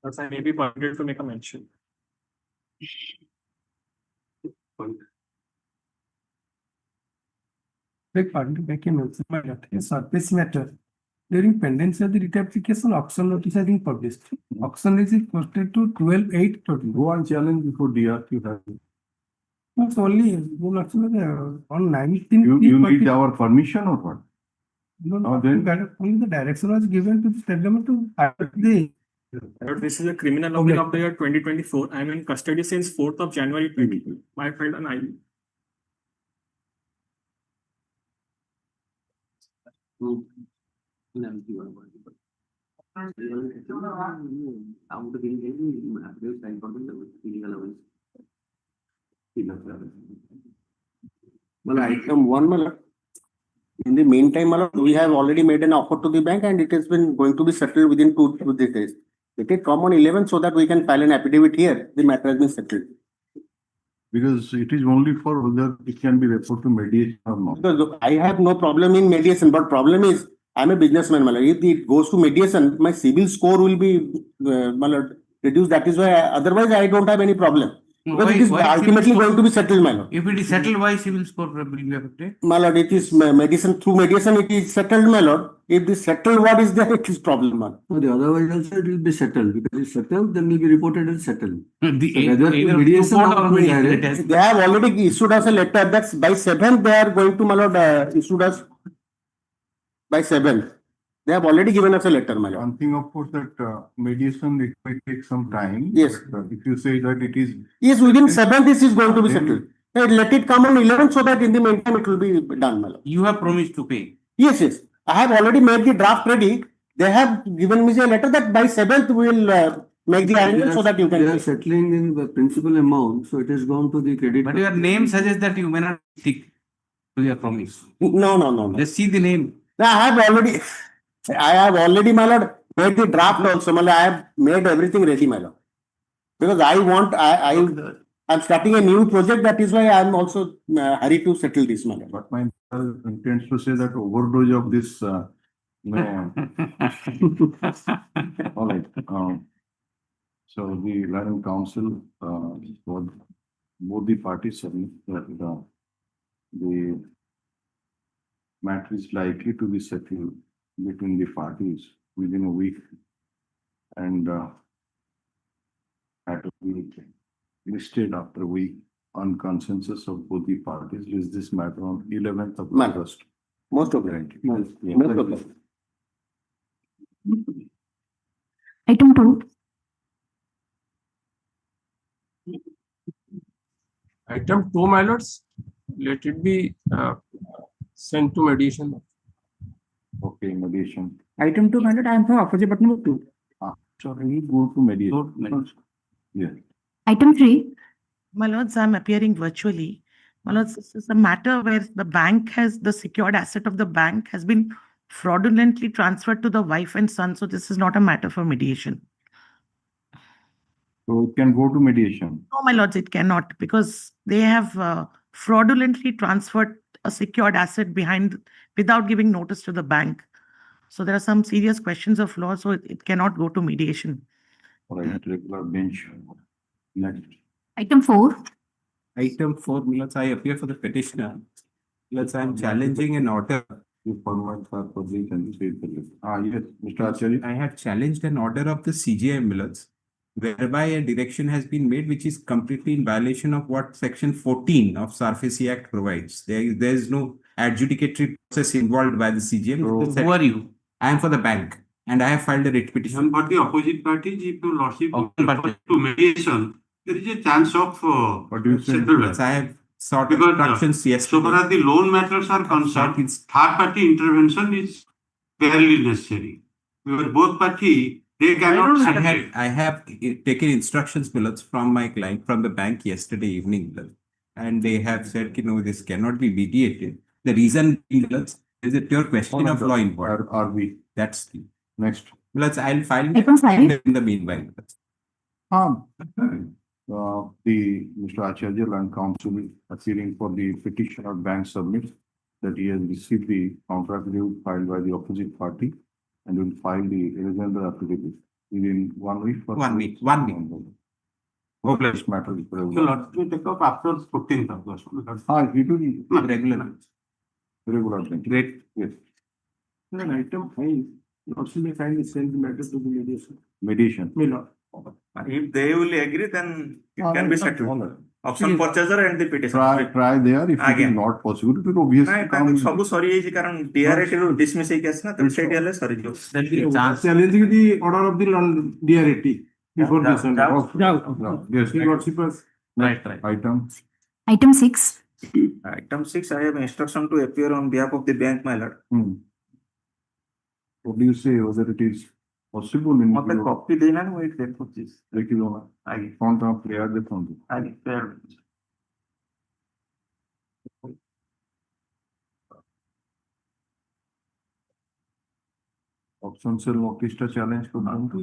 As I may be permitted to make a mention. Beg pardon, back in also, my lord, a surface matter. During pendency of the writ application, auction notice has been published. Auction notice is posted to 12/8/20. Go and challenge before DR you have. It's only on 19th. You need our permission or what? No, then- only the direction was given to the state government to adopt the. But this is a criminal login of the year 2024. I am in custody since 4th of January 2020. I filed an IB. Well, item one, Malad. In the meantime, Malad, we have already made an offer to the bank and it has been going to be settled within 2 days. It will come on 11 so that we can file an affidavit here. The matter has been settled. Because it is only for whether it can be referred to mediation or not. Because I have no problem in mediation, but problem is I'm a businessman, Malad. If it goes to mediation, my CIBIL score will be Malad, reduced. That is why otherwise I don't have any problem. Because it is ultimately going to be settled, my lord. If it is settled, why civil score will be affected? My lord, it is mediation, through mediation it is settled, my lord. If the settled what is there, it is problem, my lord. No, the otherwise also it will be settled because it's settled, then will be reported as settled. Either Either mediation court or or mediation, it has- They have already issued us a letter. That's by 7th they are going to, my lord, issued us by 7th. They have already given us a letter, my lord. One thing, of course, that mediation, it might take some time. Yes. But, if you say that it is. Yes, within 7th this is going to be Then- settled. Let it come on 11th so that in the meantime it will be done, my lord. You have promised to pay. Yes, yes. I have already made the draft ready. They have given me a letter that by 7th we will make the arrangement so that you They are can. settling in the principal amount, so it has gone to the credit. But your name suggests that you may not stick to your promise. No. Just see the name. I have already, my lord, made the draft also, my lord. I have made everything ready, my lord. Because I'm starting a new project. That is why I am also hurried to settle this, my lord. But my intends to say that overdose of this. All right. So the Land Council, for both the parties submit that the matter is likely to be settled between the parties within a week. And had to be listed after a week on consensus of both the parties. Is this matter on 11th of Matter. August? Most of them. Most of them. Item 2. Item 2, my lords, let it be sent to mediation. Okay, mediation. Item 2, my lord, I am from opposite but number 2. So we go to mediation. Go to mediation. Yeah. Item 3. My lords, I'm appearing virtually. My lords, this is a matter where the bank has, the secured asset of the bank has been fraudulently transferred to the wife and son. So this is not a matter for mediation. So it can go to mediation. No, my lords, it cannot because they have fraudulently transferred a secured asset without giving notice to the bank. So there are some serious questions of law, so it cannot go to mediation. All right, regular bench. Next. Item 4. Item 4, Millards, I appear for the petitioner. Millards, I am challenging an order. You format for public and state public. Yes, Mr. Acharya. I have challenged an order of the CJI, Millards, whereby a direction has been made which is completely in violation of what section 14 of SARFAESI Act provides. There is no adjudicatory process involved by the CJI. Who are you? I am for the bank and I have filed a writ petition. For the opposite parties, if your lordship Opposite party. to mediation, there is a chance of What do you say? settlement. I have sought Because, instructions yesterday. So far as the loan matters are concerned, third party intervention is barely necessary. Because both party, they cannot settle. I have taken instructions, Millards, from my client, from the bank yesterday evening, Millards, and they have said, no, this cannot be mediated. The reason, Millards, is a pure question of law involved. Are we? That's the Next. Millards, I'll file Item 5. in the meanwhile. The Mr. Acharya Land Council appearing for the petition of bank submits that he has received the contract review filed by the opposite party and will file the original affidavit within 1 week. for 1 week, 1 week. Okay, this matter is So let me take up after 14th August. because- It will be Regular. regular thing. Great. Yes, Then item 5, also may kindly send the matter to the mediation. mediation. May not. If they will agree, then it can be settled. All right. Option purchaser and the petition. Try there, if it is Again. not possible, it will obviously ନାଇଁ come. ତାଙ୍କୁ ସବୁ ସରିଯାଇଛି କାରଣ DRAT ରୁ dismiss ହେଇକି ଆସିନା ତେଣୁ ସେଇଠି ହେଲେ ସରିଯିବ। Challenging the order of the DRAT before Yeah, this. No, yes, Right. item. Item 6. Item 6, I have instruction to appear on behalf of the bank, my lord. What do you say, whether it is possible in ମତେ copy ଦେଇନାହାନ୍ତି ମୁଁ ଏଇଠି ଦେଖୁଛି। ଦେଖିବ ନା ଆଜ୍ଞା କଣ ତମ ପ୍ଲେୟାର ଦେଖନ୍ତୁ। ଆଜ୍ଞା fair. ଅପସନ ସେଲ ନୋଟିସ ଟା ଚ୍ୟାଲେଞ୍ଜ କରୁଛନ୍ତି।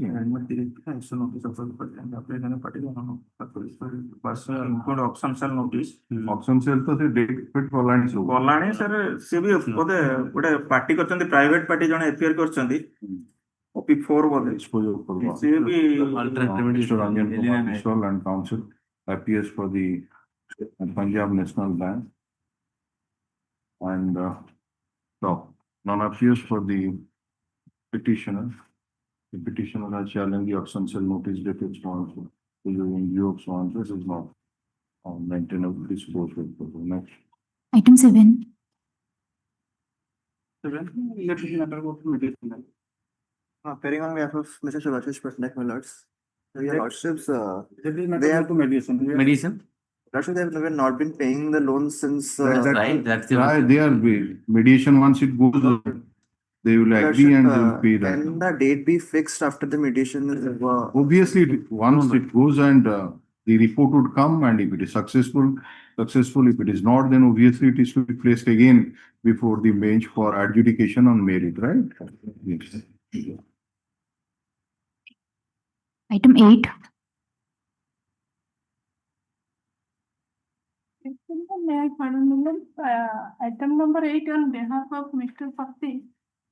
Option cell notice option cell ତ ସେ ଡେଟ୍ ଫେଟ୍ ଗଲାଣି ସବୁ। ଗଲାଣି ସାର୍ ସେ ବି ବୋଧେ ଗୋଟେ ପାର୍ଟି କରିଛନ୍ତି ପ୍ରାଇଭେଟ ପାର୍ଟି ଜଣେ ଏଫଆଇଆର କରିଛନ୍ତି OP4 ବୋଧେ Exposure for what? ସେ ବି Mr. Ranjan Kumar Mishra and Council appears for the Punjab National Bank. And no, none appears for the petitioner. The petitioner has challenged the option cell notice dated sponsor. The view of sponsors is not maintainable disposal for the next. Item 7. Appearing on behalf of Mr. Subhashish Patnaik, my lords. Your lordships, they have Mediation. lordships, they have not been paying the loans since. Right, that's the. Right, they are mediation once it goes, they will agree and they will pay that. Can the date be fixed after the mediation is over? Obviously, once it goes and the report would come, and if it is successful. If it is not, then obviously it is to be placed again before the bench for adjudication on merit, right? Yes. Item 8. Item number 8 on behalf of Mr. Fakti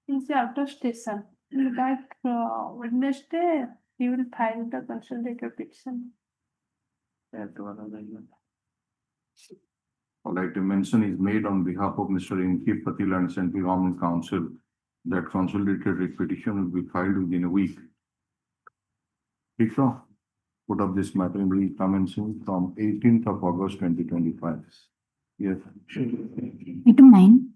is out of station. That Wednesday, he will file the consolidated petition. All right, a mention is made on behalf of Mr. N.K. Patil and Central Government Council that consolidated petition will be filed within a week. Mishra, put up this matter in the commencing from 18th of August 2025. Yes. Item 9.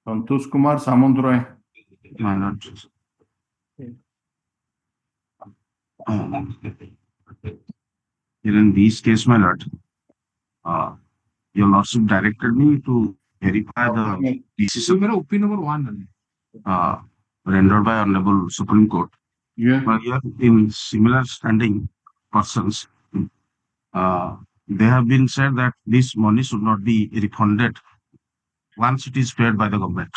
Santosh Kumar Samantroy. My lord. Here in this case, my lord, your lordship directed me to verify the decision rendered by Honorable Supreme Court. Yeah. But here in similar standing persons, they have been said that this money should not be refunded once it is paid by the government.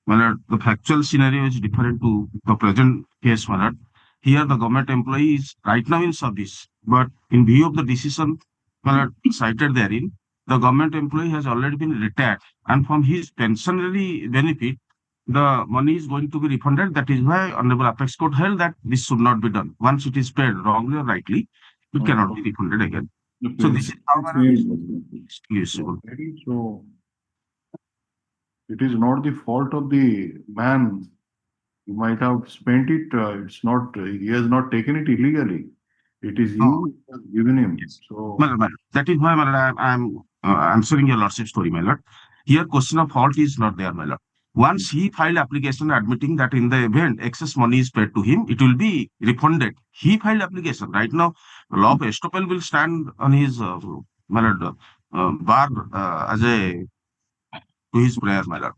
Well, the factual scenario is different to the present case, my lord. Here the government employee is right now in service, but in view of the decision cited therein, the government employee has already been retired, and from his pensionary benefit, the money is going to be refunded. That is why Honorable Apex Court held that this should not be done. Once it is paid wrongly or rightly, it cannot be refunded again. So this is how it's usable. So it is not the fault of the man. You might have spent it. It's not. He has not taken it illegally. It is you who have given him. So My lord, that is why, my lord, I am answering your lordship's story, my lord. Here, question of fault is not there, my lord. Once he filed application admitting that in the event excess money is paid to him, it will be refunded. He filed application. Right now, law of estoppel will stand on his my lord, bar as a to his prayer, my lord.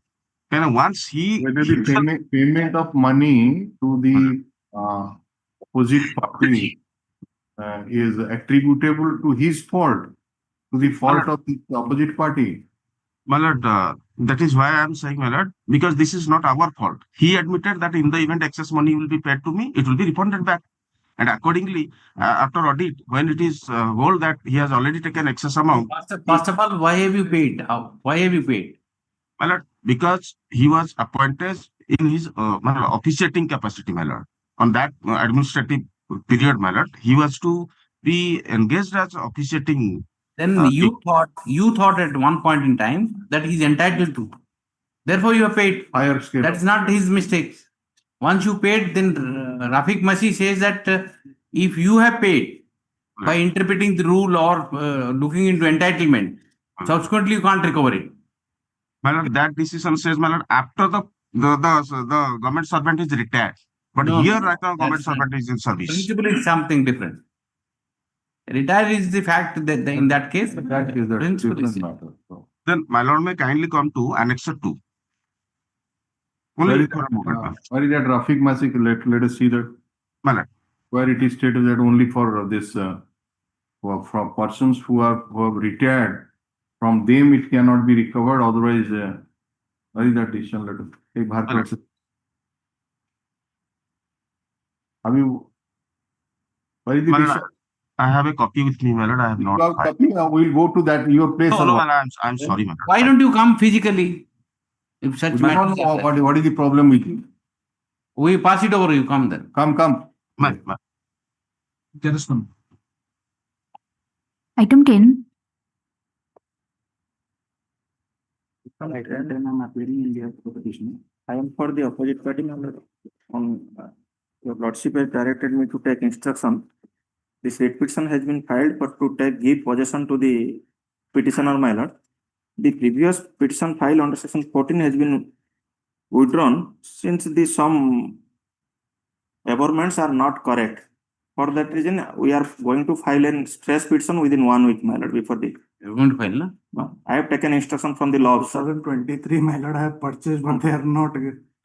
And once he whether the payment of money to the opposite party is attributable to his fault, to the fault of the opposite party. My lord, that is why I am saying, my lord, because this is not our fault. He admitted that in the event excess money will be paid to me, it will be refunded back. And accordingly, after audit, when it is hold that he has already taken excess amount, First of all, why have you paid? Why have you paid? my lord, because he was appointed in his officiating capacity, my lord. On that administrative period, my lord, he was to be engaged as officiating. Then you thought at one point in time that he's entitled to. Therefore, you have paid. Higher scale. That's not his mistake. Once you paid, then Rafiq Masi says that if you have paid by interpreting the rule or looking into entitlement, subsequently you can't recover it. My lord, that decision says, my lord, after the government servant is retired. But No, here, no, right now, government that's not. servant is in service. Principle is something different. Retire is the fact that in that case, That is the principle is different matter. So, Then, my lord, may kindly come to Annexure 2. where Only is for a moment, my lord. where is that Rafiq Masik? Let us see that. My lord. Where it is stated that only for this, for persons who have retired, from them it cannot be recovered, otherwise, where is that decision letter? Hey, Bharti, have you, where is the My lord, decision? I have a copy with me, my lord. I have You not. have copy, we'll go to that, your place. No, or no, what? my lord, I'm sorry, my lord. Why don't you come physically? If such We don't matters know are there. what is the problem with you. We pass it over, you come then. Come. There is no. Item 10. Then I'm appearing in behalf of the petitioner. I am for the opposite party member. Your lordship has directed me to take instruction. This writ petition has been filed for to give possession to the petitioner, my lord. The previous petition filed under section 14 has been withdrawn since the some aberments are not correct. For that reason, we are going to file a stress petition within 1 week, my lord, before the. You're going to file, no? I have taken instruction from the law officer. 2023, my lord, I have purchased, but they are not.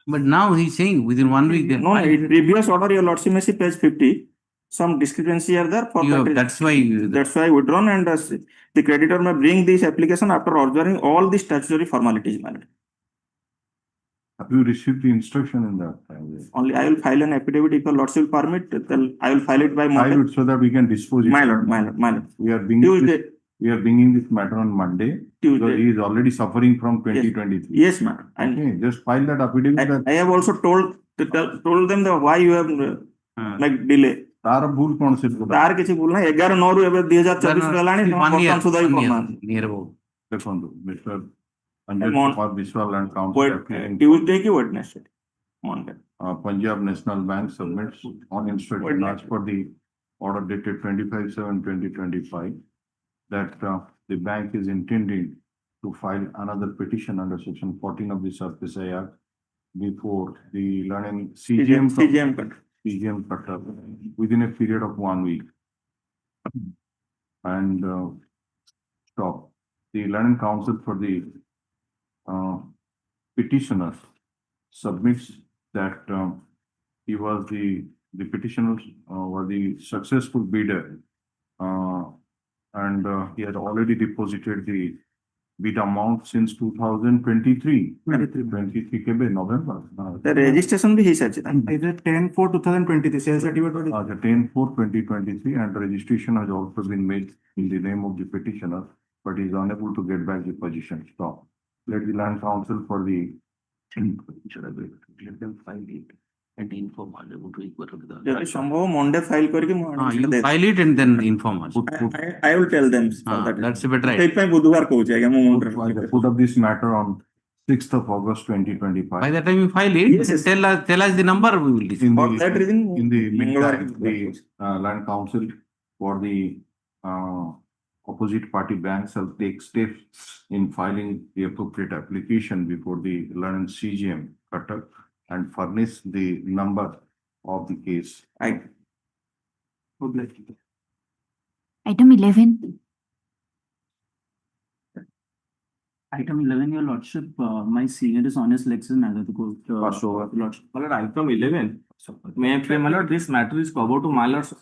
But now he's saying within 1 week. Then No, in previous order, your lordship may see page 50. Some discrepancy are there. For that reason. That's why withdrawn, and the creditor may bring this application after observing all the statutory formalities, my lord. Have you received the instruction in that? Only I will file an affidavit if your lordship permit. I will file it by Monday. File it so that we can dispose it. My lord. We are bringing this matter on Monday. Tuesday. Because he is already suffering from 2023. Yes, madam. Okay, just file that affidavit. I have also told them that why you have like delay. तार भूल कौन से तार किसी भूल नहीं 11/9 ଏବେ 2024 ହେଲାଣି ବର୍ତ୍ତମାନ ସୁଦ୍ଧା ବି କରୁନାହାନ୍ତି ଦେଖନ୍ତୁ mister Anjal Kumar Biswal and Council Tuesday ki Wednesday Monday Punjab National Bank submits on instruction as per the order dated 25/7/2025 that the bank is intending to file another petition under section 14 of the Surface Act before the learning CGM cutter within a period of 1 week. And stop. The Learning Council for the petitioner submits that he was the petitioner was the successful bidder and he had already deposited the bid amount since 2023. 23 के बे November. The registration भी ही सच है. Is it 10/4/2023 sales certificate? 10/4/2023 and registration has also been made in the name of the petitioner, but he is unable to get back the position. Stop. Let the Land Council for the Let them file it and inform us about the ଯଦି ସମ୍ଭବ Monday file କରିକି ମୁଁ you file it and then inform us. I will tell them for that. That's a better idea. ସେଇପାଇଁ ବୁଧବାର କହୁଛି ଆଜ୍ଞା ମୁଁ put up this matter on 6th of August 2025. By the time you file it, tell us the number, we will decide. For that reason, in the meantime, the Land Council for the opposite party banks shall take steps in filing the appropriate application before the learned CGM cutter and furnish the number of the case. Item 11. Item 11, your lordship, my senior is honest Lexus neither the court. Lordship. My lord, item 11. May I claim, my lord, this matter is covered to my lord's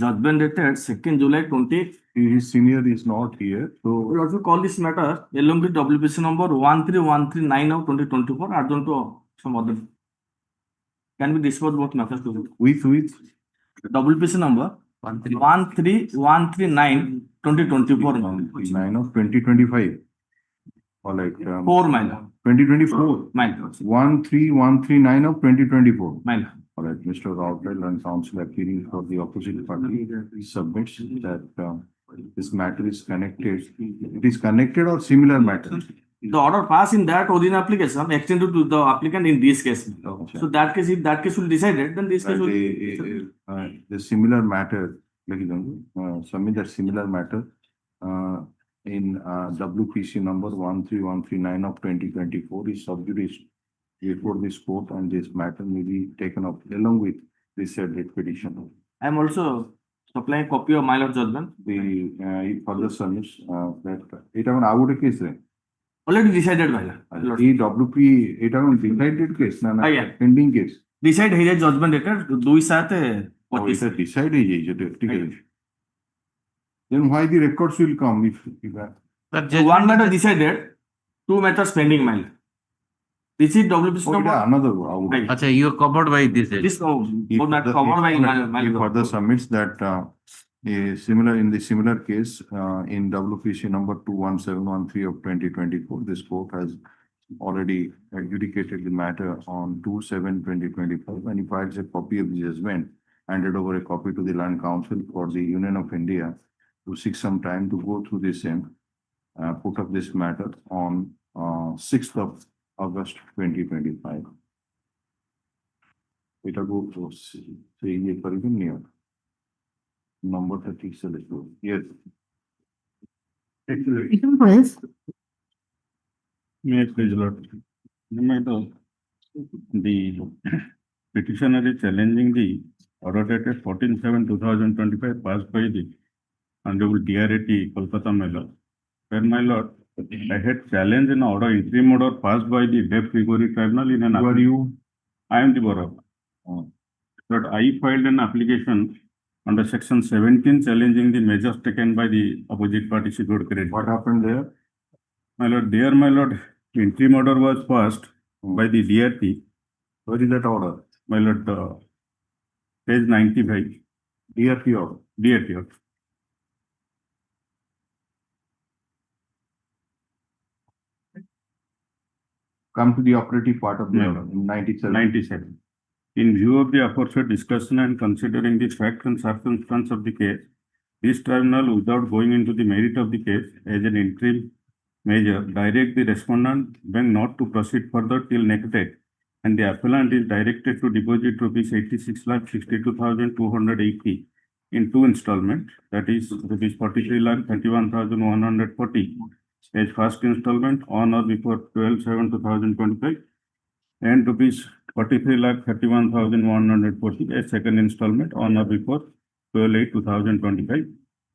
judgment dated 2nd July 20. His senior is not here, so We also call this matter along with WPC number 13139 of 2024 adjourned to some other. Can we dispose both matters together? with WPC number 13139/2024. 9 of 2025. Or like 4 my lord. 2024. My lord. 13139 of 2024. My lord. All right, Mr. Rautel and counsel appearing for the opposite party submits that this matter is connected. It is connected or similar matter? The order passed in that original application extended to the applicant in this case. Okay. So that case, if that case will decided, then this case will. The similar matter, submit that similar matter in WPC number 13139 of 2024 is sub judice before this court, and this matter may be taken up along with this said petition. I am also supplying copy of my lord judgment. The further submits that it a case. Already decided by lord. WP it decided case na Yeah. pending case. Decide है judgment dated 2/7/25. Decide then why the records will come if So one matter decided, 2 matters pending my lord. This is WPC number. another Acha, you are covered by this. This both matter covered by my he lord. further submits that a similar in the similar case in WPC number 21713 of 2024, this court has already adjudicated the matter on 2/7/2025, and he files a copy of the judgment, handed over a copy to the Land Council for the Union of India to seek some time to go through the same, put up this matter on 6th of August 2025. It will go to say number 30 select. Yes. Yes. May I please, Lord? The petitioner is challenging the order dated 14/7/2025 passed by the Honorable DRAT Kolkata, my lord. Where, my lord, I had challenged an order, interim order passed by the Debt Recovery Tribunal in an. Who are you? I am the Borough. But I filed an application under section 17 challenging the measures taken by the opposite party secured credit. What happened there? My lord, there, my lord, interim order was passed by the DRT. Where is that order? My lord, page 95. DRT order. DRT order. Come to the operative part of the Yeah. order in 97. 97. In view of the aforesaid discussion and considering the facts and circumstances of the case, this tribunal, without going into the merit of the case, as an interim measure, direct the respondent bank not to proceed further till next date, and the appellant is directed to deposit rupees 86,62,280 in 2 installments, that is rupees 43,31,140 as first installment on or before 12/7/2025, and rupees 43,31,140 as second installment on or before 12/8/2025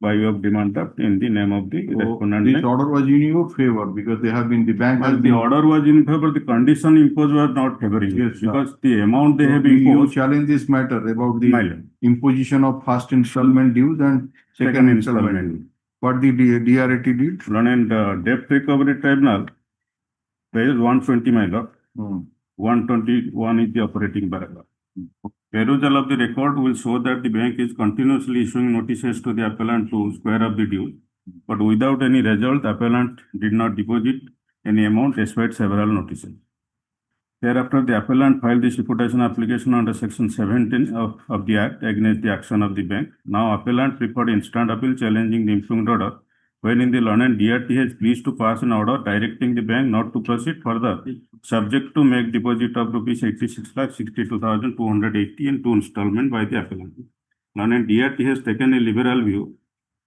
by way of demand draft in the name of the respondent. This order was in your favor because they have been, the bank has But the been. order was in favor, the condition imposed was not favoring. Yes, sir. Because the amount they have You imposed. challenge this matter about the My lord. imposition of first installment dues and second installment dues. What the DRAT did? Lord, and Debt Recovery Tribunal, page 120, my lord. 121 is the operating paragraph. Perusal of the record will show that the bank is continuously issuing notices to the appellant to square up the dues, but without any result, appellant did not deposit any amount despite several notices. Thereafter, the appellant filed the reputation application under section 17 of the Act against the action of the bank. Now, appellant preferred instant appeal challenging the impugned order, when in the learned DRT has pleased to pass an order directing the bank not to proceed further, subject to make deposit of rupees 86,62,280 in 2 installments by the appellant. Learned DRT has taken a liberal view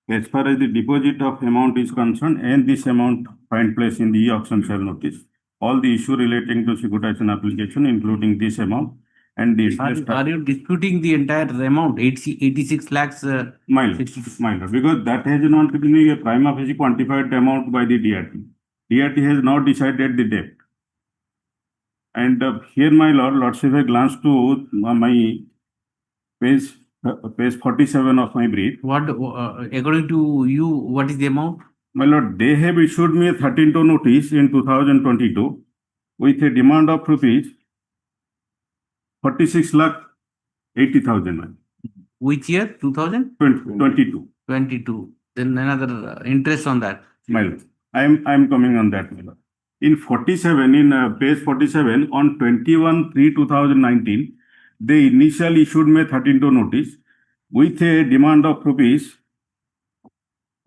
as far as the deposit of amount is concerned, and this amount find place in the e-auction sale notice. All the issue relating to securitization application, including this amount and the interest. Are you disputing the entire amount, 86 lakhs? Minor, because that has not been a prima facie quantified amount by the DRT. DRT has not decided the debt. And here, my lord, lordship has glanced to my page 47 of my brief. What, according to you, what is the amount? My lord, they have issued me a 13-2 notice in 2022 with a demand of rupees 46,80,000. Which year? 2000? 22. 22. Then another interest on that. My lord, I'm coming on that, my lord. In 47, page 47, on 21/3/2019, they initially issued me 13-2 notice with a demand of rupees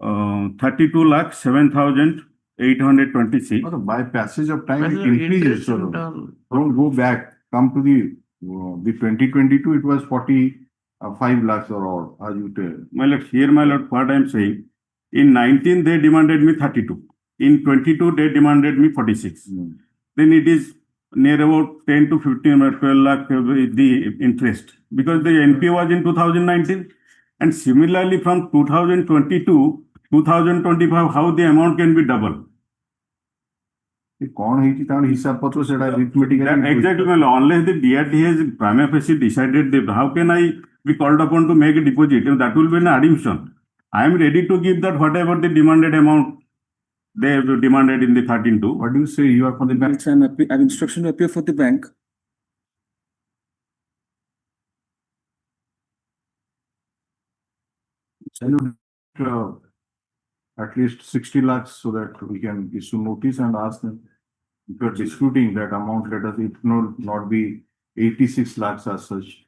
32,07,826. By passage of time, But it the increases. interest So and all. don't go back. Come to the 2022. It was 45 lakhs or all. As you tell. My lord, here, my lord, what I'm saying, in 19, they demanded me 32. In 22, they demanded me 46. Then it is near about 10 to 15 or 12 lakh the interest, because the NP was in 2019. And similarly, from 2022, 2025, how the amount can be double? कौन है कि तार हिसाब पत्र से arithmetic Exactly, my lord. Unless the DRT has prima facie decided, how can I be called upon to make a deposit? That will be an admission. I am ready to give that whatever the demanded amount they have demanded in the 13-2. What do you say? You are for the bank. I have instruction to appear for the bank. At least 60 lakhs so that we can issue notice and ask them if you are disputing that amount, let us, it not be 86 lakhs as such.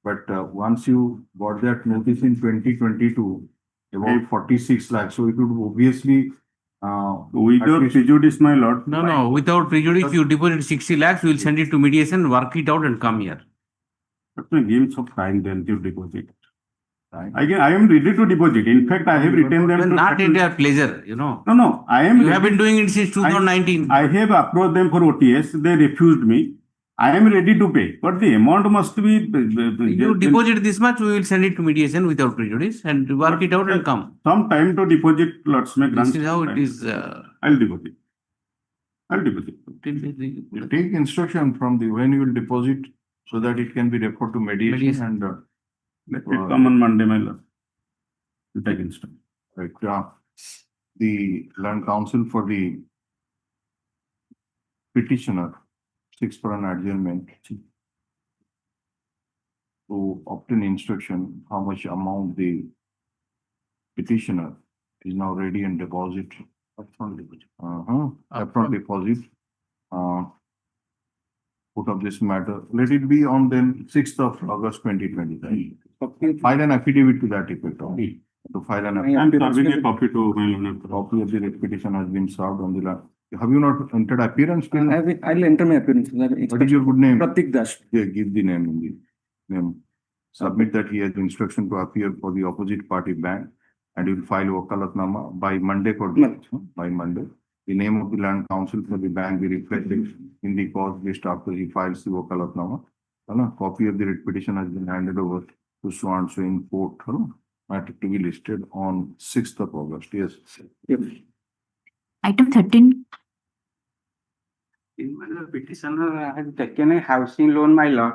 But once you got that notice in 2022, about 46 lakhs, so it would obviously without prejudice, my lord. No, without prejudice, you deposit 60 lakhs, we will send it to mediation, work it out and come here. But may give some time then to deposit. I am ready to deposit. In fact, I have written them. Well, to not in settle. their pleasure, you know. No, I am. You have been doing it since 2019. I have approached them for OTS. They refused me. I am ready to pay, but the amount must be. You deposit this much, we will send it to mediation without prejudice and work it out and come. Some time to deposit. Lots may grant. This is how it is. I'll deposit. you take instruction from the when you will deposit so that it can be referred to mediation and Let it come on Monday, my lord. We'll take instruction. right, the land council for the petitioner seeks for an adjournment to obtain instruction how much amount the petitioner is now ready and deposit. Upfront deposit. Upfront deposit. Put up this matter. Let it be on then 6th of August 2025. File an affidavit to that effect. To file an affidavit. I'm serving a copy to my lord. Copy of the writ petition has been served on the land. Have you not entered appearance? I'll enter my appearance. What is your good name? Pratik Das. Yeah, give the name in the name. Submit that he has instruction to appear for the opposite party bank and you will file wakalatnama by Monday. By Monday. The name of the land council for the bank be reflected in the cause list after he files the wakalatnama. A copy of the writ petition has been handed over to so and so in court. Matter to be listed on 6th of August. Yes. Item 13. In my petitioner has taken a housing loan, my lord,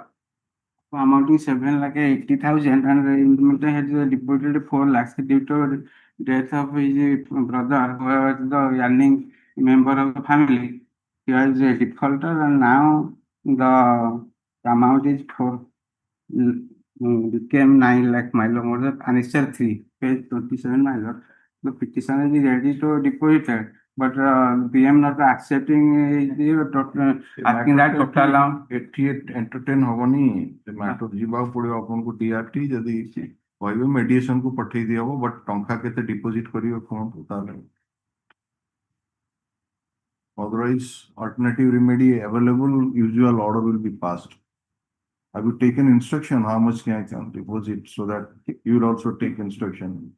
amounting 7,80,000 and implementor has deposited 4 lakhs due to death of his brother, who was the earning member of the family. He was a defaulter and now the amount is became 9 lakh, my lord, more than annexure 3, page 27, my lord. The petitioner is ready to deposit it, but PM not accepting the total, asking that total amount. 88 entertain hobani, the matter jiba pode upon ko DRT jadi କହିବେ mediation को पठेई दिया हो but टंका केते deposit करियो कौन पता नहीं. Otherwise, alternative remedy available, usual order will be passed. Have you taken instruction how much can I deposit so that you will also take instruction?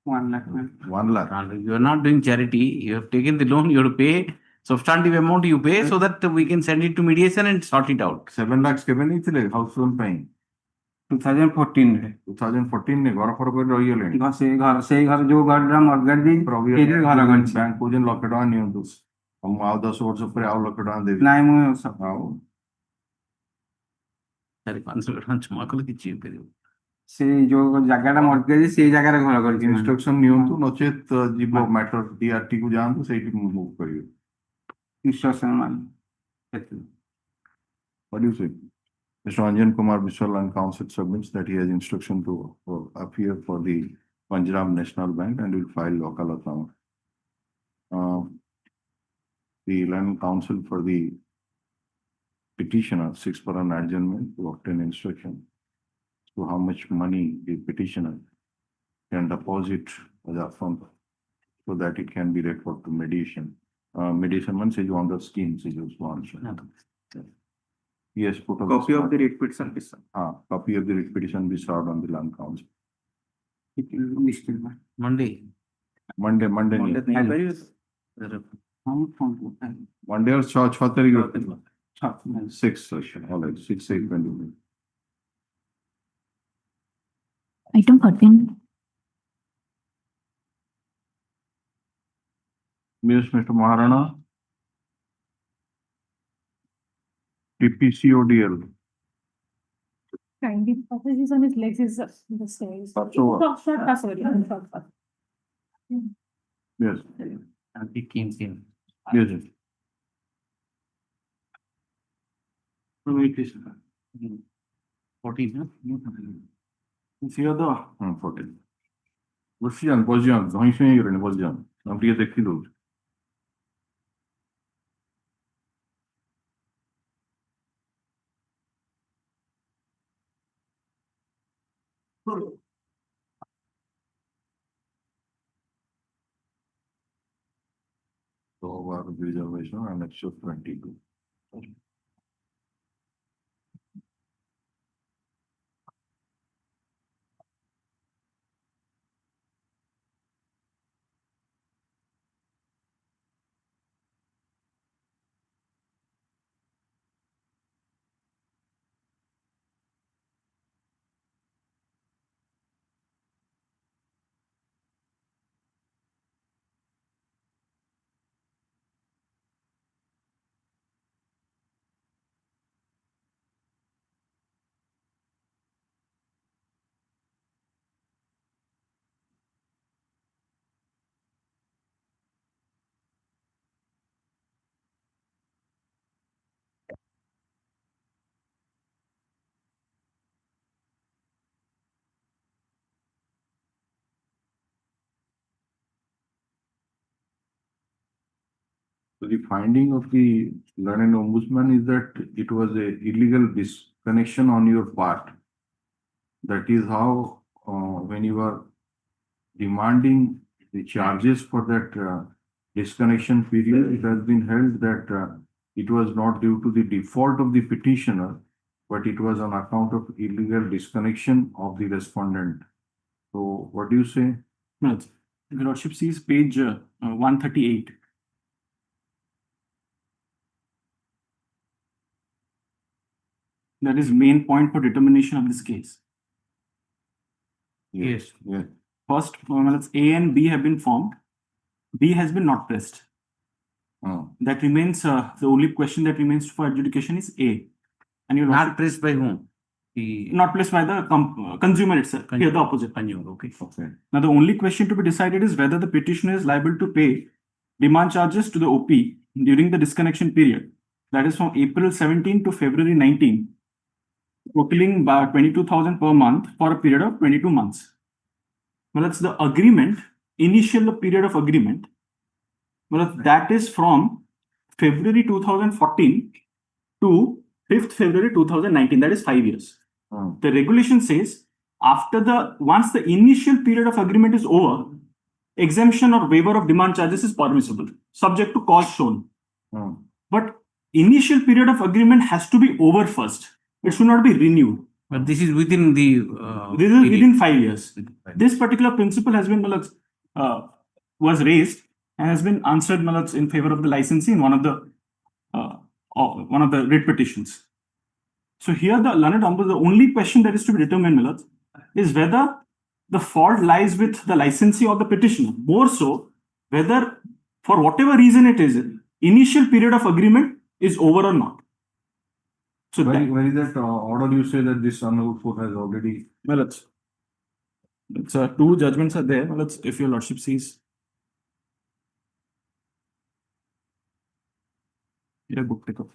1 lakh. 1 lakh. You are not doing charity. You have taken the loan, you have to pay substantive amount you pay so that we can send it to mediation and sort it out. 7 lakhs केबे नहीं ଥିଲେ house loan ପାଇଁ? 2014 रे. 2014 ने घर फर कर रही गले. से घर जो घर मर्गेज दी एरे घर गन बैंक को जन लक्ष टका नियंतु. हम आउ 10 वर्ष पर आउ लक्ष टका देबी. नाही मु सब आउ. अरे 500 टका जमा कले किछि करियो. से जो जगह मर्गेज से जगह रे घर कर इंस्ट्रक्शन नियंतु नचेत जीव मैटर डीआरटी को जानतु सेठी मूव करियो. इंस्ट्रक्शन मान. What do you say? Mr. Anjan Kumar Biswal and counsel submits that he has instruction to appear for the Punjab National Bank and will file local account. The land counsel for the petitioner seeks for an adjournment to obtain instruction to how much money the petitioner can deposit as upfront so that it can be referred to mediation. Mediation means is on the scheme, is one. Yes, put Copy of the writ petition, please, sir. Copy of the writ petition be served on the land council. It will be listed by Monday. Monday. Monday Monday or 6 तारीख 6 session. All right, 6/8/20. Item 14. Yes, Mr. Maharana. PPCODL. Kindly, Professor is on his legs is the stairs. Yes. He came in. Yes. Yes. Wait, please. 14, huh? Fiada. 14. Pozian. Zahinshin yürüne Pozian. I'm diye dekliyoruz. So our reservation and it's 22. So the finding of the learned ombudsman is that it was a illegal disconnection on your part. That is how, when you are demanding the charges for that disconnection period, it has been held that it was not due to the default of the petitioner, but it was on account of illegal disconnection of the respondent. So what do you say? No, the Lordship sees page 138. That is main point for determination of this case. Yes. Yes. First, A and B have been formed. B has been not pressed. That remains, the only question that remains for adjudication is A. And you Not pressed by whom? Not pressed by the consumer itself. Here, the opposite. Consumer, okay. Now, the only question to be decided is whether the petitioner is liable to pay demand charges to the OP during the disconnection period. That is from April 17 to February 19, totaling about 22,000 per month for a period of 22 months. Well, that's the agreement, initial period of agreement. Well, that is from February 2014 to 5th February 2019. That is 5 years. The regulation says once the initial period of agreement is over, exemption or waiver of demand charges is permissible, subject to cause shown. But initial period of agreement has to be over first. It should not be renewed. But this is within the this is within 5 years. This particular principle has been was raised and has been answered in favor of the licensee in one of the writ petitions. So here the learned ombudsman, the only question that is to be determined is whether the fault lies with the licensee or the petitioner. More so, whether for whatever reason it is, initial period of agreement is over or not. So where is that order you say that this unknown court has already? Well, it's two judgments are there. Well, if your lordship sees. Here, book take up.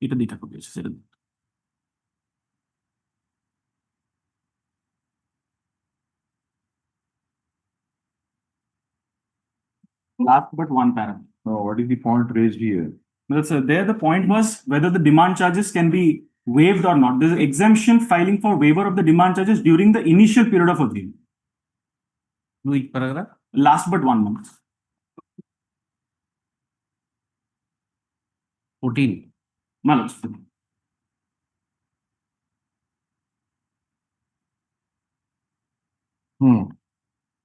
এটা দুইটা copy আছে সেটা last but one paragraph. No, what is the point raised here? Well, sir, there the point was whether the demand charges can be waived or not. There's exemption filing for waiver of the demand charges during the initial period of agreement. Which paragraph? Last but 1 month. 14. Manoj.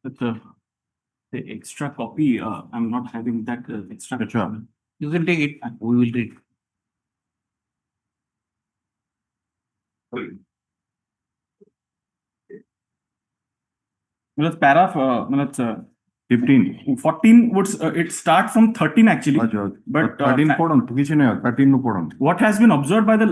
That's the extra copy. I'm not having that extra. You can take it. We will read. Well, it's paragraph 15. 14 would it start from 13 actually. But 13 পড়ুন, কিছু নেই, 13 ও পড়ুন। What has been observed by the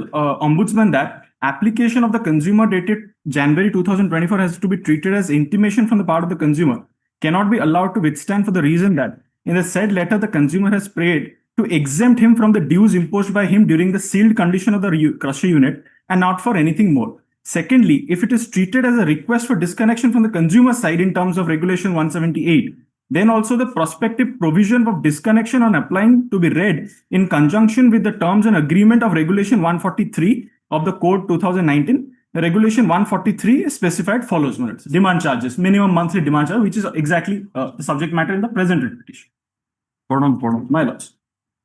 ombudsman that application of the consumer dated January 2024 has to be treated as intimation from the part of the consumer, cannot be allowed to withstand for the reason that in the said letter the consumer has prayed to exempt him from the dues imposed by him during the sealed condition of the crusher unit and not for anything more. Secondly, if it is treated as a request for disconnection from the consumer side in terms of Regulation 178, then also the prospective provision of disconnection on applying to be read in conjunction with the terms and agreement of Regulation 143 of the Code 2019. The Regulation 143 is specified follows: demand charges, minimum monthly demand charge, which is exactly the subject matter in the present petition. My lords.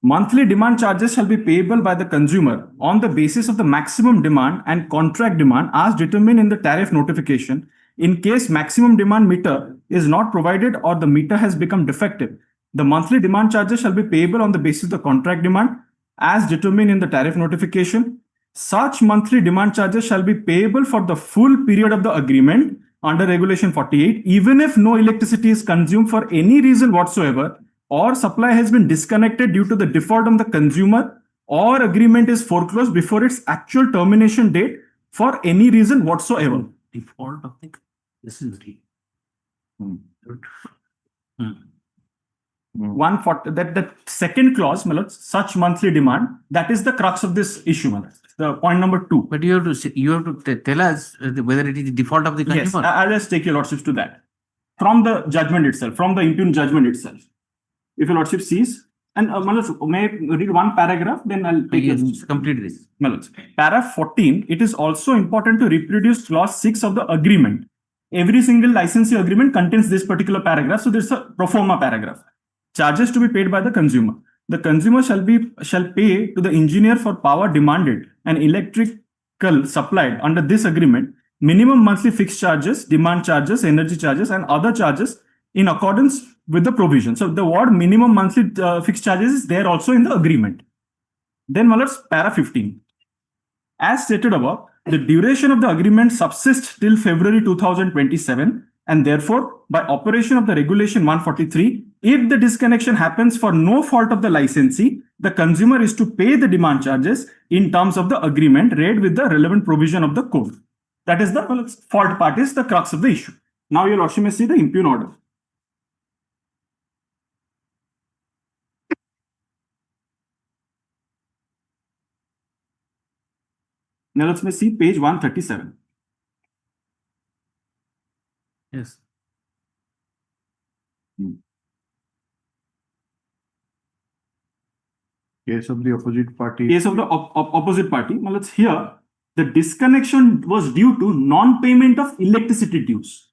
Monthly demand charges shall be payable by the consumer on the basis of the maximum demand and contract demand as determined in the tariff notification. In case maximum demand meter is not provided or the meter has become defective, the monthly demand charges shall be payable on the basis of the contract demand as determined in the tariff notification. Such monthly demand charges shall be payable for the full period of the agreement under Regulation 48, even if no electricity is consumed for any reason whatsoever, or supply has been disconnected due to the default on the consumer, or agreement is foreclosed before its actual termination date for any reason whatsoever. Default of the this is the 140, that second clause, my lords, such monthly demand, that is the crux of this issue, my lords. The point number 2. But you have to tell us whether it is the default of the consumer. Yes, I'll just take your lordships to that. From the judgment itself, from the impugned judgment itself. If your lordship sees, and may I read one paragraph, then I'll take it. Complete this. Paragraph 14, it is also important to reproduce clause 6 of the agreement. Every single licensee agreement contains this particular paragraph, so there's a pro forma paragraph. Charges to be paid by the consumer. The consumer shall pay to the engineer for power demanded and electrical supplied under this agreement minimum monthly fixed charges, demand charges, energy charges, and other charges in accordance with the provision. So the word minimum monthly fixed charges is there also in the agreement. Then, my lords, para 15. As stated above, the duration of the agreement subsists till February 2027, and therefore, by operation of the Regulation 143, if the disconnection happens for no fault of the licensee, the consumer is to pay the demand charges in terms of the agreement read with the relevant provision of the code. That is the fault part, is the crux of the issue. Now, your lordship may see the impugn order. Now let's see page 137. Yes. Case of the opposite party. Case of the opposite party. Now let's hear the disconnection was due to non-payment of electricity dues.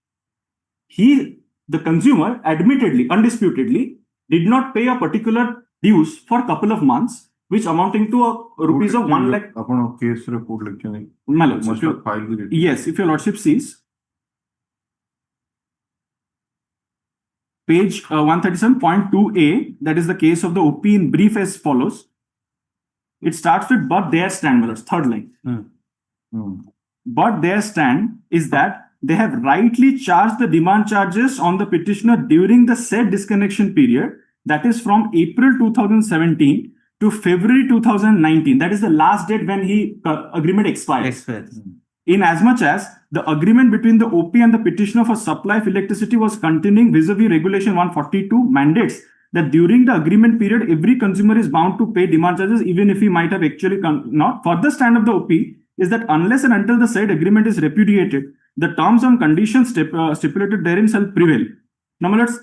The consumer, admittedly, undisputedly, did not pay a particular dues for a couple of months, which amounting to rupees of 1 lakh. Upon a case report lecture. Must have filed with it. Yes, if your lordship sees. Page 137.2a, that is the case of the OP in brief as follows. It starts with but there stand, my lords, third line. But there stand is that they have rightly charged the demand charges on the petitioner during the said disconnection period, that is from April 2017 to February 2019. That is the last date when he agreement expires. In as much as the agreement between the OP and the petitioner for supply of electricity was continuing vis-a-vis Regulation 142 mandates that during the agreement period, every consumer is bound to pay demand charges, even if he might have actually not. Further stand of the OP is that unless and until the said agreement is repudiated, the terms and conditions stipulated therein shall prevail. Now, my lords,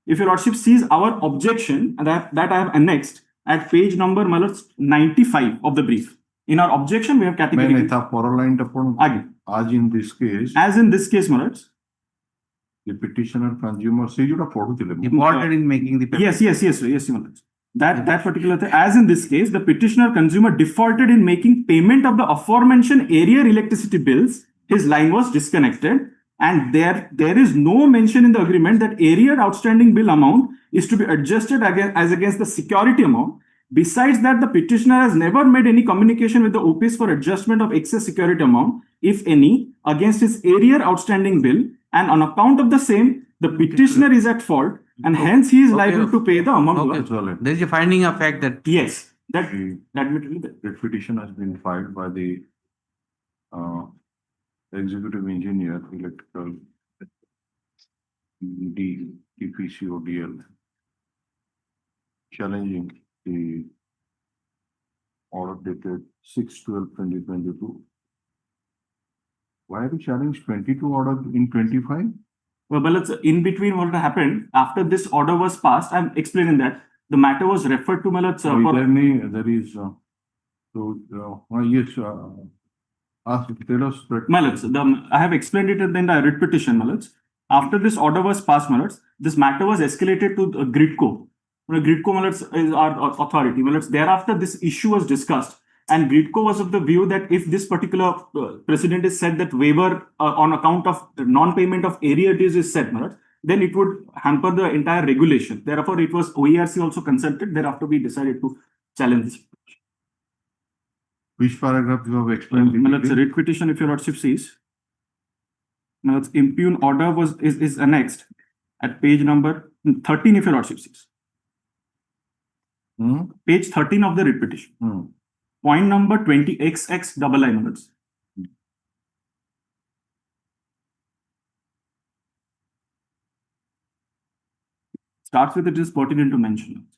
if your lordship sees our objection that I have annexed at page number, my lords, 95 of the brief. In our objection, we have categorically. As in this case, my lords. The petitioner consumer defaulted in making the payment. Yes, my lords. That particular thing, as in this case, the petitioner consumer defaulted in making payment of the aforementioned arrear electricity bills. His line was disconnected, and there is no mention in the agreement that arrear outstanding bill amount is to be adjusted as against the security amount. Besides that, the petitioner has never made any communication with the OPs for adjustment of excess security amount, if any, against his arrear outstanding bill, and on account of the same, the petitioner is at fault, and hence he is liable to pay the amount. There is a finding of fact that yes, that petition has been filed by the executive engineer, electrical DPCODL, challenging the order dated 6/12/2022. Why have you challenged 22 order in 25? Well, it's in between what happened after this order was passed. I'm explaining that the matter was referred to yes, tell us. I have explained it in the writ petition, Malats. After this order was passed, Malats, this matter was escalated to Gridco. Gridco, Malats, is our authority. Malats, thereafter, this issue was discussed. And Gridco was of the view that if this particular precedent is said that waiver on account of non-payment of area dues is set, then it would hamper the entire regulation. Therefore, it was OERC also consulted. Thereafter, we decided to challenge this. Which paragraph you have explained? Writ petition, if your lordship sees. Now, its impugn order is annexed at page number 13, if your lordship sees. Page 13 of the writ petition. Point number 20XX double line minutes. Starts with it is pertinent to mention.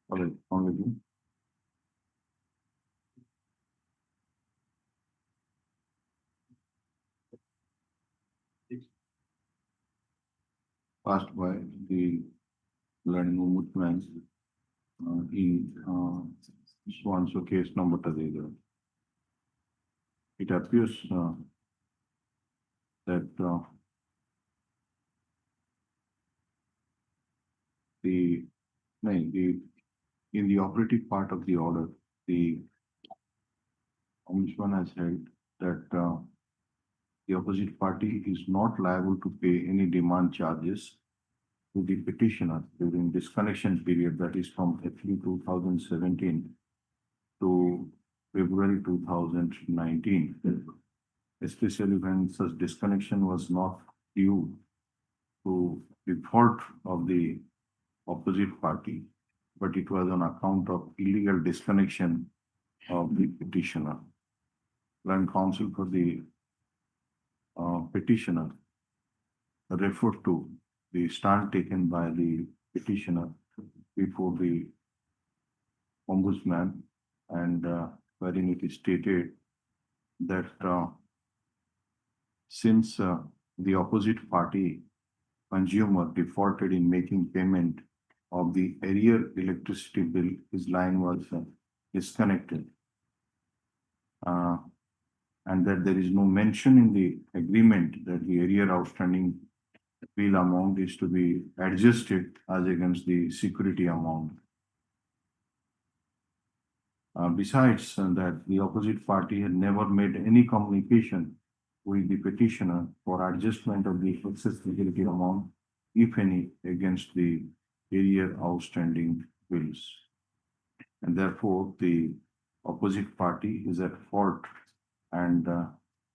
All right, on with you. Passed by the learning ombudsman in Swanso case number 30. It appears that in the operative part of the order, the ombudsman has held that the opposite party is not liable to pay any demand charges to the petitioner during disconnection period, that is from April 2017 to February 2019, especially when such disconnection was not due to the fault of the opposite party, but it was on account of illegal disconnection of the petitioner. Land counsel for the petitioner referred to the stand taken by the petitioner before the ombudsman, and wherein it is stated that since the opposite party consumer defaulted in making payment of the arrear electricity bill, his line was disconnected. And that there is no mention in the agreement that the arrear outstanding bill amount is to be adjusted as against the security amount. Besides that, the opposite party had never made any communication with the petitioner for adjustment of the excess security amount, if any, against the arrear outstanding bills. And therefore, the opposite party is at fault and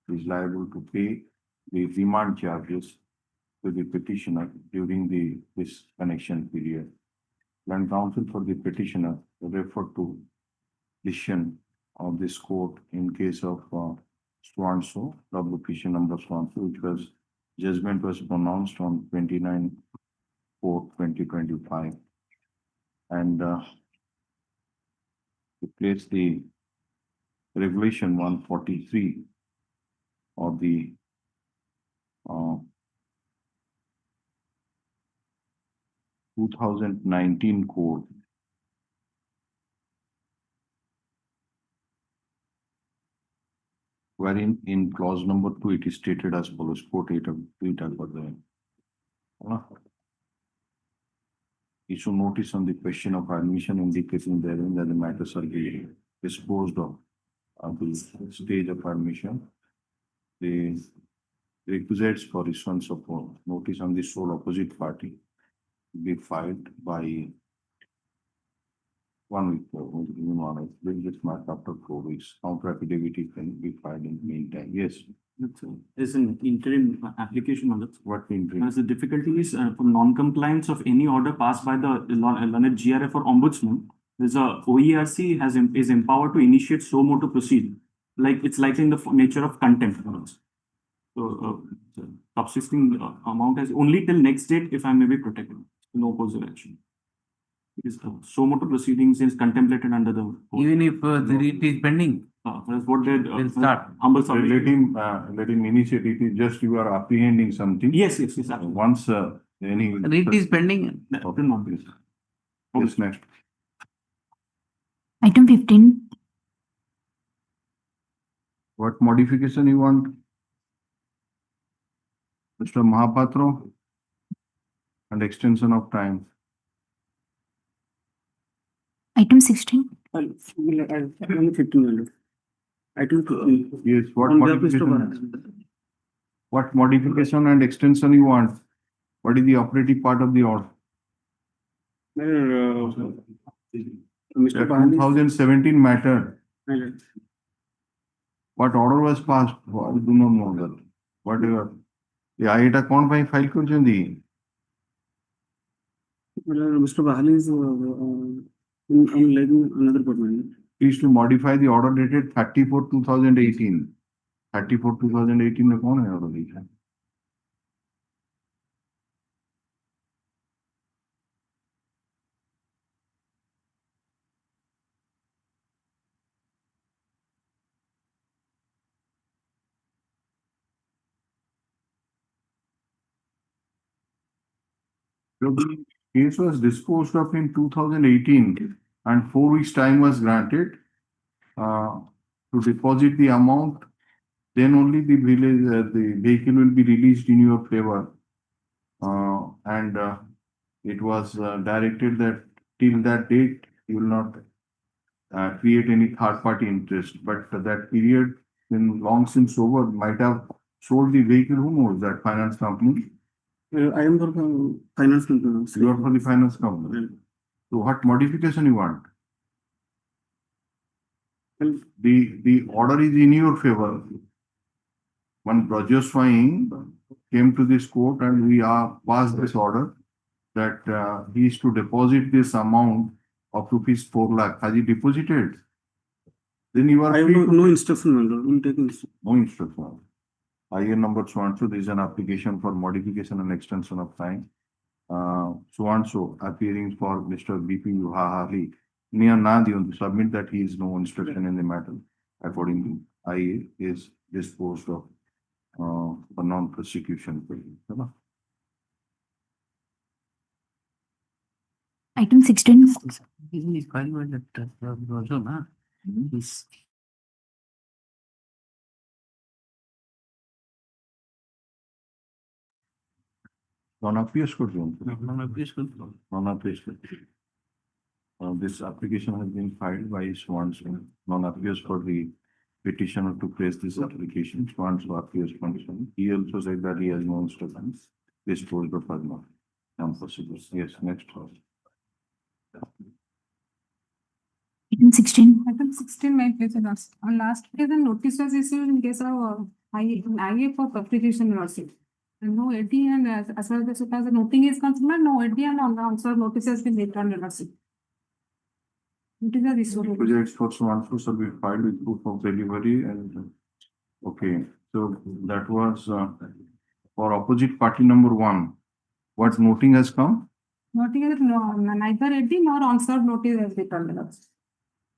is liable to pay the demand charges to the petitioner during the disconnection period. Land counsel for the petitioner referred to decision of this court in case of Swanso, publication number Swanso, which was judgment was pronounced on 29/4/2025, and replace the regulation 143 of the 2019 code, wherein in clause number 2 it is stated as follows, quote 8 of the issue notice on the question of admission indicating therein that the matters are being disposed of at the stage of admission. The requisites for issuance of notice on the sole opposite party be filed by 1 week, within 1 week. This matter after 4 weeks. Counter affidavit can be filed in the meantime. Yes. There's an interim application on that. What interim? The difficulty is for non-compliance of any order passed by the learned GRF or ombudsman. There's a OERC is empowered to initiate so motu proceed. Like it's likely in the nature of contempt. So subsisting amount has only till next date if I may be protected. No opposite action. Because so motu proceedings is contemplated under the code. Even if the writ is pending. That's what they start. Humble Let him initiate. It is just you are apprehending something. Yes. Once any writ is pending. Okay. Yes, next. Item 15. What modification you want? Mr. Mahapatro? And extension of time. Item 16. Only 15. Item 15. Yes, what modification? What modification and extension you want? What is the operative part of the order? Mr. 2017 matter. What order was passed? I do not know that. Whatever. Yeah, it account by file kurchandi. Mr. Bahali is on another department. Is to modify the order dated 34/2018. 34/2018 में कौन है order लिखा? The case was disposed of in 2018 and 4 weeks time was granted to deposit the amount. Then only the vehicle will be released in your favor. And it was directed that till that date you will not create any third party interest. But that period when long since over might have sold the vehicle. Who knows that finance company? I am for the finance company. You are for the finance company. So what modification you want? The order is in your favor. One Brajesh Swaying came to this court and we are passed this order that he is to deposit this amount of rupees 4 lakh. Has he deposited? Then you are I have no instruction. No instruction. IN number so and so. There is an application for modification and extension of time. So and so appearing for Mr. BP Yuhahali. Near Nadion to submit that he is no instruction in the matter. Accordingly, IA is disposed of for non-prosecution. Item 16. Non-appeals could be. Non-appeals. This application has been filed by Swanson. Non-appeals for the petitioner to place this application. Swanson appeals condition. He also said that he has no instructions. This posed of no possible. Yes, next. Item 16. Item 16, my place on last day, the notice was issued in case of IA for publication lawsuit. And no AD and as far as the nothing is concerned, no AD and also notice has been later on the lawsuit. It is a resource. Projects for transfer shall be filed with proof of delivery and, okay, so that was for opposite party number 1. What noting has come? Noting is neither ready nor on-serve notice has been terminated.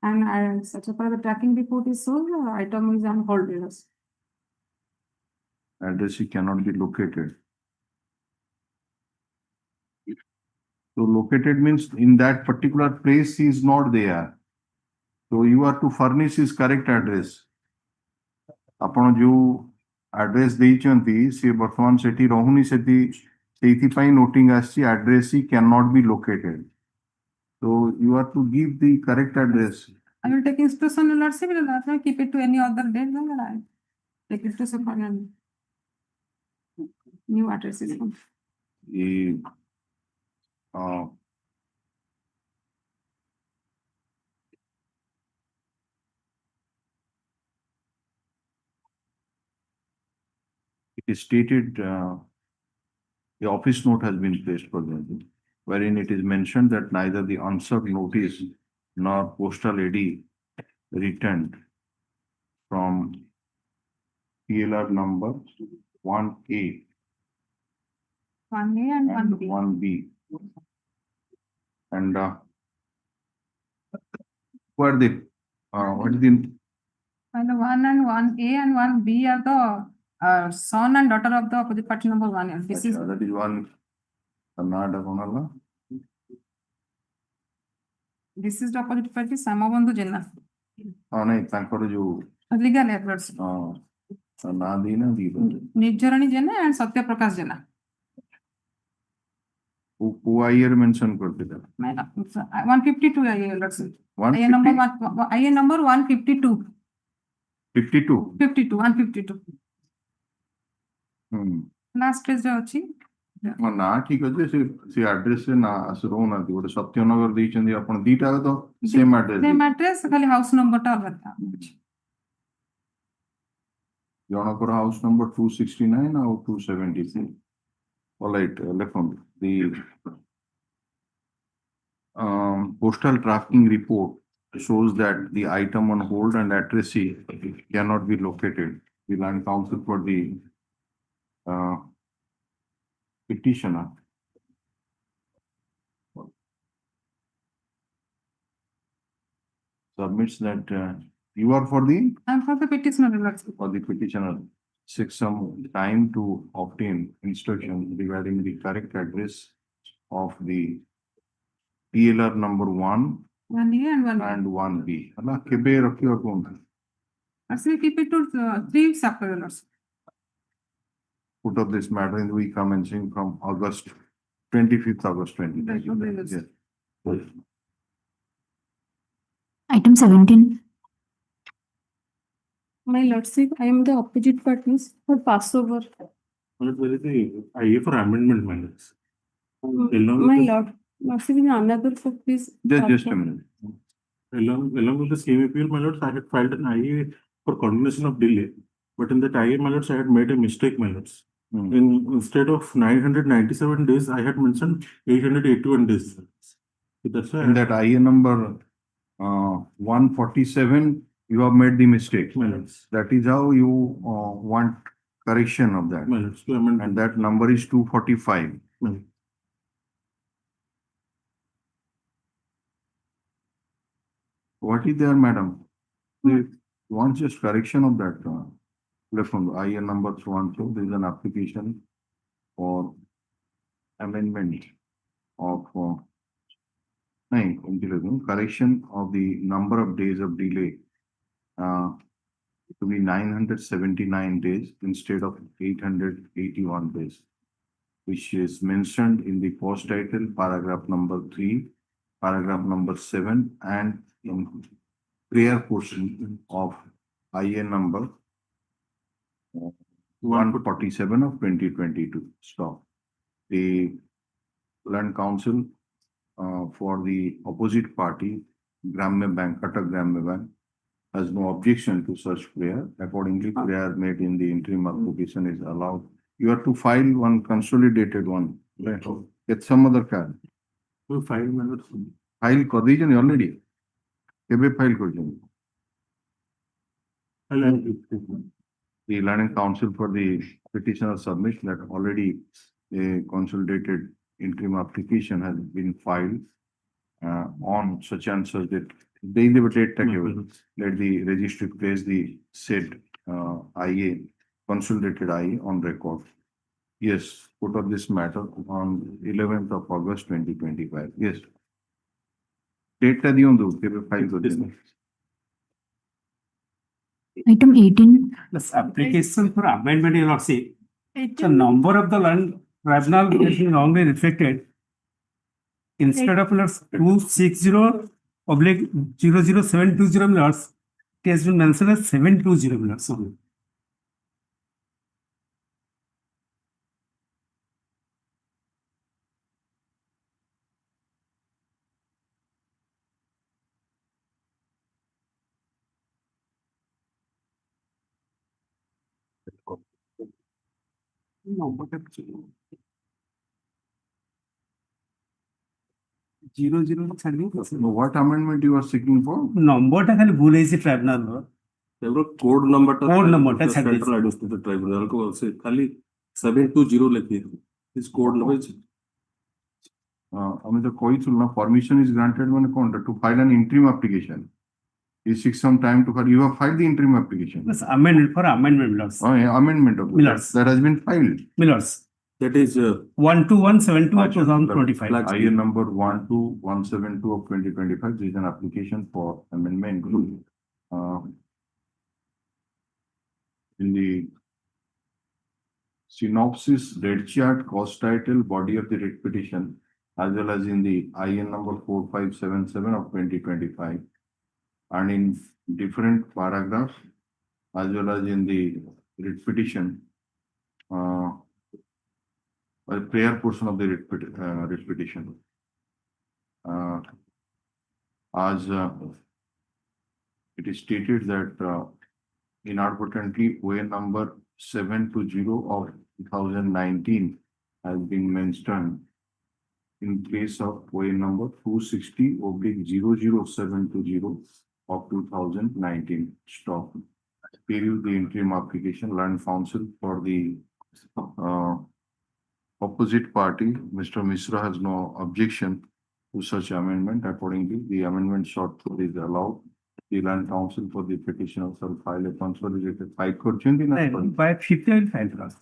And such a part the tracking report is so the item is on hold. Addressee cannot be located. So located means in that particular place he is not there. So you are to furnish his correct address. ଆପଣ ଯୋଉ address ଦେଇଛନ୍ତି ସେ ବର୍ତ୍ତମାନ ସେଠି ରହୁନି ସେଇଥିପାଇଁ noting ଆସିଛି addressee cannot be located. So you are to give the correct address. I will take instruction in Lordship, and keep it to any other date, then I take it to some new addresses. It is stated the office note has been placed for them, wherein it is mentioned that neither the unserved notice nor postal AD returned from PLR number 1A. 1A and 1B. 1B. And what are the what is the And 1 and 1A and 1B are the son and daughter of the opposite party number 1. And this is that is one Karnataka. this is the opposite party Samabandhu Jena. ନାଇଁ ତାଙ୍କର ଯୋଉ Legal efforts. ନାଁ ଦେଇନାହାନ୍ତି Nirjarani Jena and Satya Prakash Jena. କୋଉ IR mention କରିଥିଲେ 152 IA let's say. 150? IA number 152. 52. 52 152. Last page ଅଛି. ନା ଠିକ ଅଛି ସେ ଆଡ୍ରେସ ରେ ନା ରହୁନାହାନ୍ତି ଗୋଟେ ସତ୍ୟନଗର ଦେଇଛନ୍ତି ଆପଣ ଦିଟା ତ ସେମ୍ ଆଡ୍ରେସ Same address ଖାଲି ହାଉସ ନମ୍ବର ଟା ଅଲଗା. ଜଣଙ୍କର ହାଉସ ନମ୍ବର 269 ଆଉ 273. All right, ଲେଖନ୍ତୁ the postal tracking report shows that the item on hold and addressee cannot be located. The land counsel for the petitioner submits that you are for the I'm for the petitioner. For the petitioner seeks some time to obtain instruction regarding the correct address of the PLR number 1 1A and 1B. and 1B. Allah kebe rakhiwa kon. Actually, keep it to 3 subparallels. Put up this matter in the week commencing from August 25th August 2020. Yes. Item 17. My lordship, I am the opposite parties for Passover. There is a IA for amendment matters. My lord, lordship is another for please. Just a minute. Along with the same appeal, my lords, I had filed an IA for condemnation of delay, but in that IA, my lords, I had made a mistake, my lords. Instead of 997 days, I had mentioned 881 days. So that's why In that IA number 147, you have made the mistake. My lords. That is how you want correction of that. My lords, to amend. And that number is 245. My lords. What is there, madam? They want just correction of that. Left from the IN number 1, so there is an application for amendment of correction of the number of days of delay to be 979 days instead of 881 days, which is mentioned in the post title, paragraph number 3, paragraph number 7, and in prayer portion of IN number 147 of 2022. Stop. The Land Council for the opposite party, Gramya Bank, Katak Gramya Bank, has no objection to such prayer. Accordingly, prayer made in the interim application is allowed. You have to file one consolidated one. Right? Get some other card. We filed, my lords. File condition already. কেবে file করছেন? The Learning Council for the petitioner submission that already a consolidated interim application has been filed on such and such date. They date let the registry place the said IA, consolidated IA on record. Yes, put up this matter on 11th of August 2025. Yes. Date ta diyon do, kebe file korchen. Item 18. This application for amendment, you not see. The 18. number of the land tribunal is wrongly reflected. Instead of 260/00720 minutes, it has been mentioned as 720 minutes only. Zero zero What amendment you are seeking for? number টা খালি ভুল হয়েছে tribunal code নাম্বারটা Code number টা ছাড় central administrative tribunal को से खाली 720 लिखिए इस कोड नंबर আমি তো কইছিল না permission is granted মানে কোনটা to file an interim application. You seek some time to file. You have filed the interim application. Yes, amendment for amendment Millers. Oh, yeah, amendment of Millers. that has been filed. Millers. that is 12172 of 2025. IA number 12172 of 2025. There is an application for amendment. In the synopsis, date chart, cost title, body of the writ petition, as well as in the IN number 4577 of 2025, and in different paragraphs, as well as in the writ petition, prayer portion of the writ petition. As it is stated that inadvertently way number 720 of 2019 has been mentioned in place of way number 260/00720 of 2019. Stop. Review the interim application. Land Council for the opposite party, Mr. Mishra, has no objection to such amendment. Accordingly, the amendment sought for is allowed. The Land Council for the petitioner shall file a consolidated High Court By 5th I will file for us.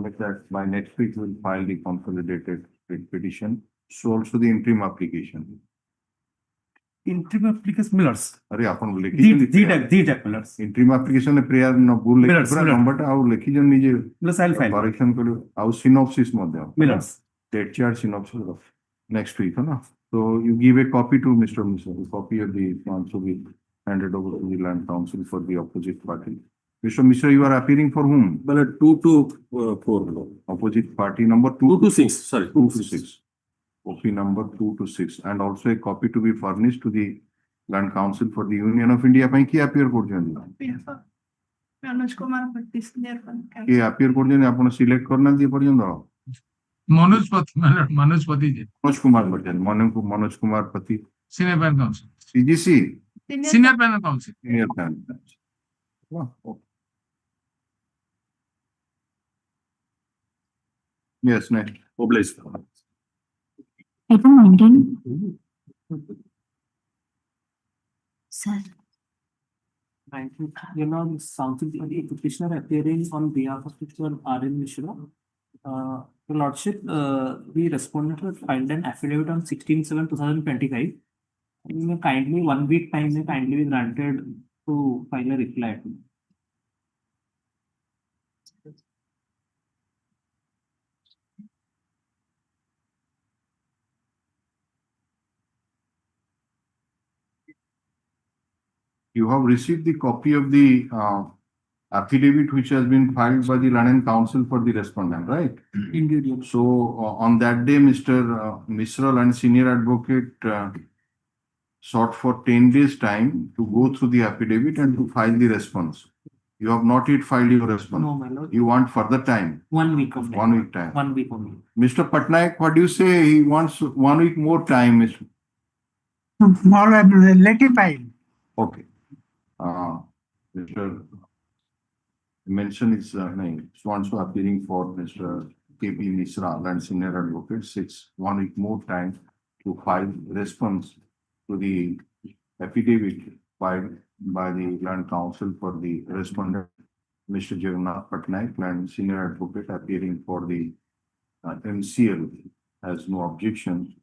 Like that, by next week, we'll file the consolidated writ petition. So also the interim application. Interim application Millers. अरे अपन लिखी D-Tech Millers. interim application में prayer न भूल Millers, पूरा Millers. number टा आउ लिखी जन नीचे Millers I will file. correction करो आउ synopsis Madhya Millers. date chart synopsis of next week है ना. So you give a copy to Mr. Mishra. A copy of the also be handed over to the Land Council for the opposite party. Mr. Mishra, you are appearing for whom? मतलब 2 to 4 Opposite party number 2 to 6 sorry 2 to 6. OP number 2 to 6, and also a copy to be furnished to the Land Council for the Union of India. ପାଇଁ କି appear କରୁଛନ୍ତି? Manoj Kumar Bhatti senior କି appear କରୁଛନ୍ତି ଆପଣ select କରିନାହାନ୍ତି ପର୍ଯ୍ୟନ୍ତ? मनोज पति मनोज पति जी मनोज कुमार पटेल, मनोज कुमार पति, senior panel council CGC, senior panel council senior panel. Wow, okay. Yes, next. Oblige. Item 19. Sir. You know, something the petitioner appearing on behalf of Mr. R.N. Mishra. Your Lordship, we responded to filed an affidavit on 16/7/2025. You may kindly 1 week time may kindly be granted to file a reply. You have received the copy of the affidavit which has been filed by the Land Council for the respondent, right? Indeed, yes. So on that day, Mr. Mishra and senior advocate sought for 10 days time to go through the affidavit and to file the response. You have not yet filed your response. No, my lord. You want further time? 1 week of time. 1 week time. 1 week only. Mr. Patnaik, what do you say? He wants 1 week more time, Mr. Let him file. Okay. Mr. Mention is name. Also appearing for Mr. K.P. Mishra, Land Senior Advocate, 1 week more time to file response to the affidavit filed by the Land Council for the respondent, Mr. Jagannath Patnaik, Land Senior Advocate, appearing for the MCL, has no objection.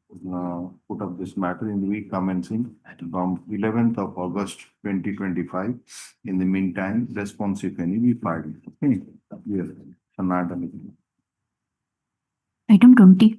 Put up this matter in the week commencing from 11th of August 2025. In the meantime, response, if any, we filed. Okay. Yes. Item 20.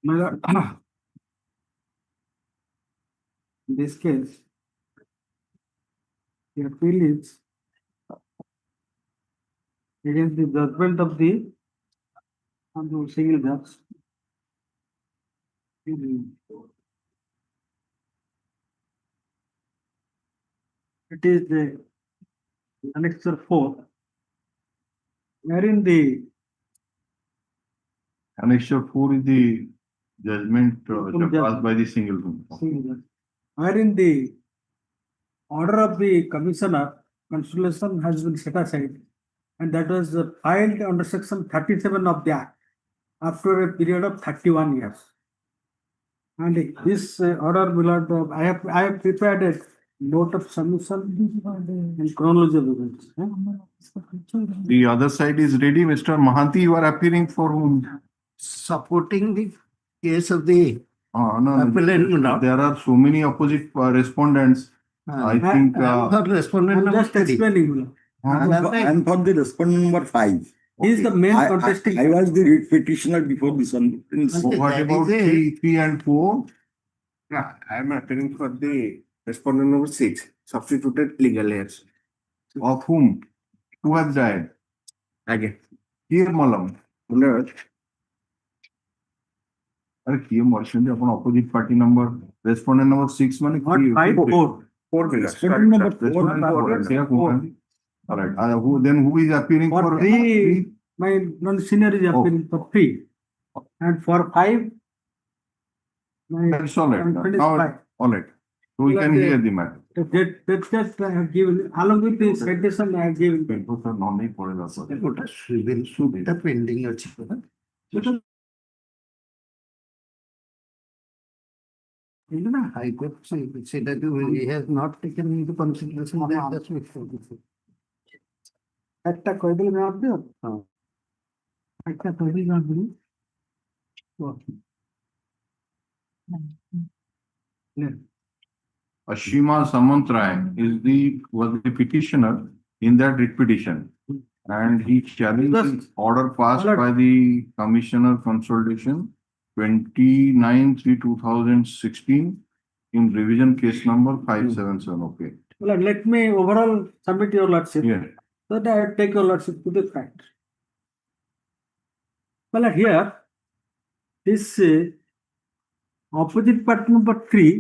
My lord, in this case, the appeal is against the judgment of the single judge. It is the annexure 4, wherein the Annexure 4 is the judgment passed by the single room. wherein the order of the commissioner consolidation has been set aside, and that was filed under section 37 of the act after a period of 31 years. And this order, Milord, I have prepared a note of submission and chronology of events. The other side is ready. Mr. Mahanti, you are appearing for whom? Supporting the case of the No, appellant, Milord. there are so many opposite respondents. I think. For respondent I'm just number 3. explaining. I'm for the respondent number 5. He is the main contesting. I was the lead petitioner before this one. What about 3 and 4? Yeah, I am appearing for the respondent number 6, substituted legal heirs. Of whom? Who has died? Again. Here, Malam. अरे किए merchant अपन opposite party number respondent number 6 माने Not 5, 4. 4 respondent number 4. All right. Who is appearing for 3? My non-senior is appearing for 3, and for 5, my That's all right. friend is Now, 5. all right. So we can hear the matter. That I have given, along with the citation I have given. Civil suit pending ଅଛି High Court said that he has not taken into consideration that that's একটা কয়দিন জবাব দিও একটা কয়দিন জবাব দিই Ashima Samantray was the petitioner in that writ petition, and he challenged the order passed by the Commissioner Consolidation 29/3/2016 in revision case number 577. Okay. Well, let me overall submit your lordship. Yeah. So that I take your lordship to the fact. Well, here, this opposite part number 3.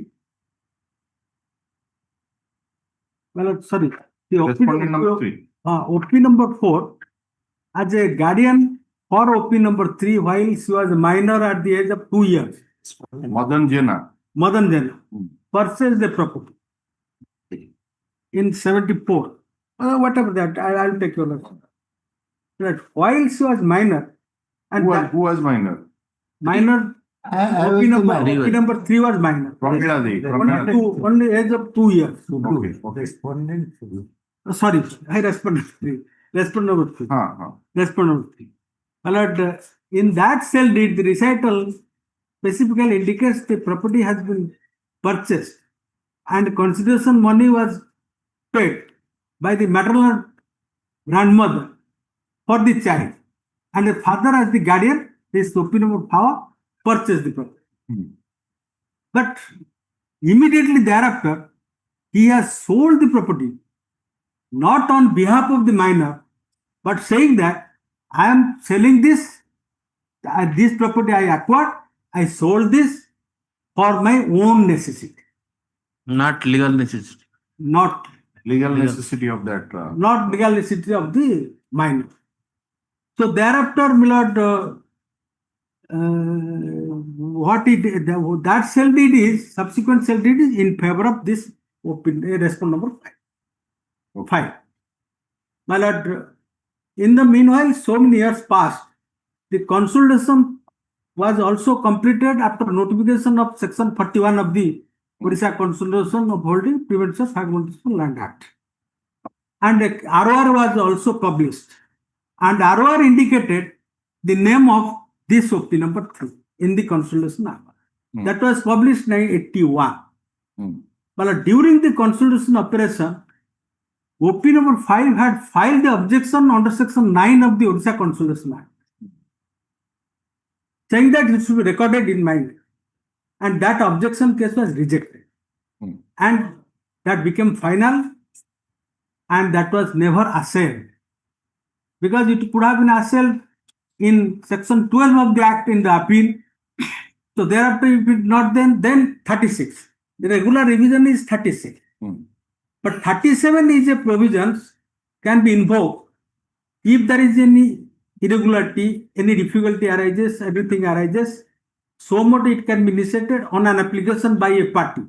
Well, sorry. The Respondent number 3. OP number 4, as a guardian for OP number 3, while she was a minor at the age of 2 years. Madan Jena. Purchased the property in 74. Whatever that, I'll take your lordship. That while she was minor, and who was minor? Minor. OP number 3 was minor. Only age of 2 years. Okay. Sorry, I responded 3. Respondent number 3. Respondent number 3. Alert, in that cell deed, the recital specifically indicates the property has been purchased and consideration money was paid by the maternal grandmother for the child, and the father as the guardian, his opinion of power, purchased the property. But immediately thereafter, he has sold the property not on behalf of the minor, but saying that I am selling this property I acquired, I sold this for my own necessity. Not legal necessity. Not Legal necessity of that. not legal necessity of the minor. So thereafter, my lord, what that sale deed is, subsequent sale deed is in favor of this response number 5. 5. My lord, in the meanwhile, so many years passed. The consolidation was also completed after notification of section 41 of the Orissa Consolidation of Holding Prevention of Fragmentation Land Act. And ROR was also published. And ROR indicated the name of this OP number 3 in the Consolidation Act. That was published in 1981. But during the consolidation operation, OP number 5 had filed the objection under section 9 of the Orissa Consolidation Act, saying that it should be recorded in mind. And that objection case was rejected. And that became final, and that was never assailed. Because it could have been assailed in section 12 of the Act in the appeal. So thereafter, if it not then 36. The regular revision is 36. But 37 is a provision can be invoked if there is any irregularity, any difficulty arises, everything arises, so much it can be initiated on an application by a party.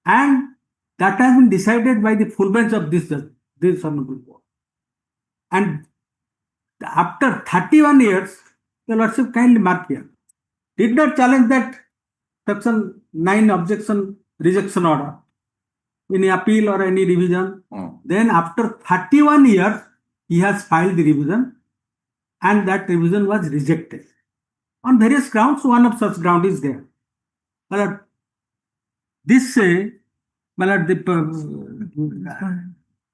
And that has been decided by the full bench of this honorable court. And after 31 years, the Lordship kindly mark here, did not challenge that section 9 objection rejection order in appeal or any revision. Then after 31 years, he has filed the revision, and that revision was rejected. On various grounds, one of such ground is there. But this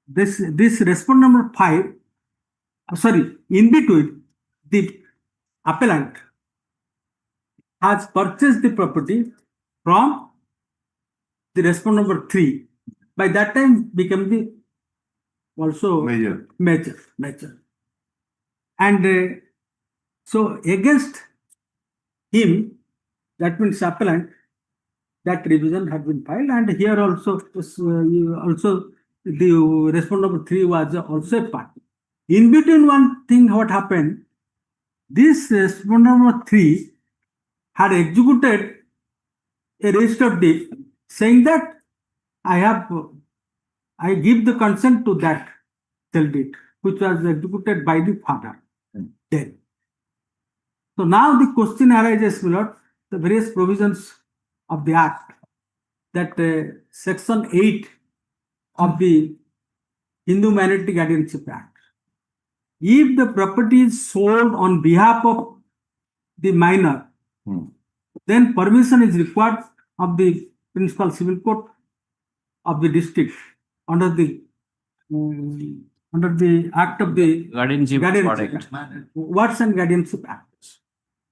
this response number 5, in between, the appellant has purchased the property from the response number 3. By that time became the also major. And so against him, that means appellant, that revision had been filed, and here also the response number 3 was also a part. In between, one thing what happened, this response number 3 had executed a registered deed saying that I give the consent to that sale deed, which was executed by the father. Then, so now the question arises, my lord, the various provisions of the Act, that section 8 of the Hindu Minority Guardianship Act. If the property is sold on behalf of the minor, then permission is required of the Principal Civil Court of the district under the Act of the Guardianship Wards and Guardianship Act.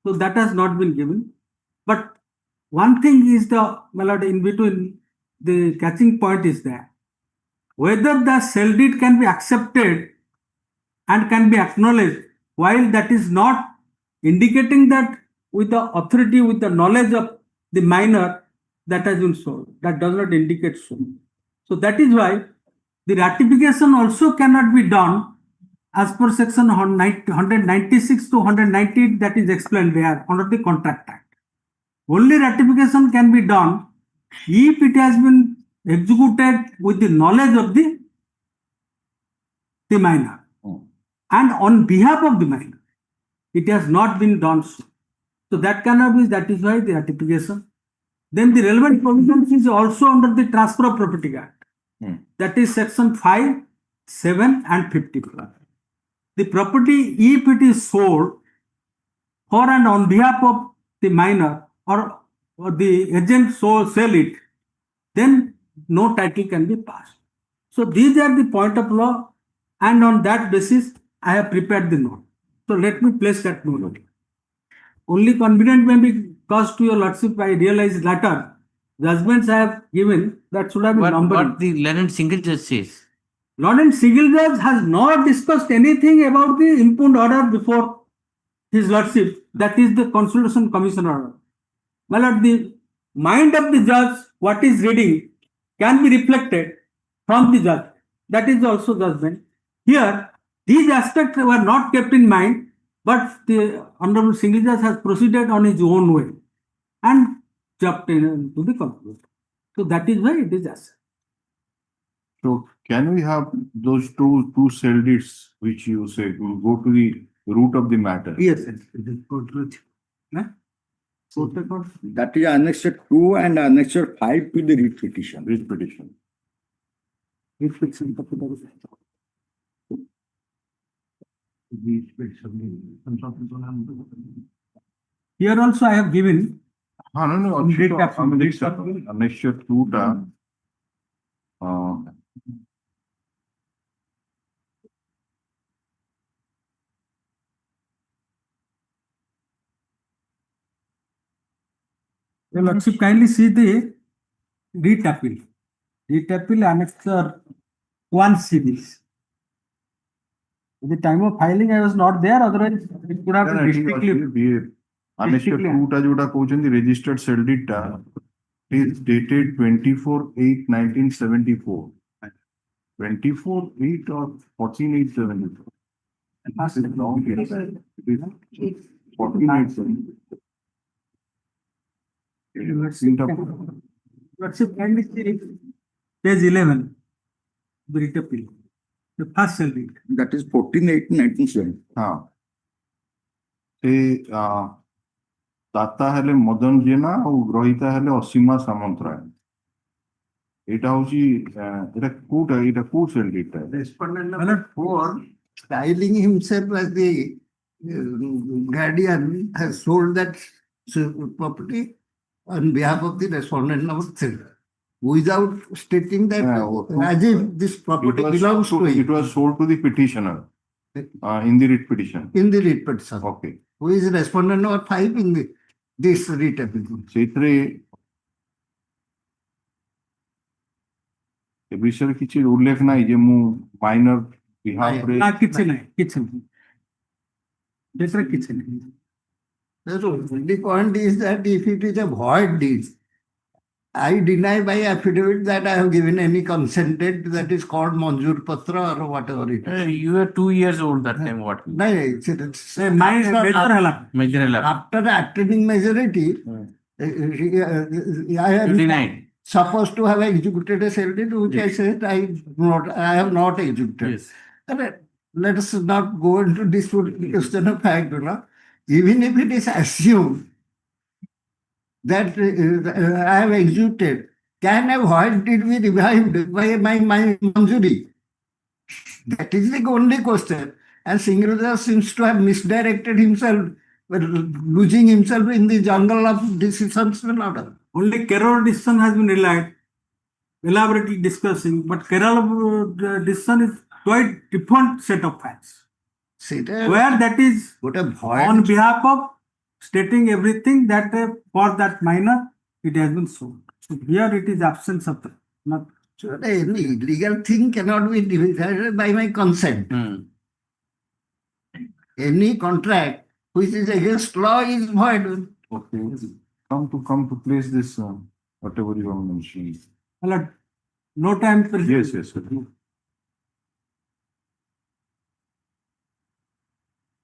So that has not been given. But one thing is my lord, in between, the catching point is there. Whether the sale deed can be accepted and can be acknowledged, while that is not indicating that with the authority, with the knowledge of the minor that has been sold. That does not indicate so. So that is why the ratification also cannot be done as per section 196 to 198 that is explained there under the Contract Act. Only ratification can be done if it has been executed with the knowledge of the minor and on behalf of the minor. It has not been done so. So that cannot be, that is why the ratification. Then the relevant provisions is also under the Transfer of Property Act. That is section 5, 7 and 50. The property, if it is sold for and on behalf of the minor or the agent sell it, then no title can be passed. So these are the point of law, and on that basis, I have prepared the note. So let me place that note. Only convenient may be caused to your lordship, I realize later. Judgments I have given, that should have been numbered. What the learned single judge says. Lord and Single Judge has not discussed anything about the impugned order before His Lordship, that is the Consolidation Commission order. My Lord, the mind of the judge, what is reading, can be reflected from the judge. That is also judgment. Here, these aspects were not kept in mind, but the Honorable Single Judge has proceeded on his own way and jumped into the conclusion. So that is why it is as. So can we have those two cell deeds which you say will go to the root of the matter? Yes, yes. It is good. That is annexure 2 and annexure 5 to the writ petition. Writ petition. Here also I have given. No, annexure 2 টা Your Lordship, kindly see the writ appeal. Writ appeal annexure 1 series. At the time of filing, I was not there, otherwise it could have been distinctly. Annexure 2 টা যেটা কইছেন registered cell deed টা is dated 24/8/1974. 24/8 or 14/8/74. It is long. It is 14/8/74. Lordship, kindly see page 11, the writ appeal, the first cell deed. That is 14/8/1970. हाँ ସେ ଦାତା ହେଲେ ମଦନ ଜେନା ଆଉ ଗ୍ରହିତା ହେଲେ ଅସୀମା ସାମନ୍ତରାୟ। ଏଇଟା ହଉଛି ଏଇଟା କୋଉ ସେଲ୍ ଡିଡ୍ ଟା? Respondent number 4, styling himself as the guardian, has sold that property on behalf of the respondent number 3, without stating that as if this property belongs to him. It was sold to the petitioner in the writ petition. In the writ petition. Okay. Who is respondent number 5 in this writ application? ସେଇଥିରେ ଏ ବିଷୟରେ କିଛି ଉଲ୍ଲେଖ ନାହିଁ ଯେ ମୁଁ minor ବିହାଫରେ ନା କିଛି ନାହିଁ ସେଥିରେ କିଛି ନାହିଁ। The only point is that if it is a void deed, I deny by affidavit that I have given any consented, that is called Manjur Patra or whatever it is. You were 2 years old that time. What? No, after attaining majority, I am supposed to have executed a cell deed, which I said I have not executed. Yes. Let us not go into this question of fact, even if it is assumed that I have executed, can a void deed be revived by my Manjuri? That is the only question. And Single Judge seems to have misdirected himself, losing himself in the jungle of decisions and order. Only Kerala decision has been relied, elaborately discussing, but Kerala decision is quite different set of facts. Where that is on behalf of stating everything that for that minor it has been sold. So here it is absence of that. Not so any illegal thing cannot be decided by my consent. Any contract which is against law is void. Okay. Come to place this whatever you are mentioning. No time for yes.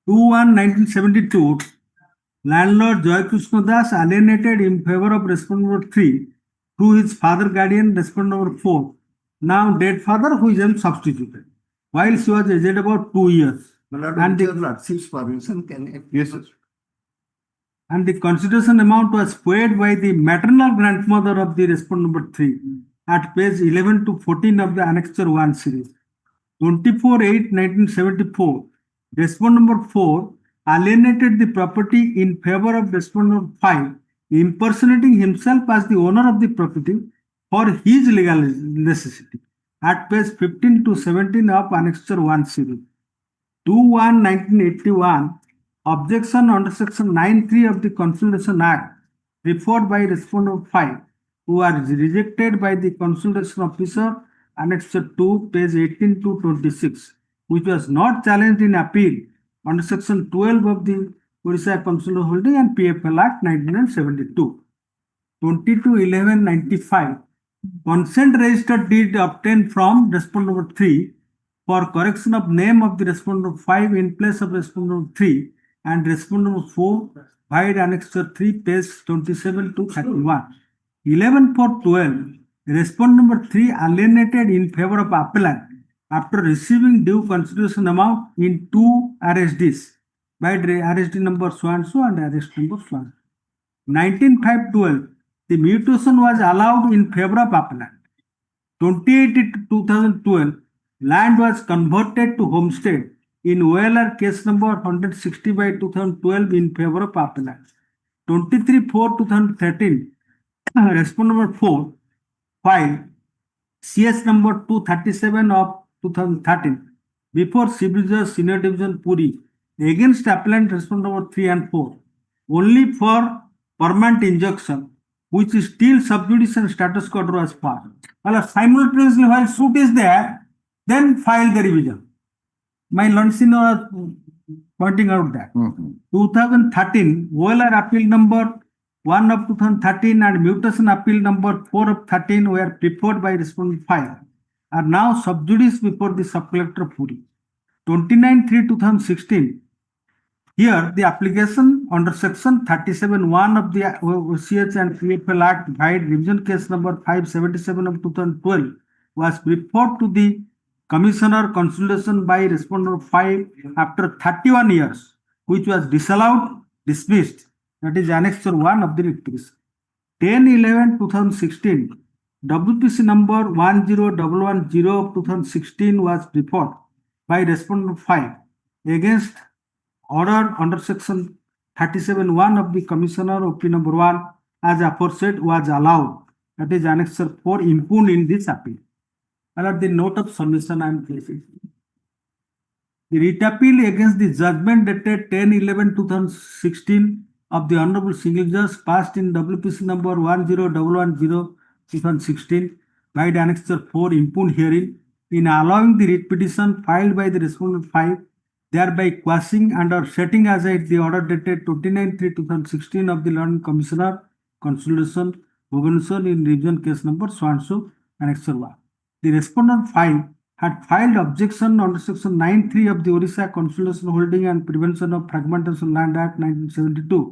2/1/1972, landlord Joy Krishna Das alienated in favor of respondent number 3 through his father guardian, respondent number 4, now dead father, who is then substituted, while she was aged about 2 years. And the Lordship's permission can. Yes. And the consideration amount was paid by the maternal grandmother of the respondent number 3 at page 11 to 14 of the annexure 1 series. 24/8/1974, respondent number 4 alienated the property in favor of respondent number 5, impersonating himself as the owner of the property for his legal necessity at page 15 to 17 of annexure 1 series. 2/1/1981, objection under section 9(3) of the Consolidation Act referred by respondent number 5, who are rejected by the consultation officer Annexure 2, page 18 to 26, which was not challenged in appeal under section 12 of the Orissa Consolidation Holding and PFL Act 1972. 22/11/95, consent registered deed obtained from respondent number 3 for correction of name of the respondent number 5 in place of respondent number 3 and respondent number 4 vide annexure 3, page 27 to 31. 11/4/12, respondent number 3 alienated in favor of appellant after receiving due consideration amount in 2 RSDs by RSD number so and so and RSD number so and so. 19/5/12, the mutation was allowed in favor of appellant. 28/2012, land was converted to homestead in OLR case number 160/2012 in favor of appellant. 23/4/2013, respondent number 4 filed CS number 237 of 2013 before Civil Judge Senior Division Puri against appellant respondent number 3 and 4 only for permanent injunction, which is still sub judice and status quo was passed. Well, simultaneously, while suit is there, then file the revision. My Lordship was pointing out that 2013 OLR appeal number 1 of 2013 and mutation appeal number 4 of 13 were preferred by respondent 5 are now sub judice before the sub collector Puri. 29/3/2016. Here, the application under section 37(1) of the OCH and PFL Act vide revision case number 577 of 2012 was referred to the Commissioner Consolidation by respondent 5 after 31 years, which was disallowed, dismissed. That is annexure 1 of the requisition. 10/11/2016, WPC number 10110 of 2016 was referred by respondent 5 against order under section 37(1) of the Commissioner OP number 1 as aforesaid was allowed. That is annexure 4 impugned in this appeal. And the note of submission I am placing. The writ appeal against the judgment dated 10/11/2016 of the Honorable Single Judge passed in WPC number 10110/2016 by the annexure 4 impugned herein in allowing the writ petition filed by the respondent 5, thereby quashing and or setting aside the order dated 29/3/2016 of the London Commissioner Consolidation Bhubaneswar in revision case number so and so annexure 1. The respondent 5 had filed objection under section 9(3) of the Orissa Consolidation Holding and Prevention of Fragmentation Land Act 1972,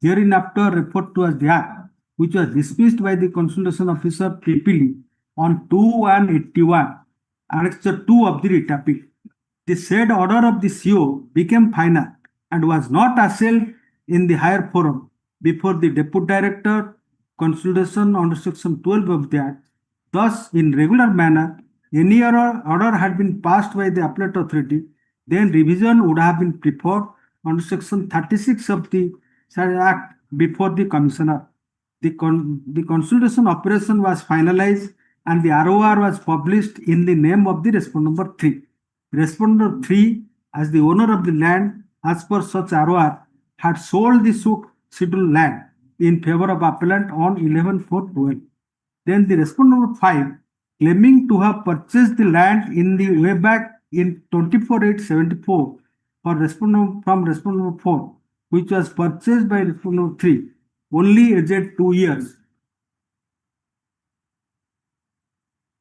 hereinafter referred to as the Act, which was dismissed by the Consolidation Officer PPL on 2/1/81, annexure 2 of the writ appeal. The said order of the CO became final and was not assailed in the higher forum before the Deputy Director Consolidation under section 12 of the Act. Thus, in regular manner, any order had been passed by the appellate authority, then revision would have been preferred under section 36 of the Act before the Commissioner. The consolidation operation was finalized and the ROR was published in the name of the respondent number 3. Respondent number 3, as the owner of the land, as per such ROR, had sold the scheduled land in favor of appellant on 11/4/12. Then the respondent number 5, claiming to have purchased the land in the way back in 24/8/74 from respondent number 4, which was purchased by respondent number 3, only aged 2 years.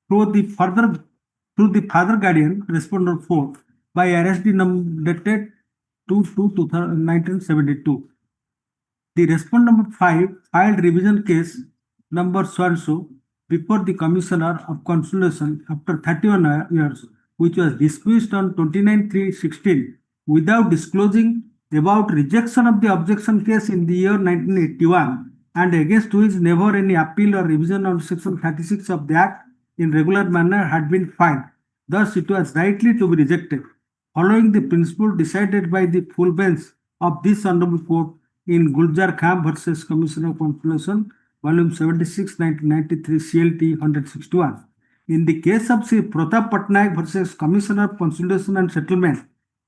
Through the father guardian, respondent number 4, by RSD number dated 2/2/1972. The respondent number 5 filed revision case number so and so before the Commissioner of Consolidation after 31 years, which was dismissed on 29/3/16 without disclosing about rejection of the objection case in the year 1981 and against which never any appeal or revision on section 36 of the Act in regular manner had been filed. Thus, it was rightly to be rejected, following the principle decided by the full bench of this Honorable Court in Guljar Khan versus Commissioner of Consolidation, Volume 76, 1993, CLT 161. In the case of Sri Pratap Patnaik versus Commissioner of Consolidation and Settlement,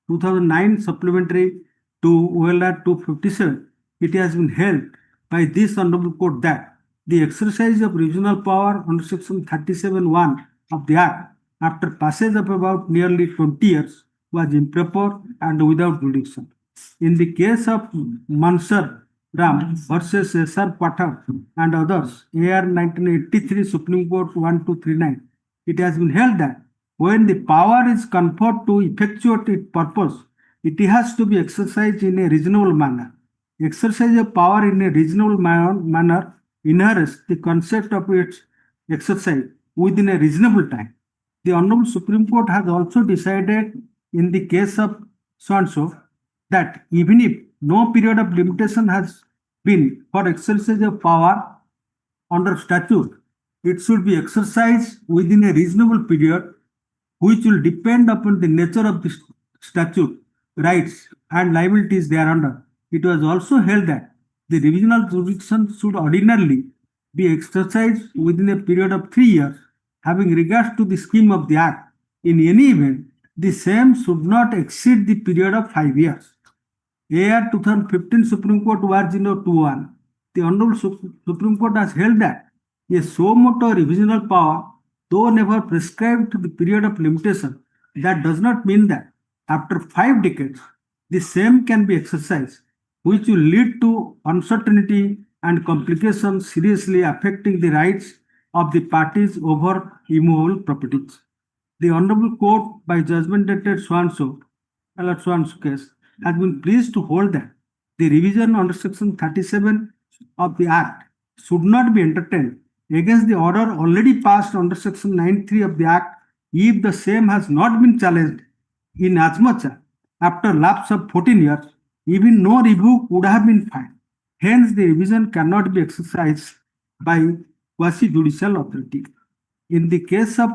2009 supplementary to OLR 257, it has been held by this Honorable Court that the exercise of regional power under section 37(1) of the Act after passage of about nearly 20 years was improper and without jurisdiction. In the case of Mansur Ram versus S.R. Pathak and others, AR 1983 Supreme Court 1239, it has been held that when the power is conferred to effectuate its purpose, it has to be exercised in a reasonable manner. Exercise of power in a reasonable manner inherits the concept of its exercise within a reasonable time. The Honorable Supreme Court has also decided in the case of so-and-so that even if no period of limitation has been for exercise of power under statute, it should be exercised within a reasonable period, which will depend upon the nature of the statute, rights and liabilities thereunder. It was also held that the revisional jurisdiction should ordinarily be exercised within a period of 3 years, having regard to the scheme of the Act. In any event, the same should not exceed the period of 5 years. AR 2015 Supreme Court 1021, the Honorable Supreme Court has held that a suo motu revisional power, though never prescribed to the period of limitation, that does not mean that after 5 decades, the same can be exercised, which will lead to uncertainty and complications seriously affecting the rights of the parties over immovable properties. The Honorable Court, by judgment dated so-and-so case, has been pleased to hold that the revision under Section 37 of the Act should not be entertained against the order already passed under Section 93 of the Act if the same has not been challenged, inasmuch as after lapse of 14 years, even no review would have been filed. Hence, the revision cannot be exercised by quasi-judicial authority. In the case of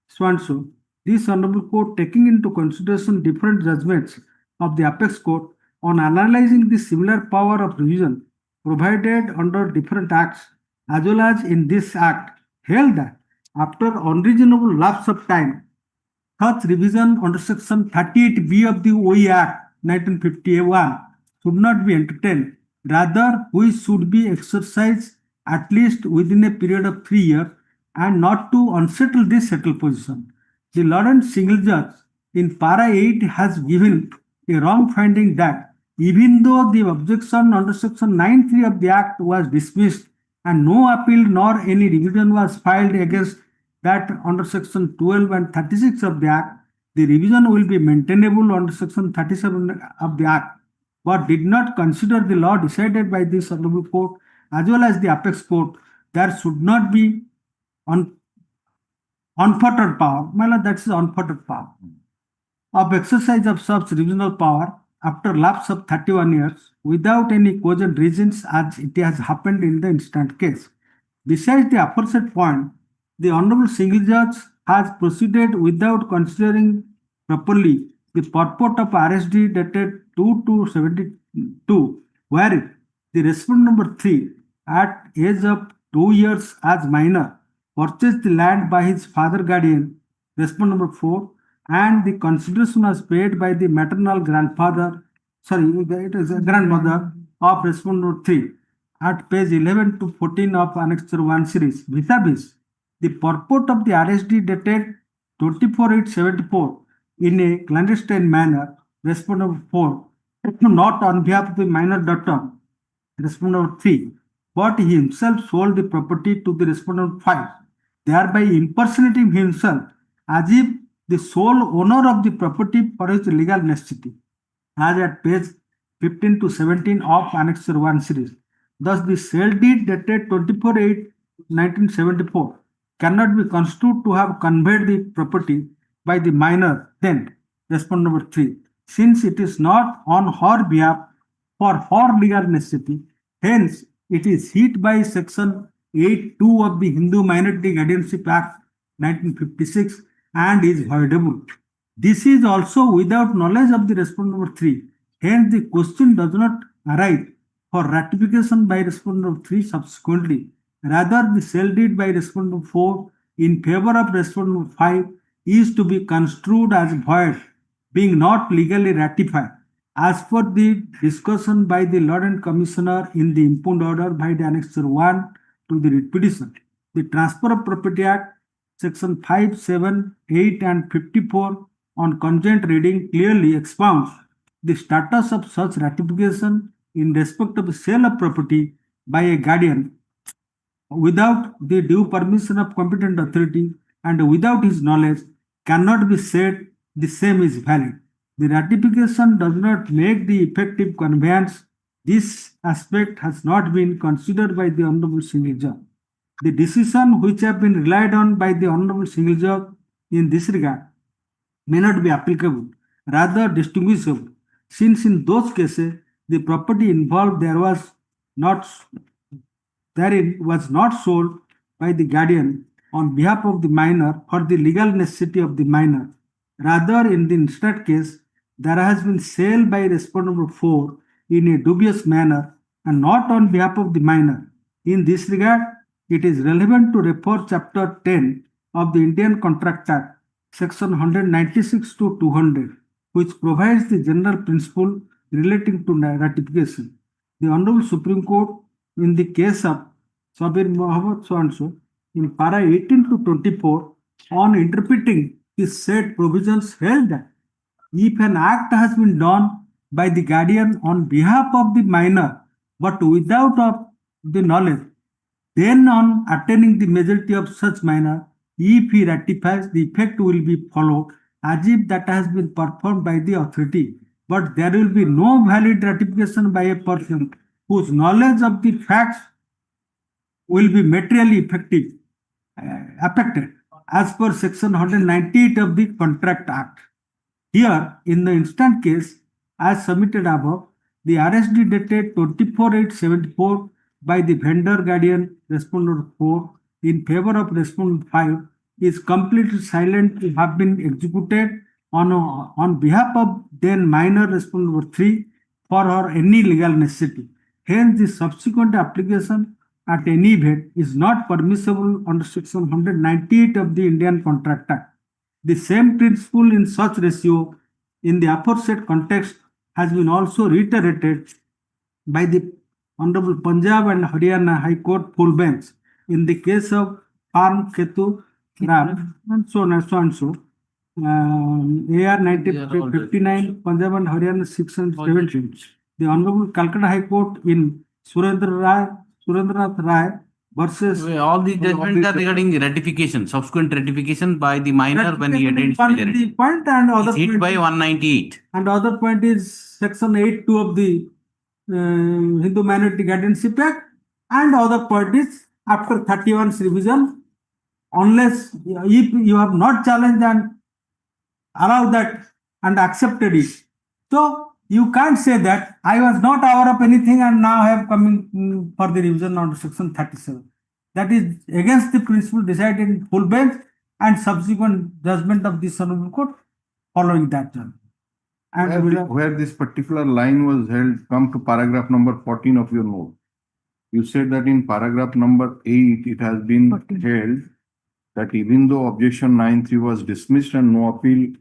so-and-so, this Honorable Court, taking into consideration different judgments of the Apex Court on analyzing the similar power of revision provided under different acts, as well as in this Act, held that after unreasonable lapse of time, such revision under Section 38B of the OE Act 1951 should not be entertained. Rather, which should be exercised at least within a period of 3 years and not to unsettle this settled position. The Lord and Single Judge in Para 8 has given a wrong finding that even though the objection under Section 93 of the Act was dismissed and no appeal nor any revision was filed against that under Section 12 and 36 of the Act, the revision will be maintainable under Section 37 of the Act, but did not consider the law decided by this Honorable Court as well as the Apex Court. There should not be unfettered power, that is unfettered power, of exercise of such revisional power after lapse of 31 years without any cogent reasons as it has happened in the instant case. Besides the aforesaid point, the Honorable Single Judge has proceeded without considering properly the purport of RSD dated 2/2/72, wherein the respondent number 3 at age of 2 years as minor purchased the land by his father guardian, respondent number 4, and the consideration was paid by the maternal grandmother of respondent number 3 at page 11 to 14 of Annexure 1 series, vis-a-vis the purport of the RSD dated 24/8/74 in a clandestine manner, respondent number 4, not on behalf of the minor daughter, respondent number 3, but he himself sold the property to the respondent number 5, thereby impersonating himself as if the sole owner of the property for his legal necessity, as at page 15 to 17 of Annexure 1 series. Thus, the sale deed dated 24/8/1974 cannot be construed to have conveyed the property by the minor, then respondent number 3, since it is not on her behalf for her legal necessity. Hence, it is hit by Section 8(2) of the Hindu Minority Guardianship Act 1956 and is voidable. This is also without knowledge of the respondent number 3. Hence, the question does not arise for ratification by respondent number 3 subsequently. Rather, the sale deed by respondent number 4 in favor of respondent number 5 is to be construed as void, being not legally ratified. As per the discussion by the Lord and Commissioner in the impugned order by the Annexure 1 to the writ petition, the Transfer of Property Act Section 5, 7, 8, and 54 on conjoint reading clearly expounds the status of such ratification in respect of sale of property by a guardian without the due permission of competent authority and without his knowledge cannot be said the same is valid. The ratification does not make the effective conveyance. This aspect has not been considered by the Honorable Single Judge. The decision which have been relied on by the Honorable Single Judge in this regard may not be applicable, rather distinguishable, since in those cases the property involved therein was not sold by the guardian on behalf of the minor for the legal necessity of the minor. Rather, in the instant case, there has been sale by respondent number 4 in a dubious manner and not on behalf of the minor. In this regard, it is relevant to refer Chapter 10 of the Indian Contract Act, Section 196 to 200, which provides the general principle relating to ratification. The Honorable Supreme Court, in the case of Sabir Mohammed so-and-so, in para 18 to 24, on interpreting the said provisions, held that if an act has been done by the guardian on behalf of the minor but without of the knowledge, then on attaining the majority of such minor, if he ratifies, the effect will be followed as if that has been performed by the authority. But there will be no valid ratification by a person whose knowledge of the facts will be materially affected as per Section 198 of the Contract Act. Here, in the instant case, as submitted above, the RSD dated 24/8/74 by the vendor guardian respondent 4 in favor of respondent 5 is completely silent to have been executed on behalf of then minor respondent number 3 for her any legal necessity. Hence, the subsequent application at any event is not permissible under Section 198 of the Indian Contract Act. The same principle in such ratio in the aforesaid context has been also reiterated by the Honorable Punjab and Haryana High Court full bench in the case of Farm Ketu Ram and so on and so and so. AR 1959, Punjab and Haryana 617. The Honorable Calcutta High Court in Surendranath Rai versus all these judgments are regarding ratification, subsequent ratification by the minor when he attains majority. Point and other It's hit by 198. And other point is Section 8(2) of the Hindu Minority Guardianship Act, and other point is after 31's revision, unless if you have not challenged and allowed that and accepted it. So you can't say that I was not aware of anything and now I have coming for the revision under Section 37. That is against the principle decided in full bench and subsequent judgment of the Honorable Court following that judgment. And where this particular line was held, come to paragraph number 14 of your note. You said that in paragraph number 8, it has been held that even though objection 9(3) was dismissed and no appeal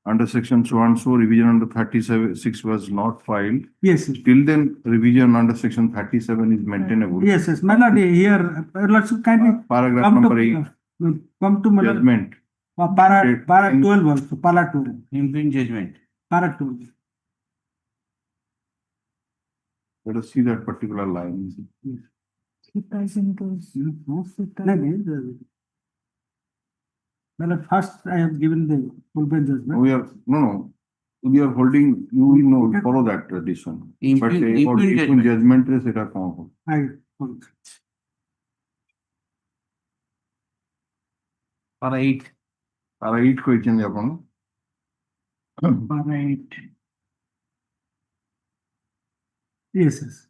under section so and so, revision under 36 was not filed. Yes. Till then, revision under section 37 is maintainable. Yes, yes. Melody here, let's kindly paragraph number 8. Come to judgment. Para 12 also, para 12. Impugn judgment. Para 12. Let us see that particular line. Well, first I have given the full bench judgment. We are we are holding. You will know follow that tradition. But impugn judgment is it a count. Para 8. Para 8 को exchange upon. Para 8. Yes, yes.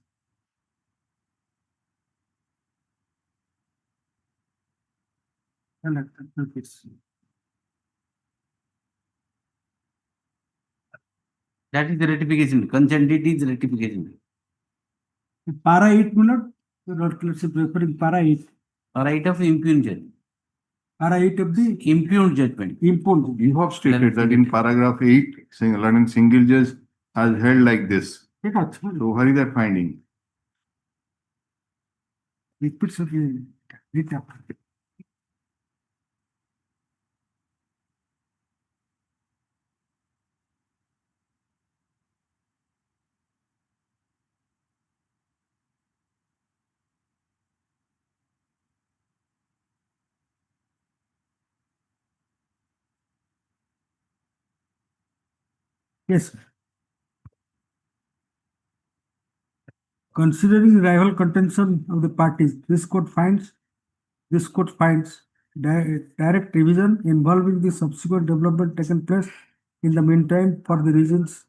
That is the ratification. Consent deed is ratification. Para 8 minute. Let's say preferring para 8. Para 8 of impugn judgment. Para 8 of the impugn judgment. Impugn. You have stated that in paragraph 8, London single judge has held like this. So hurry that finding. Repeats of the Yes. Considering rival contention of the parties, this court finds direct revision involving the subsequent development taken place in the meantime for the reasons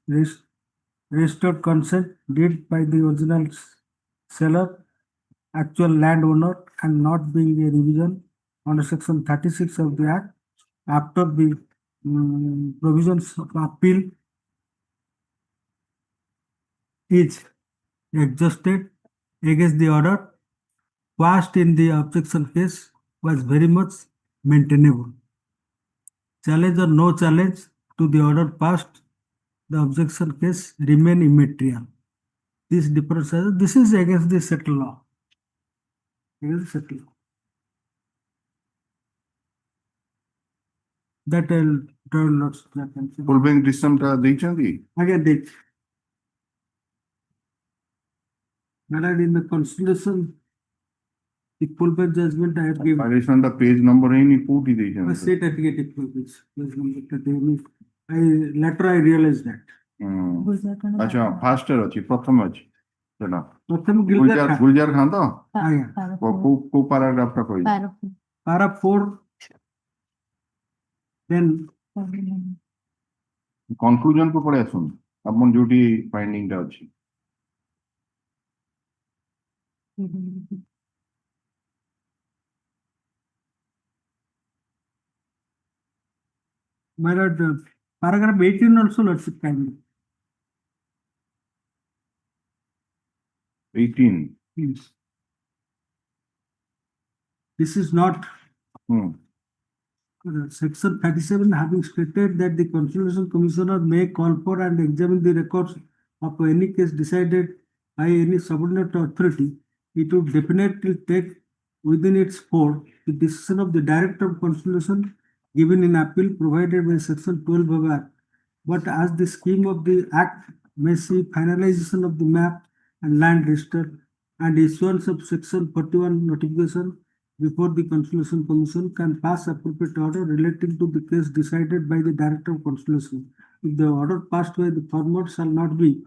restored consent deed by the original seller, actual landowner, and not being a revision under section 36 of the Act after the provisions of appeal is exhausted against the order passed in the objection case was very much maintainable. Challenge or no challenge to the order passed, the objection case remain immaterial. This difference, this is against the settled law. Against the settled law. That I'll tell lots of attention. Full bank decision টা ଦେଇଛନ୍ତି? Again, date. Madam, in the Consolidation, the full bench judgment I have given. Violation ଟା page number ହେଇନି କୋଉଠି ଦେଇଛନ୍ତି? State affiliate page number ଟା ଦେଇନି. Later I realized that. ଆଚ୍ଛା first ଅଛି ପ୍ରଥମ ଅଛି ସେଟା ପ୍ରଥମ ଗୁଲଜାର ଖାନ ତ ଆଜ୍ଞା କୋଉ ପାରାଗ୍ରାଫ ଟା କହିଲେ? Para 4 then କନକ୍ଲୁଜନ କୁ ପଳେଇ ଆସନ୍ତୁ ଆପଣ ଯୋଉଠି ଫାଇଣ୍ଡିଂ ଟା ଅଛି। My lord, paragraph 18 also lordship kindly. 18. Yes. This is not section 37 having stated that the Consolidation Commissioner may call for and examine the records of any case decided by any subordinate authority. It would definitely take within its fold the decision of the Director of Consolidation given in appeal provided by section 12 of Act. But as the scheme of the Act may see finalization of the map and land register and issuance of section 41 notification before the Consolidation Commission can pass appropriate order relating to the case decided by the Director of Consolidation. If the order passed by the former shall not be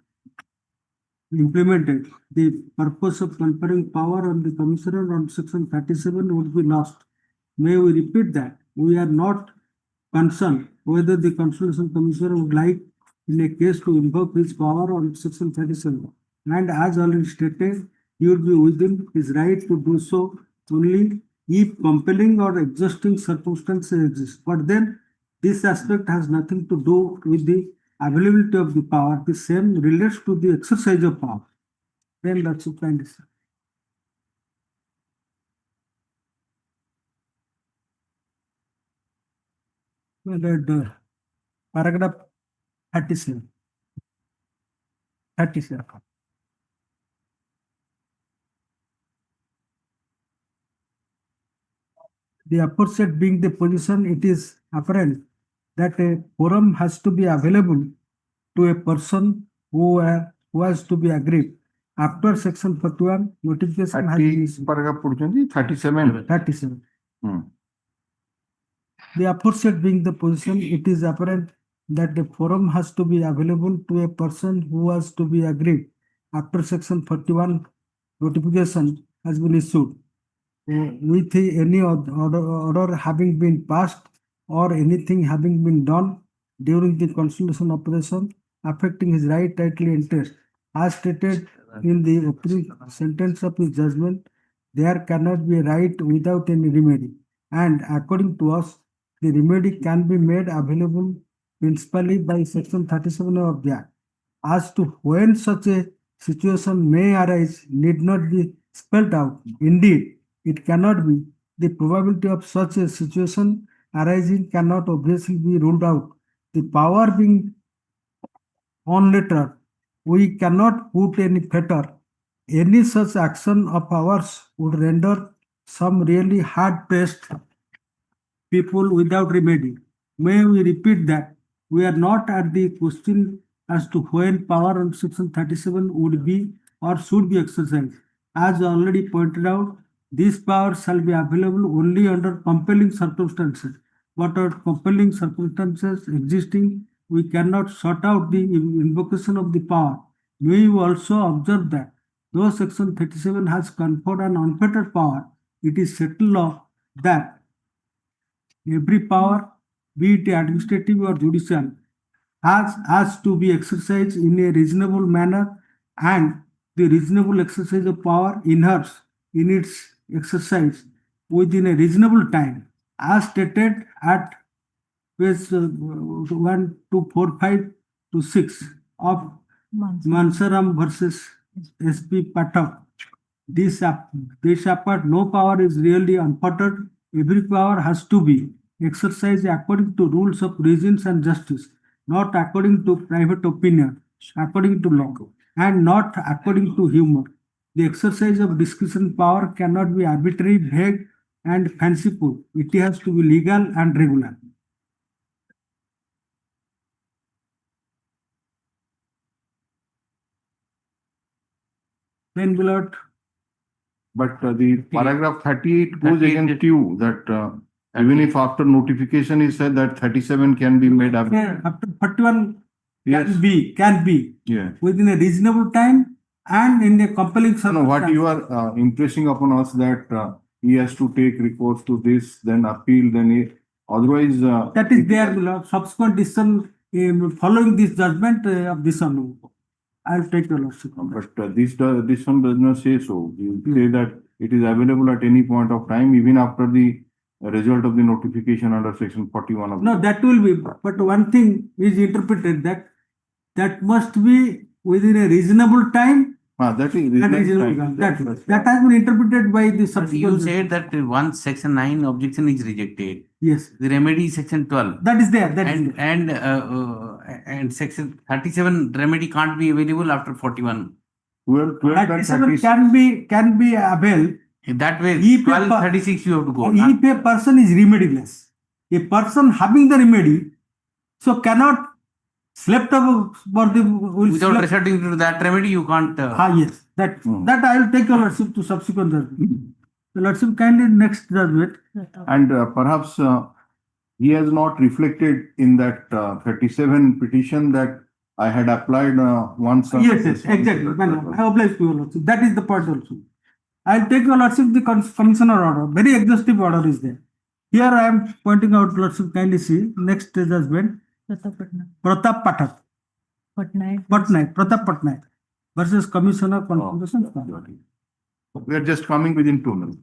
implemented, the purpose of conferring power on the Commissioner on section 37 would be lost. May we repeat that we are not concerned whether the Consolidation Commissioner would like in a case to invoke his power on section 37. And as already stated, he would be within his right to do so only if compelling or exhausting circumstances exist. But then this aspect has nothing to do with the availability of the power. The same relates to the exercise of power. Then that's the kind of. Paragraph 37. 37. The aforesaid being the position, it is apparent that a quorum has to be available to a person who has to be aggrieved. After section 41, notification has been issued. Paragraph 37. 37. The aforesaid being the position, it is apparent that the forum has to be available to a person who has to be aggrieved. After section 41, notification has been issued. With any order having been passed or anything having been done during the consolidation operation affecting his right, title, interest, as stated in the opening sentence of his judgment, there cannot be a right without any remedy. And according to us, the remedy can be made available principally by section 37 of the Act. As to when such a situation may arise need not be spelled out. Indeed, it cannot be. The probability of such a situation arising cannot obviously be ruled out. The power being on letter, we cannot put any fetter. Any such action of ours would render some really hard-pressed people without remedy. May we repeat that we are not at the question as to when power on section 37 would be or should be exercised. As already pointed out, this power shall be available only under compelling circumstances. What are compelling circumstances existing we cannot sort out the invocation of the power. We also observe that though Section 37 has conferred an unfettered power, it is settled law that every power, be it administrative or judicial, has to be exercised in a reasonable manner, and the reasonable exercise of power inheres in its exercise within a reasonable time, as stated at page 1 to 4, 5 to 6 of Mansaram versus SP Pathak. This apart, no power is really unfettered. Every power has to be exercised according to rules of reason and justice, not according to private opinion, according to law, and not according to humor. The exercise of discretion power cannot be arbitrary, vague, and fanciful. It has to be legal and regular. Then, beloved, But the paragraph 38 goes against you that even if after notification is said that 37 can be made up. after 41 Yes. can be Yeah. within a reasonable time and in a compelling No, what circumstance. you are impressing upon us that he has to take recourse to this, then appeal, then otherwise. That is their beloved subsequent decision following this judgment of this one. I'll take your lordship. But this one does not say so. You say that it is available at any point of time, even after the result of the notification under section 41 of. No, that will be, but one thing is interpreted that must be within a reasonable time. That is and reasonable reasonable time. time. That has been interpreted by the You subsequent. said that once section 9 objection is rejected, Yes, the remedy is section 12. that is there. That is And there. and section 37 remedy can't be available after 41. 12 and 37 30. can be availed. That way, If 12, 36 you have to go. If a person is remediless, a person having the remedy, so cannot slept over for the Without resorting to that remedy, you can't. Yes, that I will take your lordship to subsequent judgment. The lordship kindly next judgment. And perhaps he has not reflected in that 37 petition that I had applied once. Yes, exactly. I oblige to your lordship. That is the point also. I'll take your lordship the commissioner order. Very exhaustive order is there. Here I am pointing out, lordship kindly see next judgment. Pratap Pathak. Pratap Patnaik versus Commissioner Consolidation. We are just coming within 2 minutes.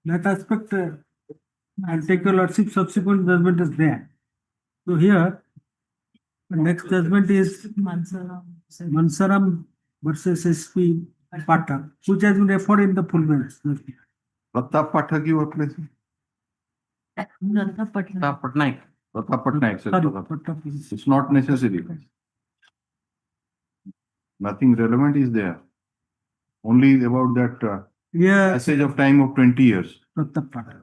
that aspect, I'll take your lordship, subsequent judgment is there. So here, the next judgment is Mansaram versus SP Pathak, which has been referred in the full bench. Pratap Pathak you applied? Pratap Patnaik. Pratap Patnaik, sir. Sorry, Pratap. Pathak. It's not necessary. Nothing relevant is there. Only about that Yeah, passage of time of 20 years. Pratap Pathak.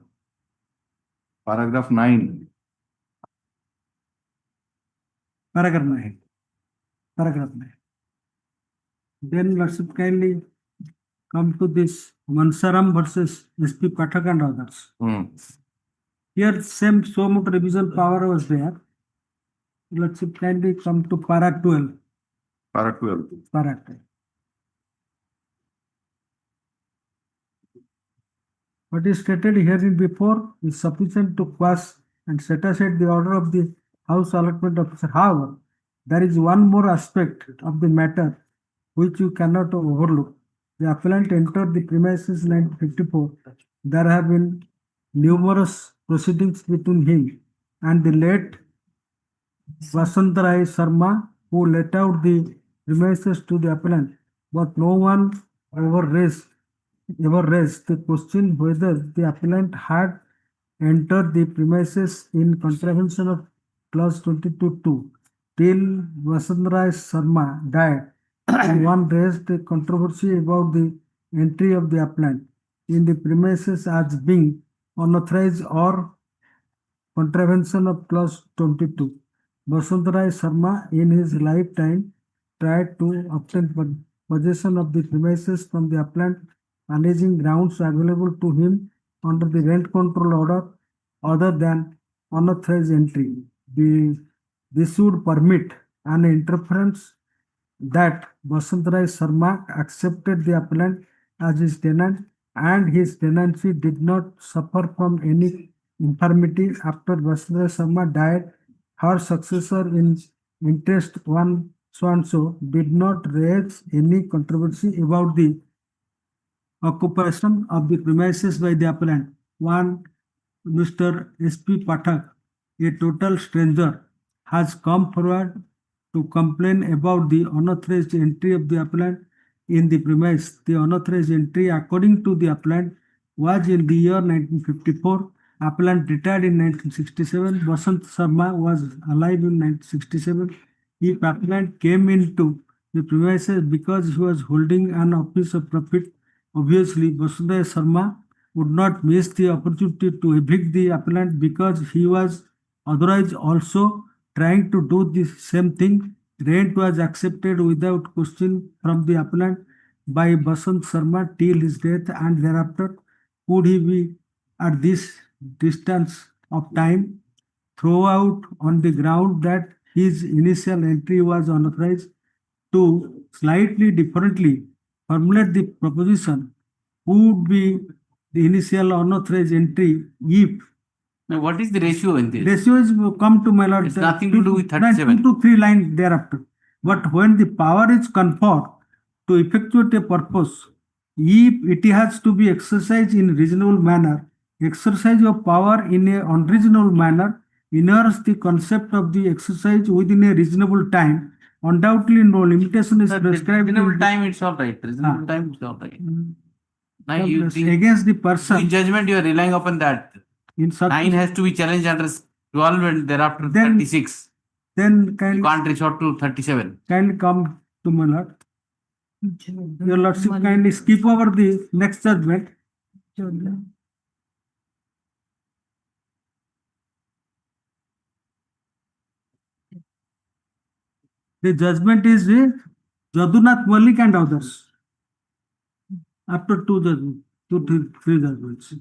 Paragraph 9. Paragraph 9. Paragraph 9. Then lordship kindly come to this Mansaram versus SP Pathak and others. Here same so much revision power was there. Lordship kindly come to para 12. Para 12. Para 12. What is stated herein before is sufficient to quash and set aside the order of the House Allotment Officer. However, there is one more aspect of the matter which you cannot overlook. The appellant entered the premises in 1954. There have been numerous proceedings between him and the late Vasantarai Sharma, who let out the premises to the appellant, but no one ever raised the question whether the appellant had entered the premises in contravention of clause 22(2) till Vasantarai Sharma died. And one raised a controversy about the entry of the appellant in the premises as being unauthorized or contravention of clause 22. Vasantarai Sharma in his lifetime tried to obtain possession of the premises from the appellant, alleging grounds available to him under the rent control order other than unauthorized entry. This would permit an interference that Vasantarai Sharma accepted the appellant as his tenant and his tenancy did not suffer from any infirmity after Vasantarai Sharma died. Her successor in interest one so and so did not raise any controversy about the occupation of the premises by the appellant. One Mr. SP Pathak, a total stranger, has come forward to complain about the unauthorized entry of the appellant in the premise. The unauthorized entry, according to the appellant, was in the year 1954. Appellant retired in 1967. Vasant Sharma was alive in 1967. If appellant came into the premises because he was holding an office of profit, obviously Vasantarai Sharma would not miss the opportunity to evict the appellant because he was otherwise also trying to do the same thing. Rent was accepted without question from the appellant by Vasant Sharma till his death, and thereafter could he be at this distance of time throw out on the ground that his initial entry was unauthorized. To slightly differently formulate the proposition, would be the initial unauthorized entry if Now, what is the ratio in this? ratio is come to my lord. It's nothing to do with 37. 2 to 3 lines thereafter. But when the power is conferred to effectuate a purpose, if it has to be exercised in reasonable manner, exercise of power in a unreasonable manner inheres the concept of the exercise within a reasonable time. Undoubtedly, no limitation is prescribed. Reasonable time, it's all right. Reasonable time, it's all right. Now, Against the person. In judgment, you are relying upon that. In such 9 has to be challenged under 12 and thereafter Then- 36. Then You kindly, can't resort to 37. kindly come to my lord. Your lordship kindly skip over the next judgment. The judgment is Jadunath Malik and others. After two judgments, three judgments.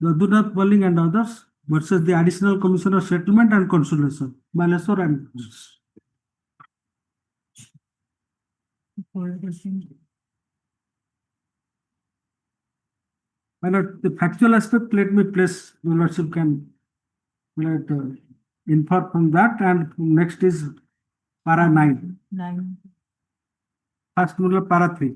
Jadunath Malik and others versus the Additional Commissioner of Settlement and Consolidation, Baleswar and others. My lord, the factual aspect, let me place, your lordship can infer from that, and next is para 9. First para 3.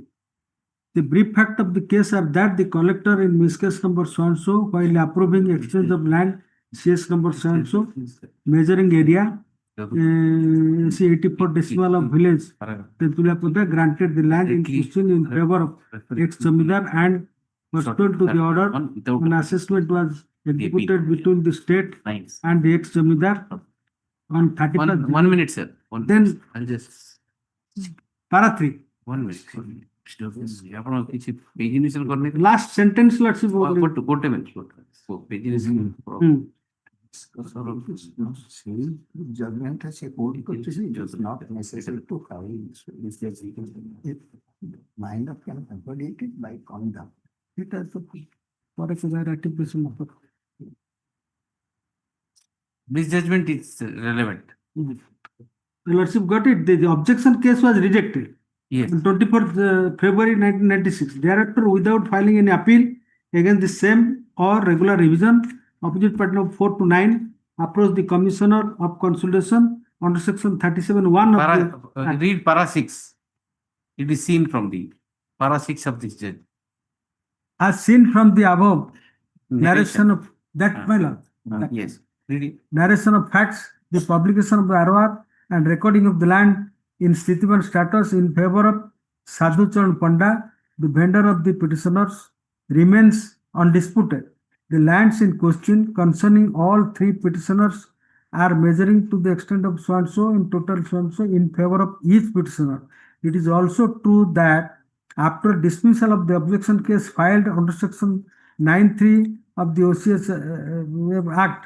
The brief fact of the case are that the collector in miscase number so and so, while approving exchange of land, CS number so and so, measuring area, see 84 decimal of village, Tentulapada granted the land in question in favor of ex-Jamidar and pursuant to the order, an assessment was executed between the state and the ex-Jamidar on 31st. One minute, sir. Then I'll just para 3. 1 minute. ଆପଣ କିଛି pegination करने के Last sentence let's see. ଗୋଟେ minute. Pegination. Judgment has a court procedure, not necessary to have if mind of can accommodate it by conduct. It has the for a ratification of This judgment is relevant. the Lordship got it. The objection case was rejected. Yes. On 24th February 1996. Thereafter, without filing any appeal against the same or regular revision, opposite party of 4 to 9 approached the Commissioner of Consolidation under section 37(1) of the Act. Read para 6. It is seen from the para 6 of this judge. As seen from the above narration of that, my lord. Yes. Read it. Narration of facts, the publication of the ROR and recording of the land in Sthitiban status in favor of Sadhu Charan Panda, the vendor of the petitioners, remains undisputed. The lands in question concerning all three petitioners are measuring to the extent of so and so in total so and so in favor of each petitioner. It is also true that after dismissal of the objection case filed under section 9(3) of the OCS Act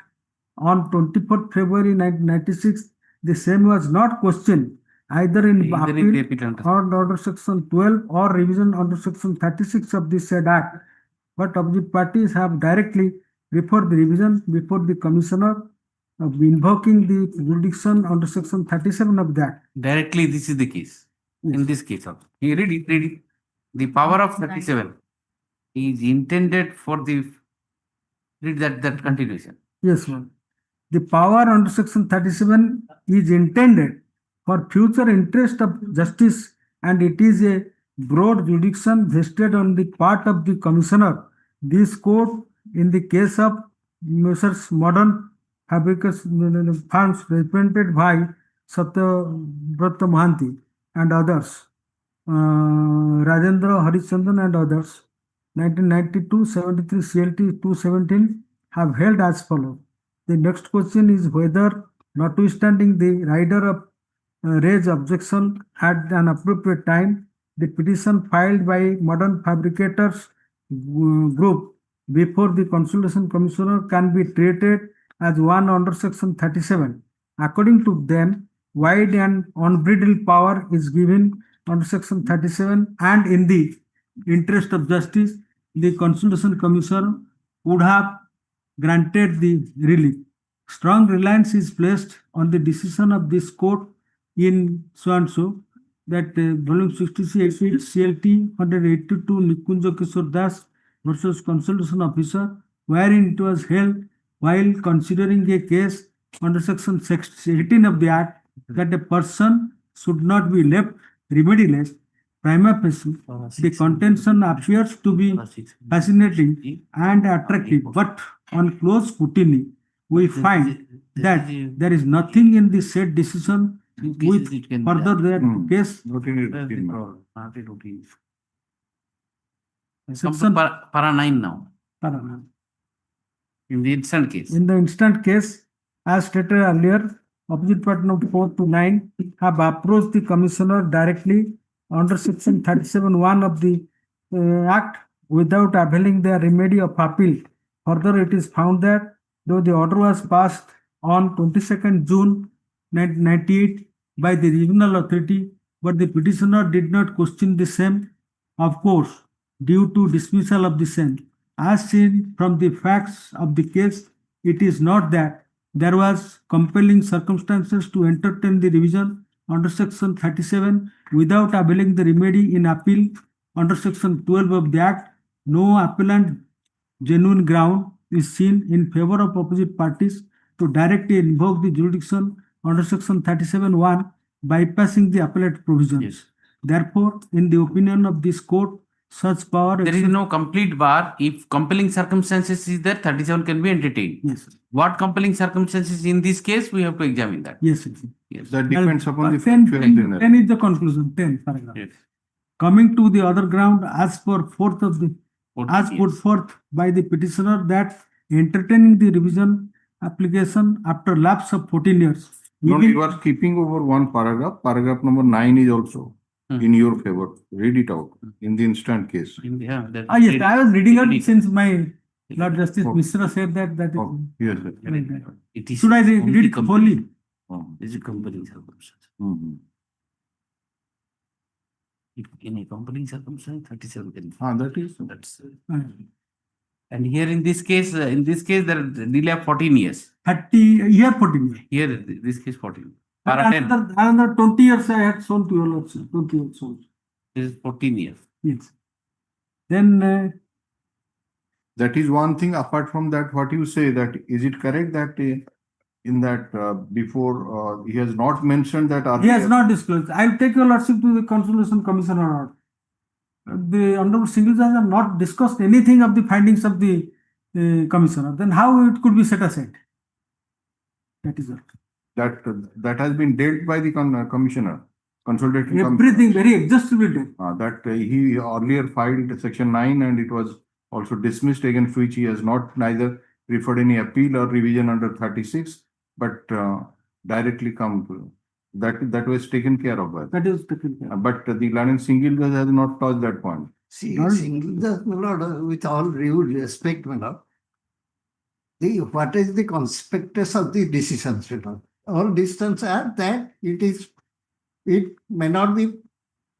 on 24th February 1996, the same was not questioned either in appeal or under section 12 or revision under section 36 of the said Act, but opposite parties have directly referred the revision before the Commissioner of invoking the jurisdiction under section 37 of the Act. Directly, this is the case. Yes. In this case also. You read it, read it. The power of 37 is intended for the, read that continuation. Yes, ma'am. The power under section 37 is intended for future interest of justice, and it is a broad jurisdiction vested on the part of the Commissioner. This court, in the case of Messrs. Modern Fabrication Firms represented by Satyabrata Mohanty and others, Rajendra Harichandran and others, 1992 73 CLT 217 have held as follows. The next question is whether, notwithstanding the rider of raised objection at an appropriate time, the petition filed by Modern Fabricators Group before the Consolidation Commissioner can be treated as one under section 37. According to them, wide and unbridled power is given under section 37, and in the interest of justice, the Consolidation Commissioner would have granted the relief. Strong reliance is placed on the decision of this court in so and so that volume 66 CLT 182 Nikunja Kishore Das versus Consolidation Officer, wherein it was held while considering a case under section 18 of the Act that a person should not be left remediless. Prima facie, the contention appears to be fascinating and attractive, but on close scrutiny, we find that there is nothing in the said decision with further their case. Section para 9 now. Para 9. In the instant case. In the instant case, as stated earlier, opposite party of 4 to 9 have approached the Commissioner directly under section 37(1) of the Act without availing their remedy of appeal. Further, it is found that though the order was passed on 22nd June 1998 by the regional authority, but the petitioner did not question the same, of course, due to dismissal of the same. As seen from the facts of the case, it is not that there was compelling circumstances to entertain the revision under section 37 without availing the remedy in appeal under section 12 of the Act. No appellant genuine ground is seen in favor of opposite parties to directly invoke the jurisdiction under section 37(1) bypassing the appellate provisions. Yes. Therefore, in the opinion of this court, such power. There is no complete bar. If compelling circumstances is there, 37 can be entertained. Yes. What compelling circumstances in this case, we have to examine that. Yes. Yes. That depends upon the 10 factual scenario. 10 is the conclusion. 10, for example. Yes. Coming to the other ground as per fourth of the as put Yes. forth by the petitioner that entertaining the revision application after lapse of 14 years. No, you are skipping over one paragraph. Paragraph number 9 is also in your favor. Read it out in the instant case. Yeah, that Yes, I was reading it since my Lord Justice Mishra said that is. Yes, sir. It is Should I read only it fully? Is a compelling circumstance. If in a compelling circumstance, 37 can be. That is. That's. And here in this case, there is delay of 14 years. 30 year 14 years. Here, this case 14. Para 10. Another 20 years I had sold to your lordship. 20 years sold. This is 14 years. Yes. Then That is one thing. Apart from that, what you say, that is it correct that in that before he has not mentioned that he has not disclosed. I will take your lordship to the Consolidation Commissioner. The Honorable Single Judge have not discussed anything of the findings of the Commissioner. Then how it could be set aside? That is all. That has been dealt by the Commissioner. Consolidating Everything very exhaustively dealt. that he earlier filed section 9 and it was also dismissed, against which he has not neither referred any appeal or revision under 36, but directly come to that was taken care of by. That is taken care of. But the learned single judge has not touched that point. See, single judge, my lord, with all due respect, my lord, what is the conspectus of the decisions, my lord? All decisions are that it may not be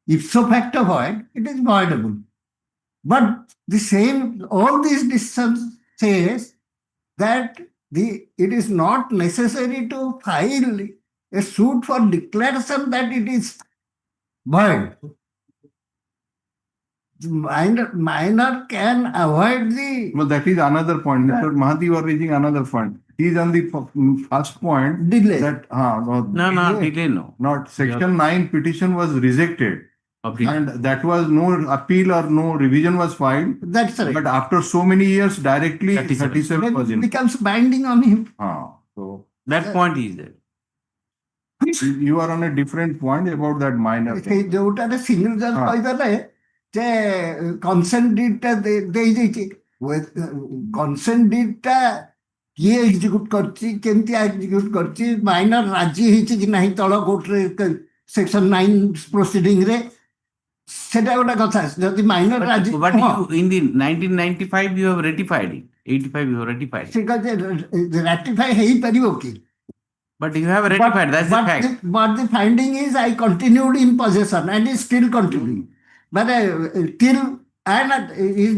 ipso facto void, it is voidable. But all these decisions says that it is not necessary to file a suit for declaration that it is void. Minor can avoid the. Well, that is another point. Mr. Mahathi, you are raising another point. He is on the first point. Delay. That, delay no. Not section 9 petition was rejected. And that was no appeal or no revision was filed. That's right. But after so many years, directly 37 was in. It becomes binding on him. So that point is there. You are on a different point about that minor thing. ଯୋଉଟାରେ single judge କହିଦେଲେ ଯେ consent deed ଟା ଦେଇଯାଇଛି consent deed ଟା କିଏ execute କରିଛି କେମିତି execute କରିଛି minor ରାଜି ହେଇଛି କି ନାହିଁ ତଳ କୋର୍ଟରେ section 9 proceeding ରେ ସେଟା ଗୋଟେ କଥା ଯଦି minor ରାଜି But you, in the 1995 you have ratified it. 85 you have ratified. ସେଟା ratify ହେଇପାରିବ କି? But you have ratified, that's the fact. But the finding is I continued in possession and is still continuing. But is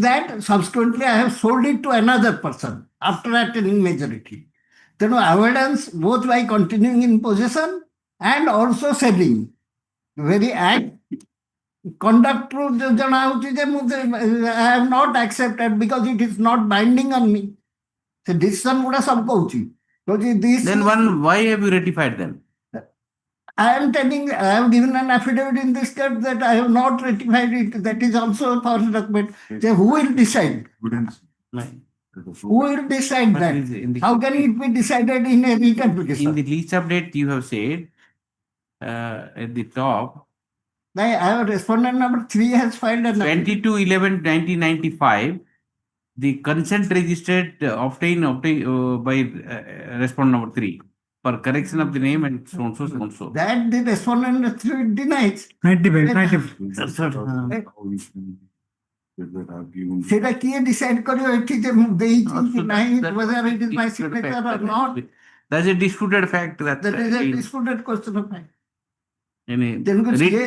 that subsequently I have sold it to another person after attaining majority. Then avoidance both by continuing in possession and also selling. Very act conduct I have not accepted because it is not binding on me. The decision would have some Then why have you ratified them? I am telling, I have given an affidavit in this case that I have not ratified it. That is also a false document. So who will decide? Who will decide that? How can it be decided in a written application? In the lease update, you have said at the top. I have respondent number 3 has filed an 22/11/1995. The consent registered obtained by respondent number 3 for correction of the name and so and so so and so. That the respondent 3 denies. 95. সেটা কি decide করিও এটি যে ମୁଁ ଦେଇଛି କି ନାହିଁ whether it is my signature or not. That's a disputed fact. That is a disputed question of fact. It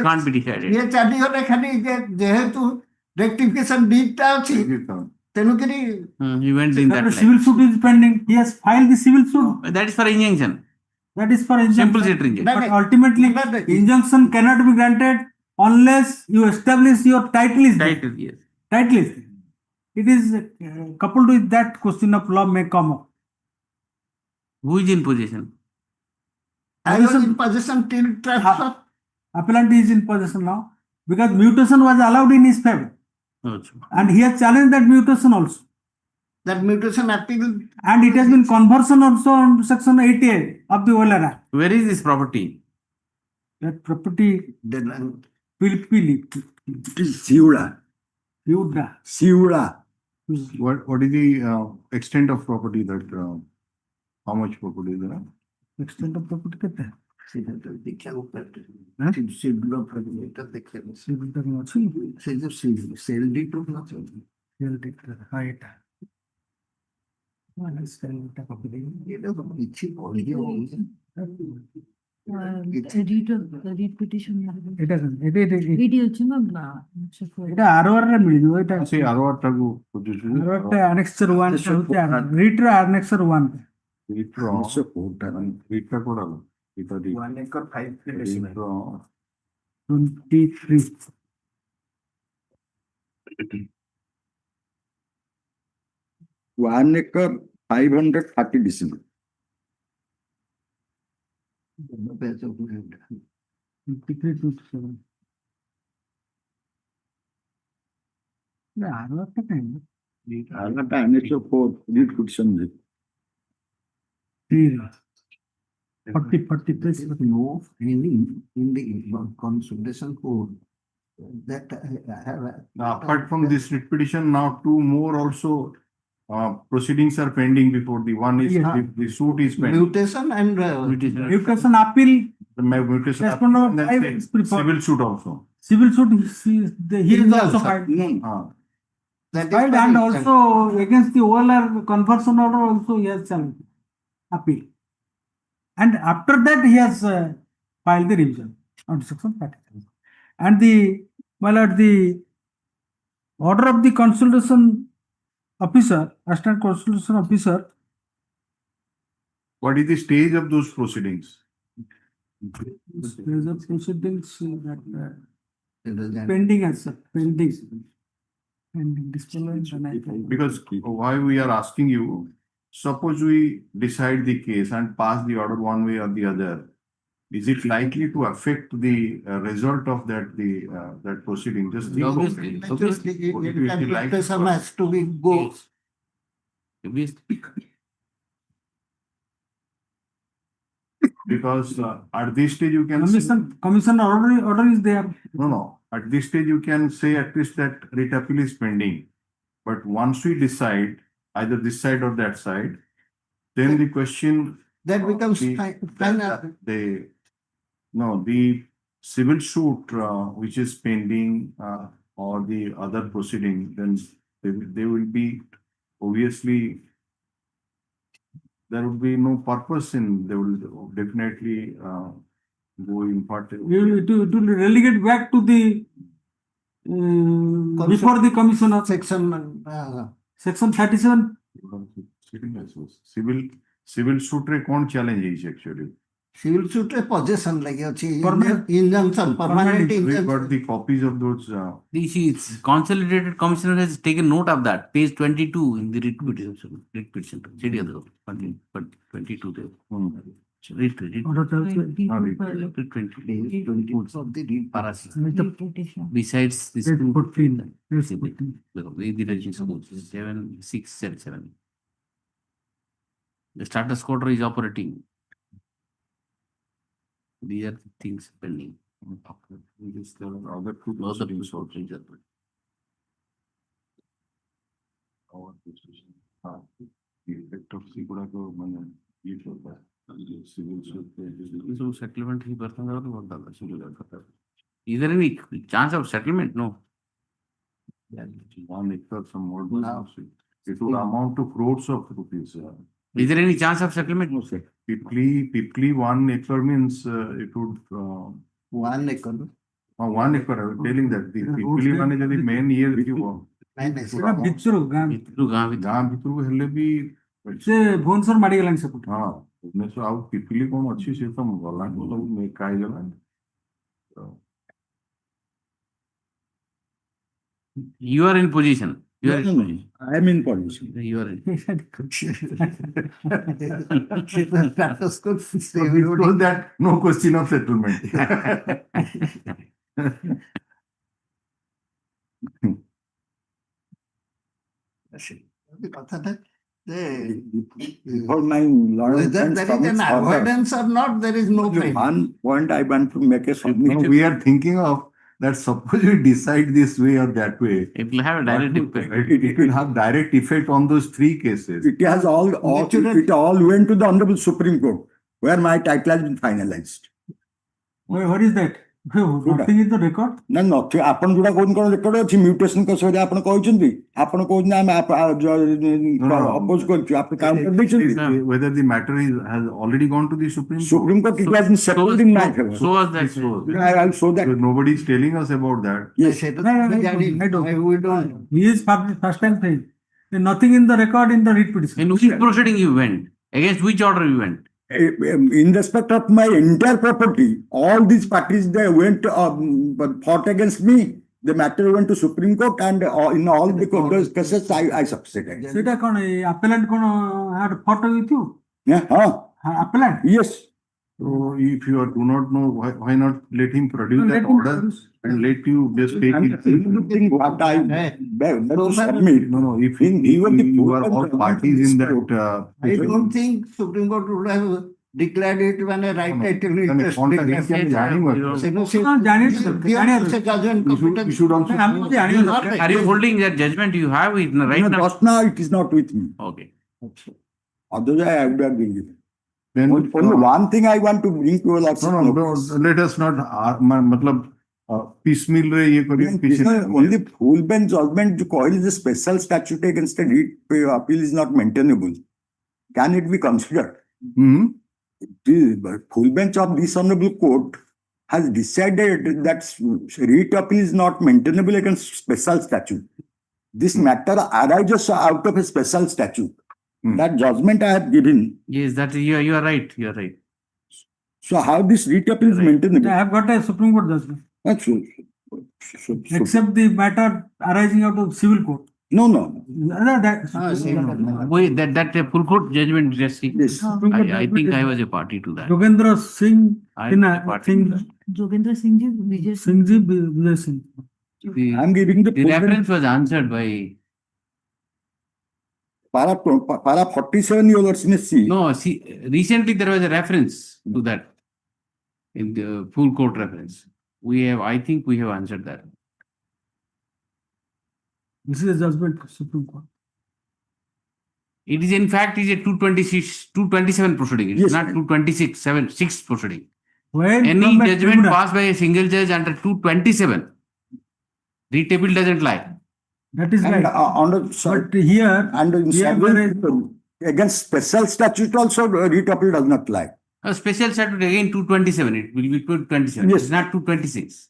can't be decided. ये ଚାଲିଗଲେ ଖାଲି ଯେହେତୁ rectification deed ଟା ଅଛି ତେଣୁକରି he went in that civil suit is pending. He has filed the civil suit. That is for injunction. That is for injunction. Simple set injunction. But ultimately, injunction cannot be granted unless you establish your title is there. Title, yes. Title is there. It is coupled with that question of law may come up. Who is in possession? I was in possession till transfer. Appellant is in possession now because mutation was allowed in his favor. And he has challenged that mutation also. That mutation appeal. And it has been conversion also on section 88 of the OLR Act. Where is this property? That property, Then Pilpili, It is Siula. Yuda. Siula. What is the extent of property that, how much property is there? Extent of property कितना है? সেটা তো দেখে উপরে সেগুলো এটা দেখে সেগুলো আছে সেই যে সেল ডিট না চলবে সেল ডিট হ্যাঁ এটা মানে সেল ডিটটা কপি দেই এটা তো ইচ্ছে করে রিট পিটিশন এটা এটা এডি হচ্ছে না না এটা আরওআর রে মিলিব এটা সেই আরওআর টাকু প্রডিউসর আরওআর টা আনেক্সার 1 টা হচ্ছে রিট র আনেক্সার 1 রিটটা কোডালো এটা দি 1 একর 5 23 1 acre 530 decimal. আরওআর টা কেন আরওআরটা annex of 4 read petition. 40 plus no any in the consolidation code that apart from this writ petition, now two more also proceedings are pending before the one is the suit is pending. mutation and mutation appeal. The mutation Yes, appeal, no, and then I- the civil suit also. Civil suit he is also filed. that is Filed for and the also against the OLR conversion order also he has challenged appeal. And after that he has filed the revision on section 37. And the order of the consolidation officer, assistant consolidation officer, What is the stage of those proceedings? there is a proceedings that pending as pending. Pending discipline. Because why we are asking you, suppose we decide the case and pass the order one way or the other, is it likely to affect the result of that that proceeding? Just think of it. obviously It will be like- mutation has to be goes. Because at this stage you can say, Commission order is there. no, at this stage you can say at least that writ appeal is pending. But once we decide either this side or that side, then the question That becomes final. the civil suit which is pending or the other proceeding, then they will be obviously there would be no purpose in, they will definitely go in part. It will relegate back to the before the commissioner section section 37. Civil suit re kon challenge is actually. Civil suit रे possession लगी अच्छी Permanent. injunction permanent We injunction. got the copies of those. The Consolidated Commissioner has taken note of that, page 22 in the writ petition. Writ petition. 22 there. Read. Order to- Writ 20. Of the read Besides this. Page 14. Page See, 14. the registration 7677. The status order is operating. These are the things pending. There are other two Those are the proceedings also. procedures. Our decision. The effect of Sigurako, man, you should have civil suit. So settlement ही बर्तन और बहुत ज़्यादा शुरू करता है. Is there any chance of settlement? No. 1 acre, some more. It will amount to crores of rupees. Is there any chance of settlement? No, sir. Typically 1 acre means it would. 1 acre. 1 acre, I was telling that. The typically one is the main year if you want. ସେଟା ଭିତରୁ ଗାଁ ଗାଁ ଭିତରକୁ ହେଲେ ବି ସେ ଭୁବନେଶ୍ୱର ମାଡ଼ିଗଲାଣି ସେପଟେ. ହଁ ଭୁବନେଶ୍ୱର ଆଉ ପିପିଲି କଣ ଅଛି ସେ ତ ଗଲାଣି ସବୁ ମେକା ହେଇଗଲାଣି. You are in position. You are in I am in position. You are in. We told that no question of settlement. কথাটা যে For my learned whether friends there is commits an further. avoidance or not, there is no The fine. one point I want to make a No, submission. we are thinking of that suppose we decide this way or that way. It will have a direct effect. It will have direct effect on those three cases. It has it all went to the Honorable Supreme Court, where my title has been finalized. What is that? Nothing in the record? ନା ନଥିବ ଆପଣ ଯୋଉଟା କହୁଛନ୍ତି କଣ record ଅଛି mutation ସହିତ ଆପଣ କହିଛନ୍ତି ଆପଣ କହୁଛନ୍ତି ଆମେ ଅପୋଜ କରିଛୁ ଆପଣ କାଉଣ୍ଟର ଦେଇଛନ୍ତି Whether the matter has already gone to the Supreme Court. Supreme Court it has been settled in my favor. So was that. I'll show that. Nobody is telling us about that. Yes. We don't. He is first time saying. Nothing in the record in the writ petition. In which proceeding you went? Against which order you went? In respect of my entire property, all these parties they went fought against me. The matter went to Supreme Court, and in all the those cases I succeeded. Seta kon appellant kon had fought with you? Yeah. Appellant? Yes. So if you do not know, why not let him produce that order and let you just take it? What I submit. No. If you are all parties in that. I don't think Supreme Court would have declared it when a right title interest. You should also. Are you holding that judgment you have it right now? Just now it is not with me. Okay. Otherwise I would have been given. Then only one thing I want to bring to us. No, let us not. मतलब piecemeal रे ये करिए. Only full bench judgment जो coil is a special statute against a writ appeal is not maintainable. Can it be considered? The full bench of this honorable court has decided that writ appeal is not maintainable against special statute. This matter arises out of a special statute. That judgment I have given. Yes, that you are right. You are right. So how this writ appeal is maintainable? I have got a Supreme Court judgment. That's true. Except the matter arising out of civil court. No. Wait, that full court judgment just. Yes. I think I was a party to that. Jogendra Singh. Jogendra Singh ji, Vijay Singh ji, Vijay Singh. I'm giving the reference was answered by. Para 47 yours in a C. No, see, recently there was a reference to that in the full court reference. I think we have answered that. This is a judgment of Supreme Court. It is in fact is a 227 proceeding. It is not 226, 6 proceeding. When any judgment passed by a single judge under 227, writ appeal doesn't lie. That is right. But here, against special statute also writ appeal does not lie. A special statute again 227. It will be 227. Yes. It's not 226.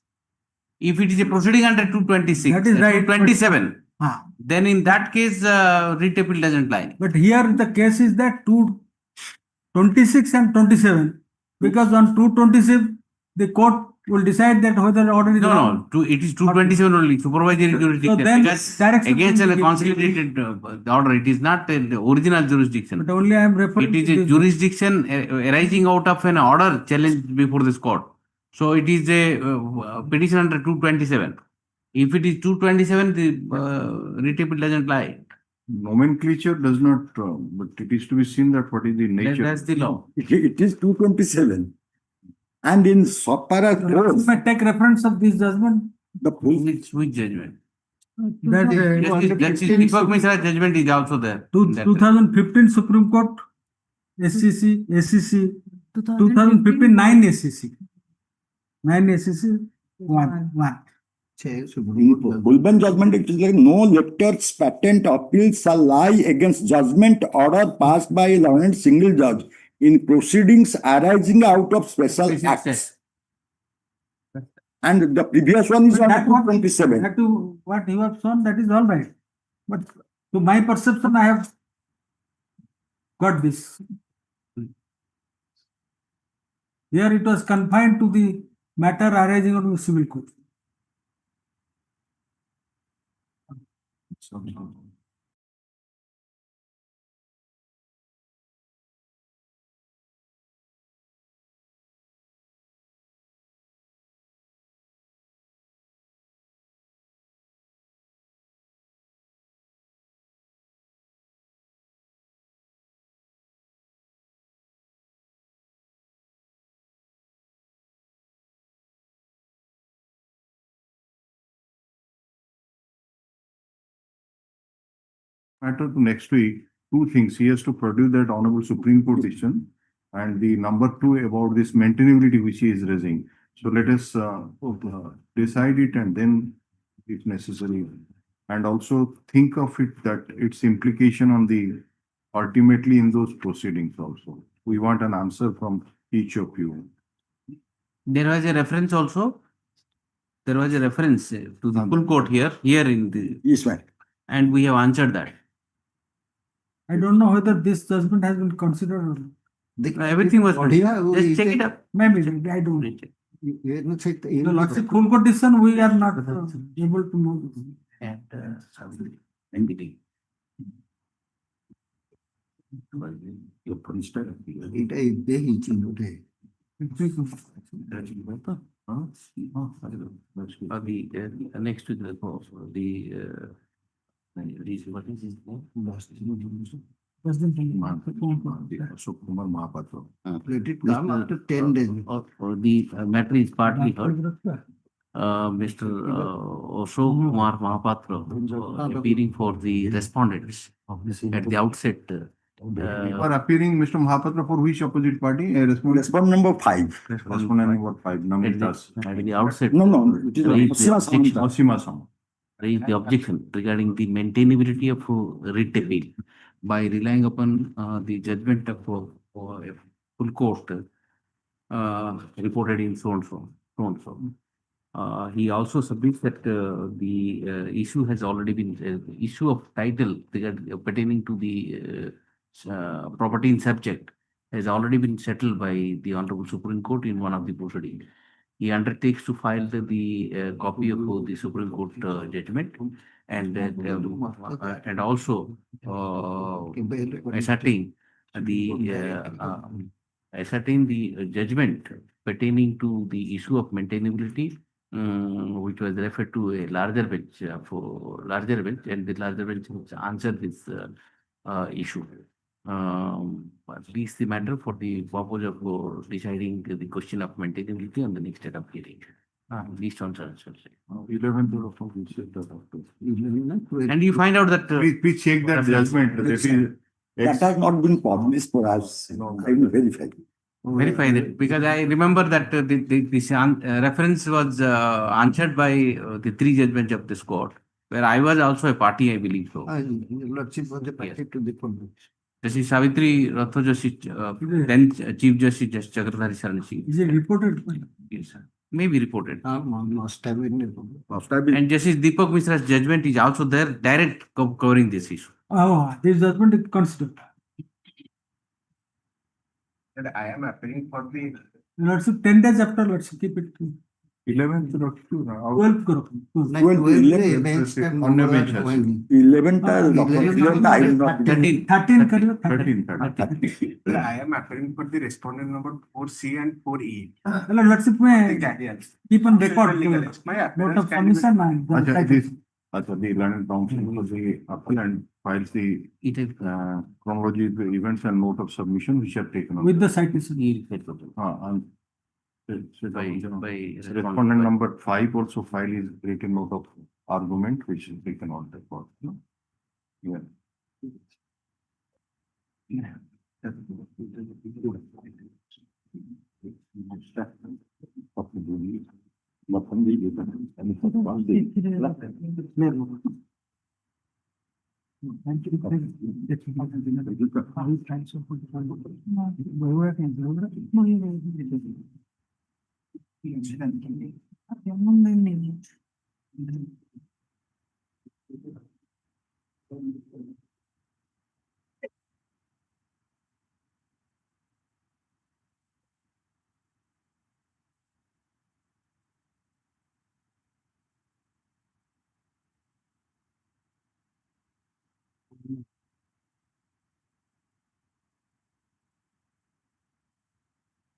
If it is a proceeding under 226, that is right. 227. Then in that case, writ appeal doesn't lie. But here the case is that 226 and 27. Because on 226, the court will decide that whether the order is wrong. No, it is 227 only, supervisory jurisdiction. So then against a consolidated order, it is not the original jurisdiction. But only I am referring to a jurisdiction arising out of an order challenged before this court. So it is a petition under 227. If it is 227, the writ appeal doesn't lie. Nomenclature does not, but it is to be seen that what is the nature. That's the law. It is 227. And in Sopara, you may take reference of this judgment. The which judgment? That Deepak Mishra judgment is also there. 2015 Supreme Court, SCC, ACC, 2015 9 SCC. 9 SCC, 1. Bulban judgment, it is like no letters, patent appeals shall lie against judgment order passed by a learned single judge in proceedings arising out of special acts. And the previous one is on 227. That to what you have shown, that is all right. But to my perception, I have got this. Here it was confined to the matter arising out of the civil court. matter to next week, two things. He has to produce that honorable Supreme Court decision and the number two about this maintainability which he is raising. So let us decide it and then if necessary. And also think of it that its implication on the ultimately in those proceedings also. We want an answer from each of you. There was a reference also. There was a reference to the full court here in the. Yes, ma'am. And we have answered that. I don't know whether this judgment has been considered. Everything was. Just check it up. Maybe, I don't know. The Lordship full court decision, we are not able to know. And your principal. Next to the what is his name? Let it come after 10 days. The matter is partly heard. Mr. Ashok Kumar Mahapatra appearing for the respondents at the outset. For appearing, Mr. Mahapatra, for which opposite party? Respondent number 5. Respondent number 5. Namitas. At the outset. No, it is Asima Sama. Raise the objection regarding the maintainability of writ appeal by relying upon the judgment of a full court reported in so and so. He also submits that the issue has already been issue of title pertaining to the property in subject has already been settled by the Honorable Supreme Court in one of the proceedings. He undertakes to file the copy of the Supreme Court judgment and also ascertain the judgment pertaining to the issue of maintainability, which was referred to a larger bench and the larger bench answered this issue. At least the matter for the purpose of deciding the question of maintainability on the next date of hearing. Least on such. 11th of And you find out that. Please check that judgment. That has not been published for us. I will verify. Verify that because I remember that this reference was answered by the three judgments of this court, where I was also a party, I believe so. Lordship was a party to the convention. Justice Savitri Ratho Justice, then Chief Justice Chakradhari Saranshi. Is it reported? Yes, sir. May be reported. Must have been. And Justice Deepak Mishra's judgment is also there, direct covering this issue. Oh, this judgment is considered. And I am appealing for the Lordship 10 days after Lordship keep it. 11th of 11th 13. I am appealing for the respondent number 4C and 4E. Lordship में keep on record. Note of submission and the London Council for the appellant files the chronology of the events and note of submission which are taken on with the citation. Respondent number 5 also file his written note of argument which is taken on record. Yeah.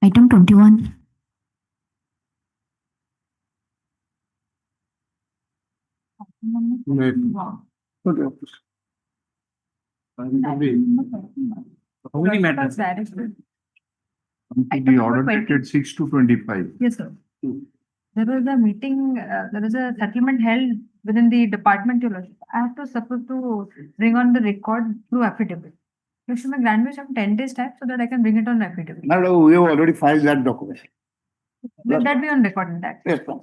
Item 21. How many matters? The order dated 6/2/25. Yes, sir. There was a meeting, there was a settlement held within the departmental also, I have to suppose to bring on the record through affidavit. You should grant me some 10 days time so that I can bring it on affidavit. No, we have already filed that document. Will that be on record in that? Yes, ma'am.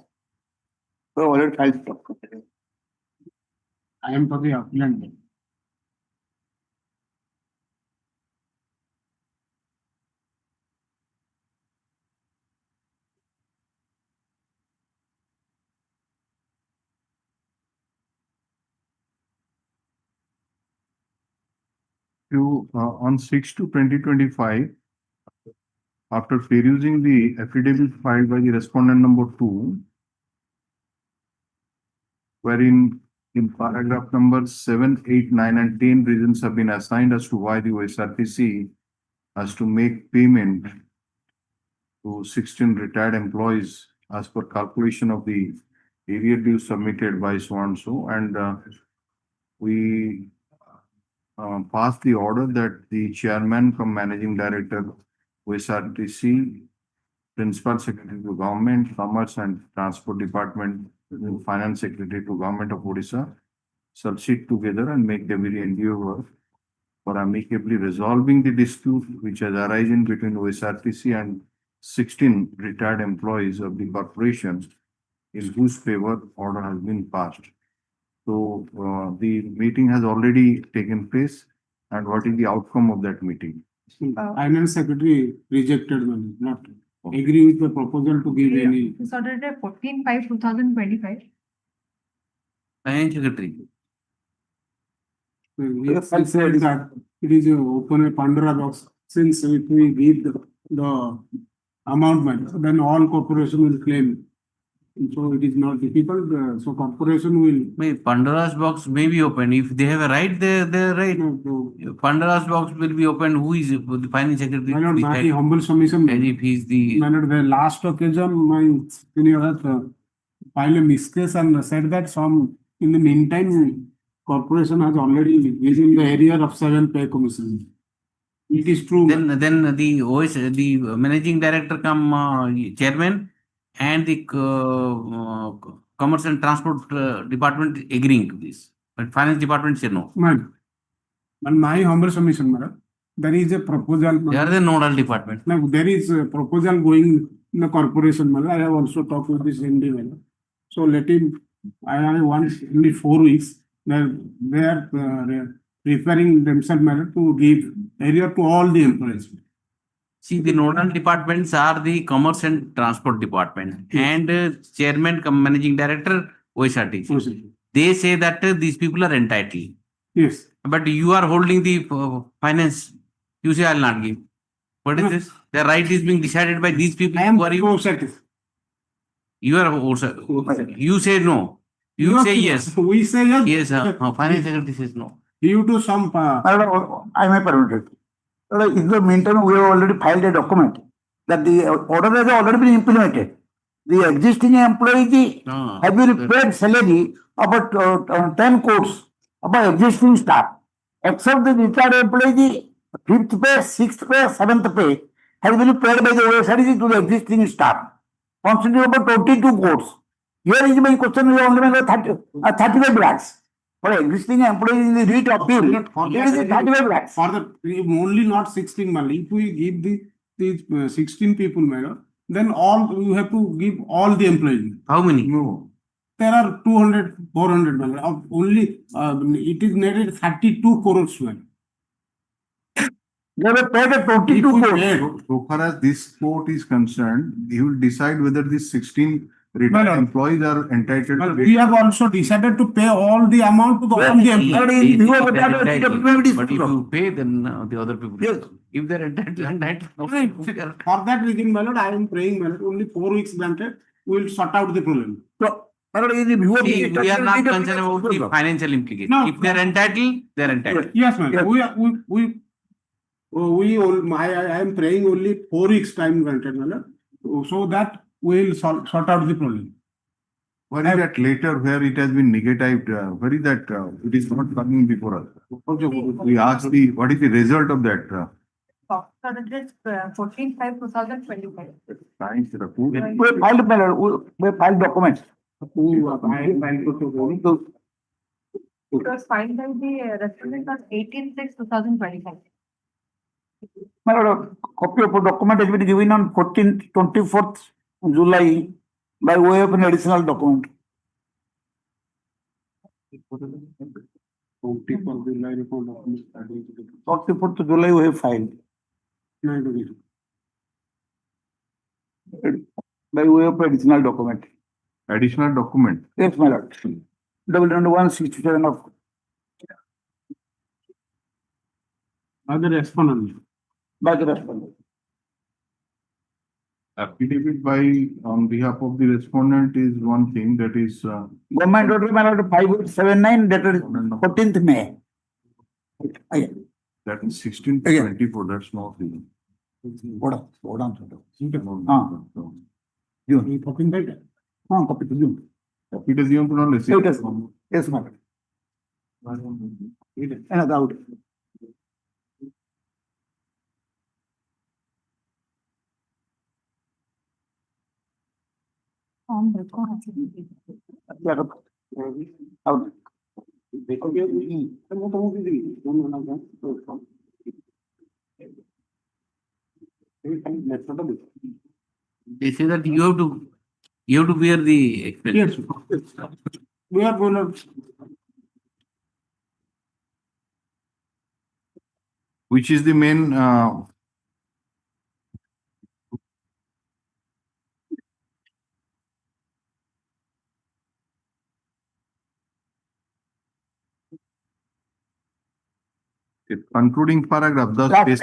We have already filed the document. I am for the applicant. On 6/2/2025, after perusing the affidavit filed by the respondent number 2, wherein in paragraph number 7, 8, 9, and 10 reasons have been assigned as to why the OSRTC has to make payment to 16 retired employees as per calculation of the area due submitted by so and so, and we passed the order that the chairman from managing director OSRTC, principal secretary to government, commerce and transport department, finance secretary to government of Odisha shall sit together and make every endeavor for amicably resolving the dispute which has arisen between OSRTC and 16 retired employees of the corporation in whose favor order has been passed. So the meeting has already taken place, and what is the outcome of that meeting? Finance secretary rejected money, not agree with the proposal to give any. It's ordered at 14/5/2025. Finance secretary. He said that it is open a Pandora box, since if we give the amount, then all corporation will claim. So it is not difficult, so corporation will. Pandora's box may be open. If they have a right, they're right. Pandora's box will be open. Who is the finance secretary? My humble submission. And if he's the. The last occasion, my senior has filed a miscase and said that in the meantime, corporation has already within the area of 7 pay commissions. It is true. Then the managing director come chairman and the commerce and transport department agreeing to this, but finance department said no. My humble submission, madam, there is a proposal. They are the nodal department. No, there is a proposal going in the corporation. I have also talked with this MD. So let him. I want only 4 weeks. They are preparing themselves to give area to all the employees. See, the nodal departments are the commerce and transport department, and chairman, managing director, OSRTC. They say that these people are entitled. Yes. But you are holding the finance. You say, I'll not give. What is this? The right is being decided by these people. I am who are you? OSRTC. You are OSRTC. You say no. You say yes. We say yes. Yes, finance secretary says no. Due to some. I may permit it. In the meantime, we have already filed a document that the order has already been implemented. The existing employee have been paid salary about 10 crores about existing staff, except the retired employee, 5th pay, 6th pay, 7th pay has been paid by the OSRTC to the existing staff, constituting about 22 crores. Here is my question: we only 35 lakhs. For existing employees in the REIT appeal, it is 35 lakhs. For the only not 16 money. If we give the 16 people, then you have to give all the employees. How many? No. There are 200, 400. Only it is netted 32 crores. They were paid at 22 crores. So far as this court is concerned, he will decide whether these 16 retired employees are entitled to. We have also decided to pay all the amount to all the employees. But if you pay, then the other people. Yes. If they're entitled. For that reason, my lord, I am praying, my lord, only 4 weeks granted, we will sort out the problem. So, see, we are not concerned about the financial implication. No, if they're entitled, they're entitled. Yes, ma'am. I am praying only 4 weeks time granted, my lord, so that we will sort out the problem. Where is that later where it has been negatived? Where is that it is not coming before us? We asked what is the result of that? 14/5/2025. We filed documents. It was filed by the respondent on 18/6/2025. My lord, copy of a document has been given on 24th July by way of an additional document. 24th July we have filed. By way of additional document. Additional document. Yes, my lord. 167 of. Other respondent. By the respondent. Affidavit on behalf of the respondent is one thing, that is. Government order, my lord, 5879, dated 14th May. That is 16 to 24, that's not the. Hold on. You copying that? Copy to you. Copy to you, not Yes, yes, my lord. Another out. On record. Out. They say that you have to bear the expense. Yes. We are going to. Which is the main, concluding paragraph, thus it is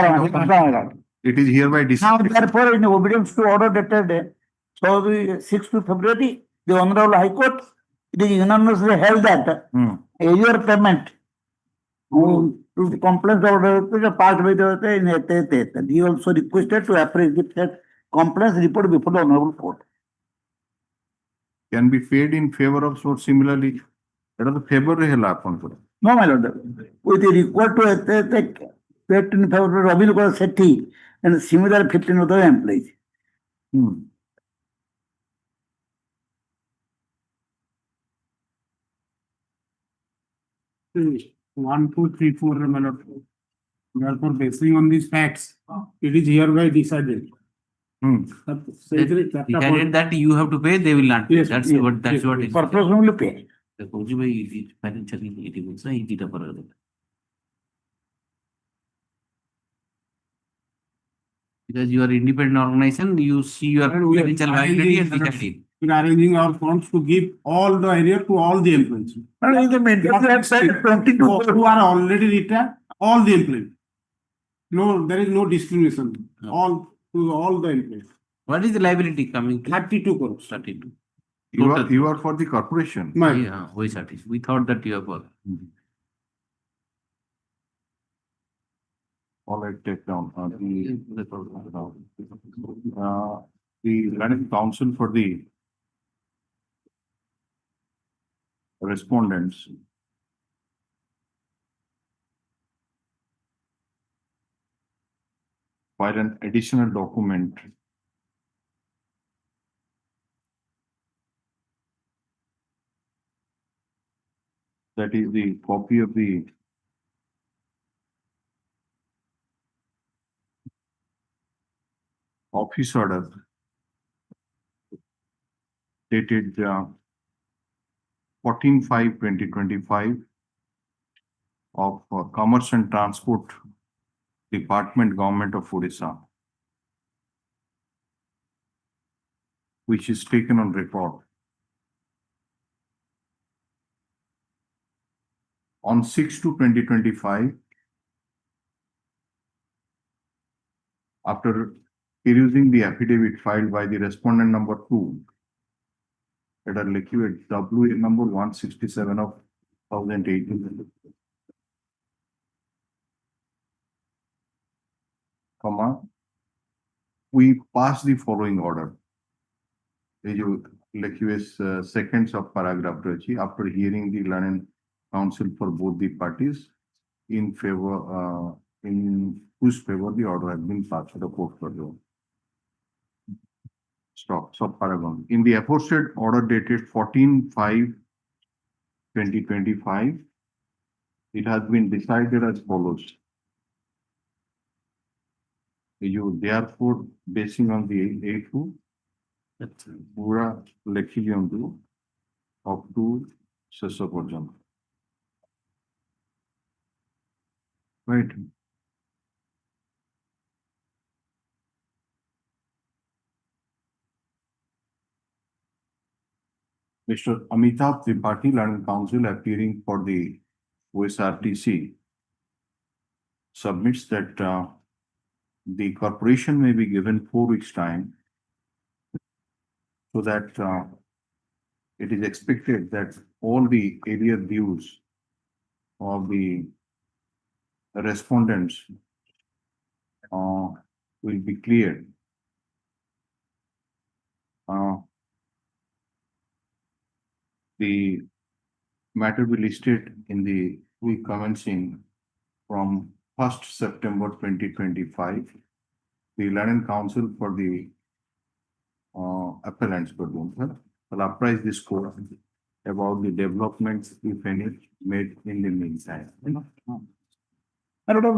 hereby Now, decided. therefore, in obedience to order dated so the 6th of February, the Honorable High Court, it is unanimously held that your payment to the complaint order passed by the he also requested to appraise the complaints report before the Honorable Court. Can be paid in favor of, so similarly, that is the favor hela. No, my lord, with the record to take paid in favor of Robin Sethi and similar 15 other employees. 1, 2, 3, 4, my lord. Therefore, basing on these facts, it is hereby decided. Decided that you have to pay, they will not pay. Yes, That's yes, what yes, it is. Purpose only pay. The financially it is also easy to follow. Because you are independent organization, you see your financial viability and decide it. We are arranging our funds to give all the area to all the employees. Who are already retired, all the employees. No, there is no discrimination. All to all the employees. What is the liability coming to? 32 crores. 32. You are for the corporation. Yeah, we thought that you are for. All right, take down the Learning Council for the respondents. File an additional document that is the copy of the office order dated 14/5/2025 of Commerce and Transport Department, Government of Orissa, which is taken on record. On 6/2/2025, after perusing the affidavit filed by the respondent number 2, that are liquid WA number 167 of 2018, we pass the following order. Seconds of paragraph after hearing the Learning Council for both the parties in favor, in whose favor the order has been passed to the court for the Stop, sub-paragon. In the aforesaid order dated 14/5/2025, it has been decided as follows. You therefore, basing on the A2, পুরা লেখি দিয়ন্তু up to শেষ পর্যন্ত। Right. Mr. Amitabh Tripathi, Learned Counsel, appearing for the OSRTC, submits that the corporation may be given 4 weeks' time so that it is expected that all the area views of the respondents will be cleared. The matter will be listed in the week commencing from 1st September 2025. The Learned Counsel for the appellants will apprise this court about the developments, if any, made in the meantime.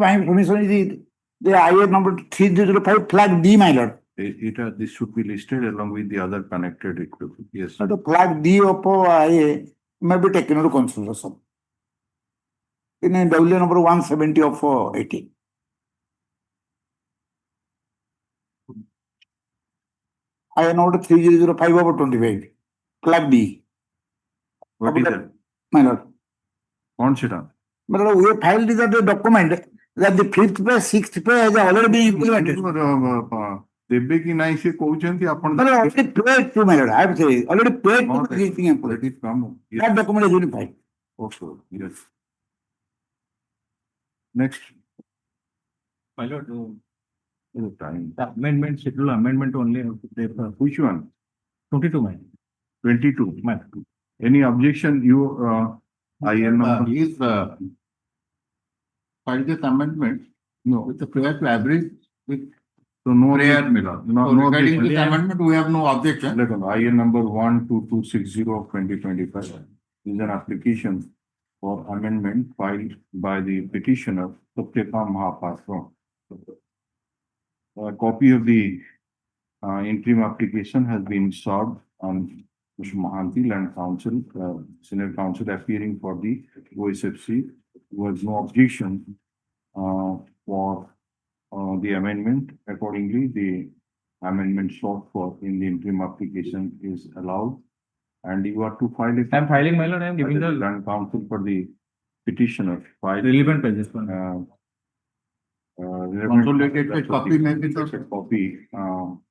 My information is the IA number 3005 flag D, my lord. This should be listed along with the other connected equipment. Yes. The flag D of IA may be taken into consideration. In W number 170 of 80. IA number 3005 over 25. Flag D. What is that? My lord. Consider. My lord, we have filed that the document that the 5th pay, 6th pay has already been implemented. ଦେବେ କି ନାହିଁ ସେ କହୁଛନ୍ତି ଆପଣ Already paid to, my lord. I have said already paid to the existing employee. let it come. That document is unified. Okay, yes. Next. My lord, Time. the amendment, schedule amendment only. Which one? 22, man. 22. Any objection? You, IN number? Is filed this amendment No. with the prayer to average with So no. prayer Miller. No, So no regarding objection. this amendment, we have no objection. IN number 12260 of 2025 is an application for amendment filed by the petitioner, Satyakam Mahapatra. A copy of the interim application has been served on Mr. Mohanty, Land Counsel, Senior Counsel appearing for the OSFC. There was no objection for the amendment. Accordingly, the amendment sought for in the interim application is allowed. And you are to file it. I'm filing, my lord. I'm giving the Land Counsel for the petitioner. File relevant pages. Consolidated copy may be the copy,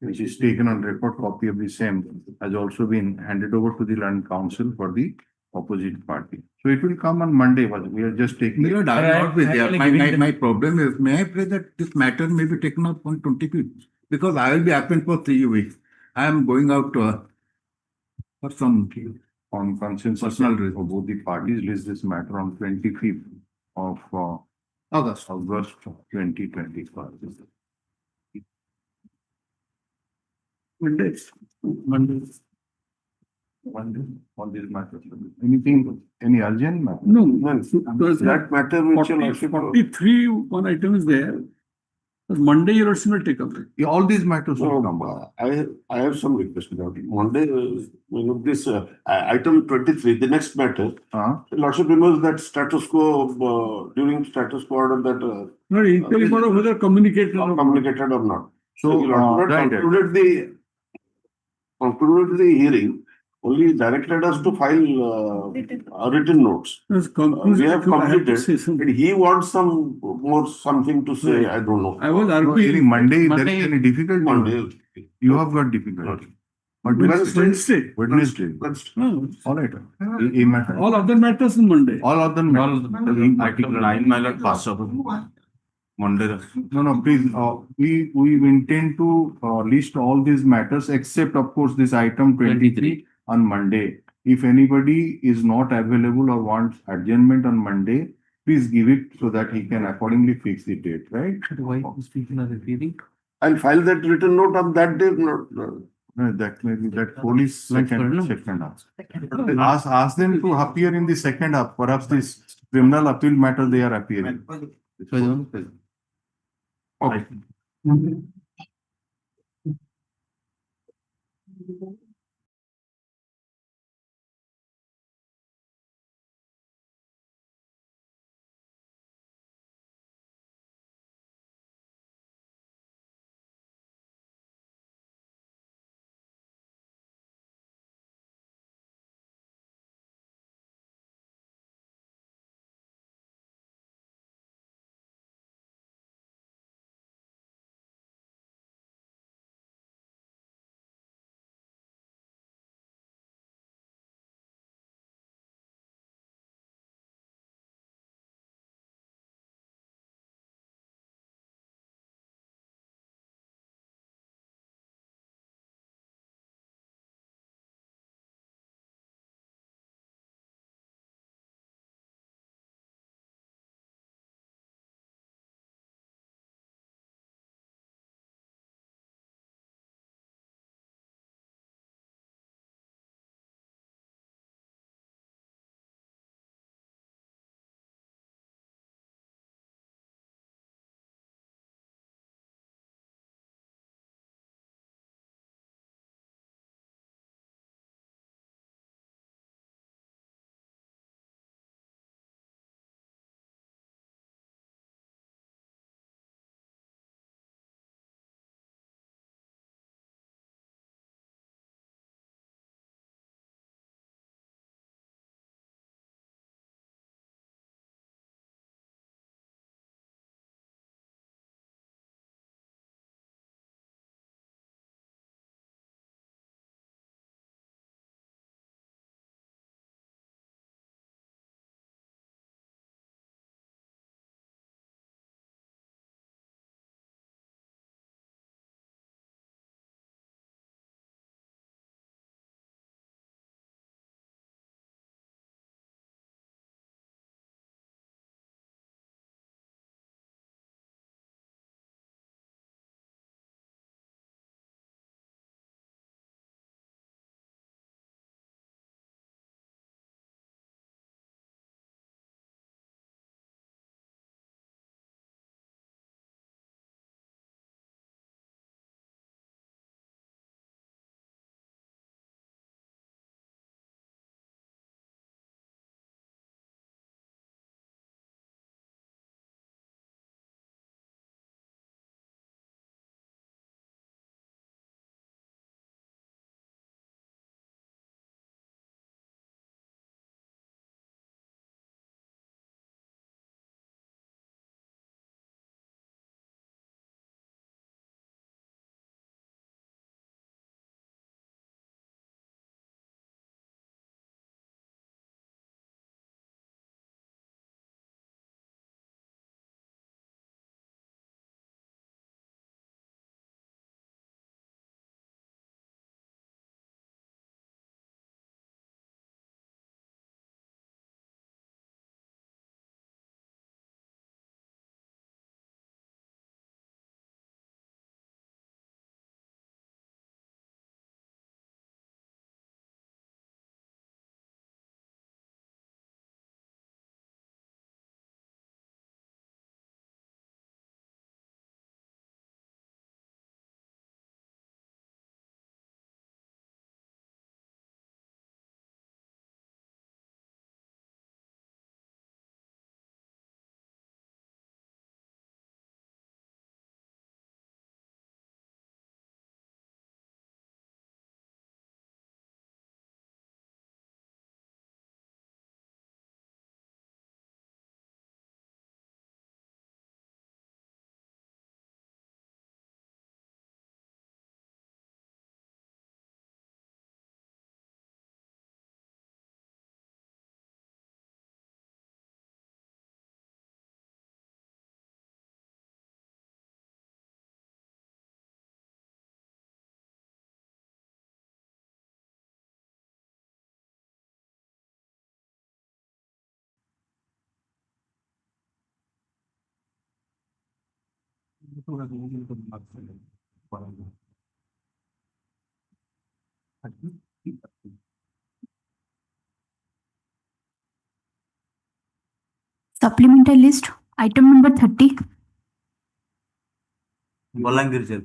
which is taken on record, copy of the same has also been handed over to the Land Counsel for the opposite party. So it will come on Monday, but we are just taking. Miller, I will not be there. My problem is, may I pray that this matter may be taken up on 25th? Because I will be absent for 3 weeks. I am going out for some On consensus Personal of both the parties, list this matter on 25th of August. 2025. Monday. On this matter. Anything, any urgent matter? No, That matter which you 43, one item is there. But Monday, your lordship will take up. all these matters will come. I have some request about it. Monday, this item 23, the next matter. Lordship remembers that status quo during status quo order that No, inquiry about whether communicated or communicated or not. So, Lordship right. concluded the hearing. Only directed us to file written notes. We have completed. But he wants some more something to say. I don't know. I was arguing. Monday, there is any difficulty? Monday. You have got difficulty. But Wednesday. Wednesday. No, All right. all other matters on Monday. All other matters. Article 9, my lord, pass over. Monday. No, please. We intend to list all these matters except, of course, this item 23 on Monday. If anybody is not available or wants adjournment on Monday, please give it so that he can accordingly fix the date, right? Why speaking of the hearing? I'll file that written note on that day. No, that police second half. Second. Ask them to appear in the second half. Perhaps this criminal appeal matter they are appearing. Okay. Supplementary list, item number 30. Bolangir jail.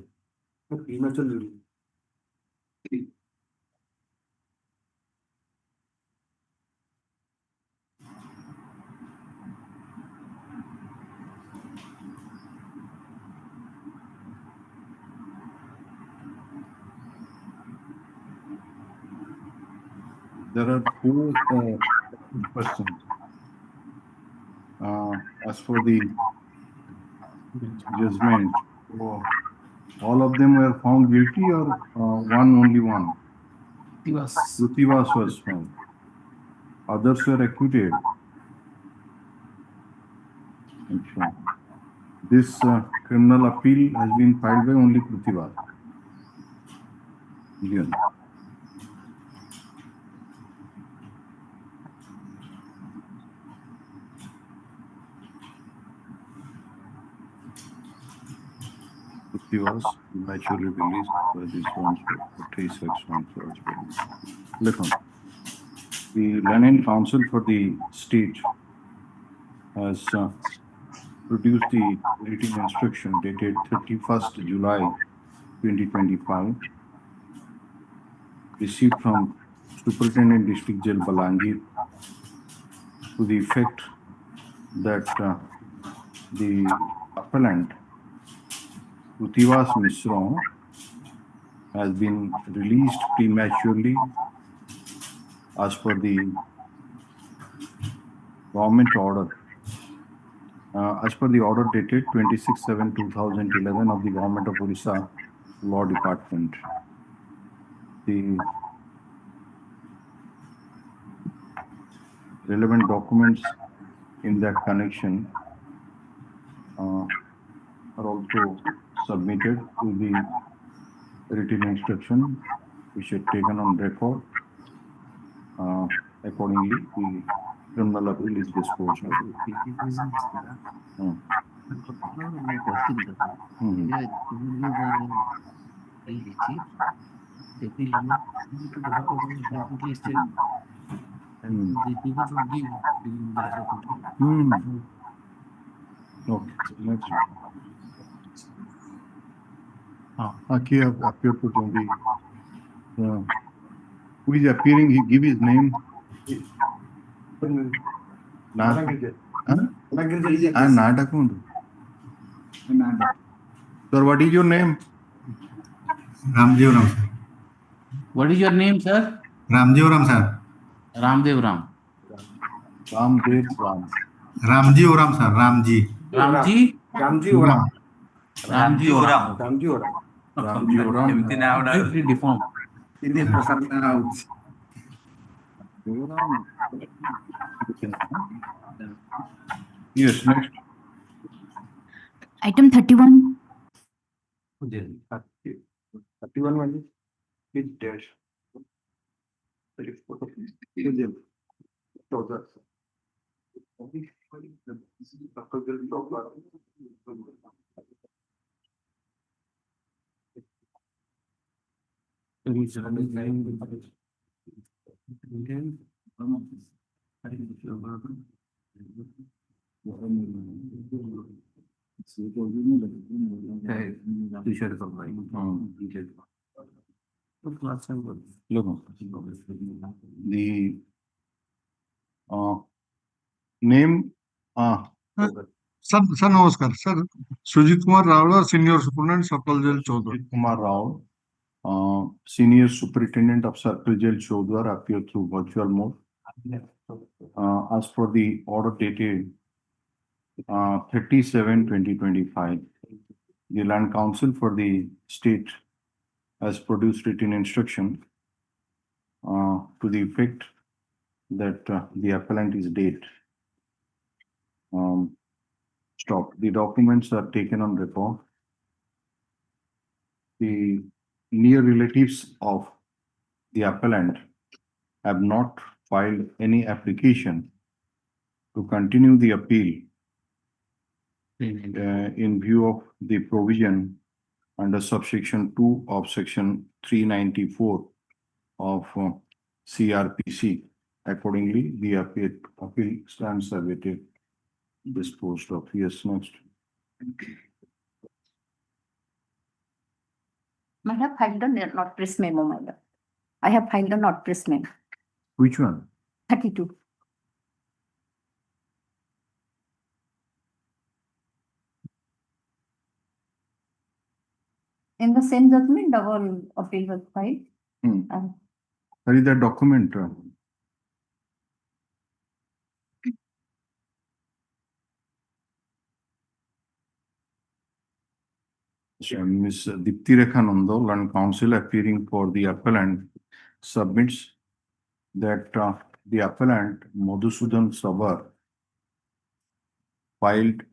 There are four questions. As for the judgment, all of them were found guilty or only one? Rutivas was found. Others were acquitted. Okay. This criminal appeal has been filed by only Rutivas. Yeah. He was eventually released by this one for 36 months. Listen, the Lennon Council for the state has produced the written instruction dated 31st July 2025, received from Superintendent District Jail Balangir, to the effect that the appellant Rutivas Mishra has been released prematurely as per the government order. As per the order dated 26/7/2011 of the Government of Orissa Law Department. The relevant documents in that connection are also submitted to the written instruction which had taken on record. Accordingly, the criminal appeal is disposed of. Okay, next. Aquí appeared to be who is appearing, he give his name. Sir, what is your name? Ramdev Ram. What is your name, sir? Ramdev Ram, sir. Ramdev Ram. Ramdev Ram. Ramji Oram, sir. Ramji. Ramji? Ramji Oram. Ramji Oram. Ramji Oram. Ramji Oram. Everything now completely deformed. Indian person house. Yes, next. Item 31. 31 one is dash. 34 Look, the name. Sir, namaskar. Sir, Sujit Kumar Rao, Senior Superintendent, Circle Jail Chaudhar. Kumar Rao, Senior Superintendent of Circle Jail Chaudhar, appeared through virtual mode. As for the order dated 37/2025, the Land Council for the state has produced written instruction to the effect that the appellant is dead. Stop. The documents are taken on record. The near relatives of the appellant have not filed any application to continue the appeal in view of the provision under subsection 2 of section 394 of CRPC. Accordingly, the appeal stands awaited, disposed of. Yes, next. I have filed a not press memo, my lord. I have filed a not press memo. Which one? 32. In the same judgment, double appeal was filed. Where is that document? Ms. Dipti Rekha Nando, Learned Counsel appearing for the appellant, submits that the appellant Madhusudan Sabar filed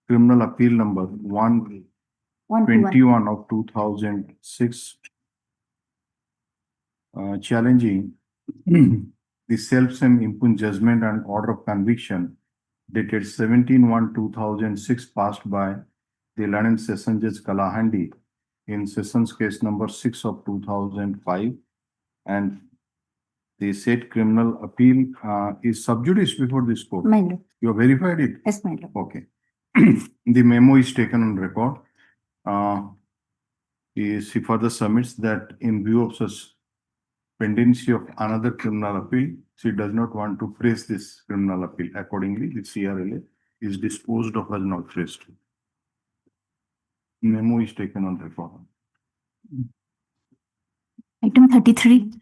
criminal appeal number 121 of 2006 challenging the self-same impugned judgment and order of conviction dated 17/1/2006 passed by the Learned Session Judge Kalahandi in Sessions case number 6 of 2005, and the said criminal appeal is sub judice before this court. My lord. You have verified it? Yes, my lord. Okay. The memo is taken on record. She further submits that in view of such pendency of another criminal appeal, she does not want to press this criminal appeal. Accordingly, the CRLA is disposed of as not pressed. Memo is taken on record. Item 33.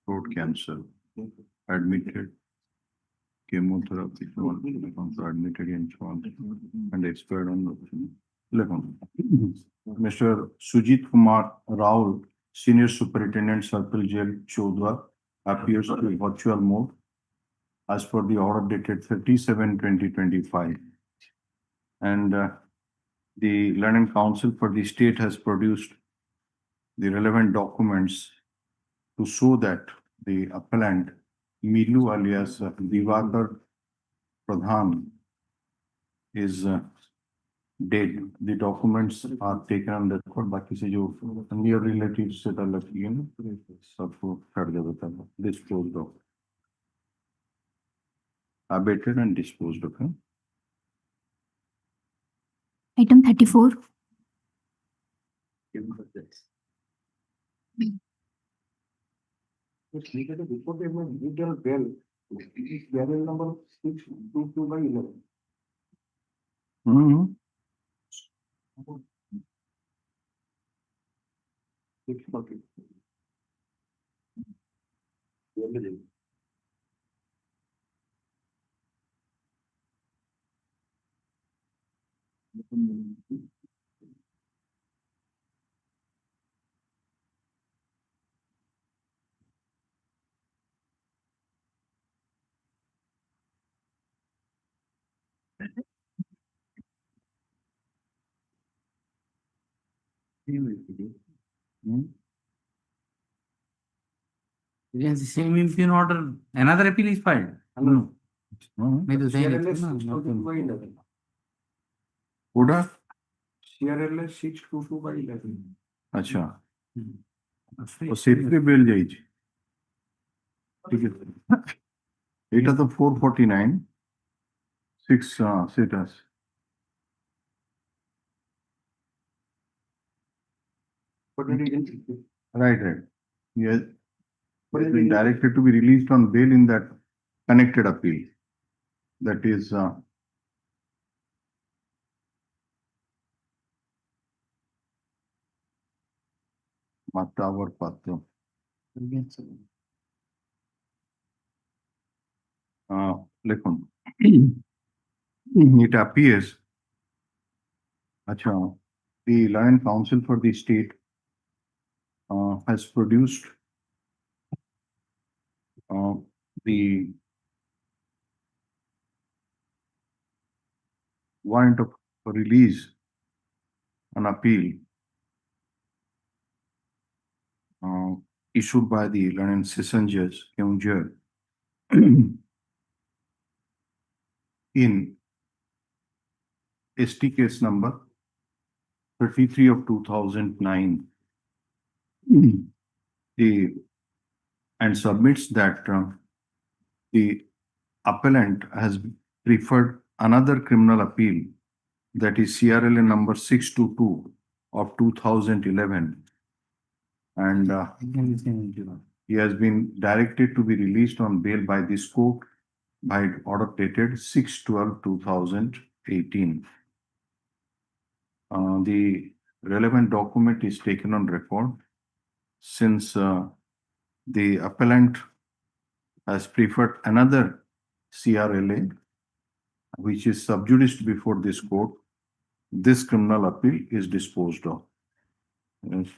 Throat cancer, admitted, chemotherapy, admitted in and expired on Mr. Sujit Kumar Rao, Senior Superintendent Circle Jail, Chodwa, appears to virtual mode as per the order dated 37/2025. And the Learned Counsel for the state has produced the relevant documents to show that the appellant Milu alias Divakar Pradhan is dead. The documents are taken on record. बाकी से जो near relatives से ताल्लुक है ना, सबको कर दे बता, disposed of, abated and disposed of. Item 34. Report detail bail. Barrel number 622/11. Mm-hmm. 640. Yes, the same impugn order, another appeal is filed. May the same Uda? CRLA 622/11. अच्छा तो सेफ्टी बेल जाइए ठीक है এটা তো 449 6 status right yes but it's been directed to be released on bail in that connected appeal that is Matawar Patro. Listen, it appears, the Learned Counsel for the state has produced the warrant of release on appeal issued by the Learned Session Judge Keunjur in ST case number 33 of 2009. And submits that the appellant has preferred another criminal appeal, that is CRLA number 622 of 2011. And he has been directed to be released on bail by this court by order dated 6/12/2018. The relevant document is taken on record since the appellant has preferred another CRLA, which is sub judice before this court. This criminal appeal is disposed of. Yes.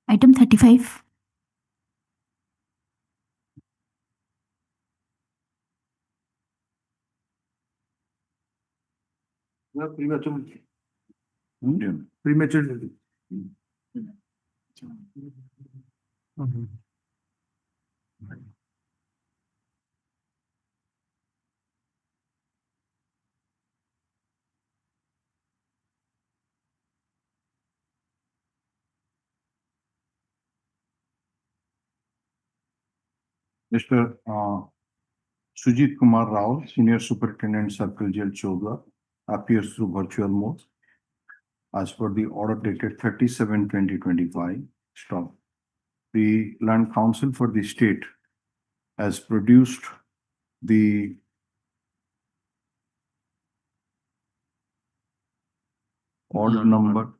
Item 35. Premature. Mr. Sujit Kumar Rao, Senior Superintendent Circle Jail Chodha, appears through virtual mode as per the order dated 37/2025. Stop. The Land Council for the state has produced the order number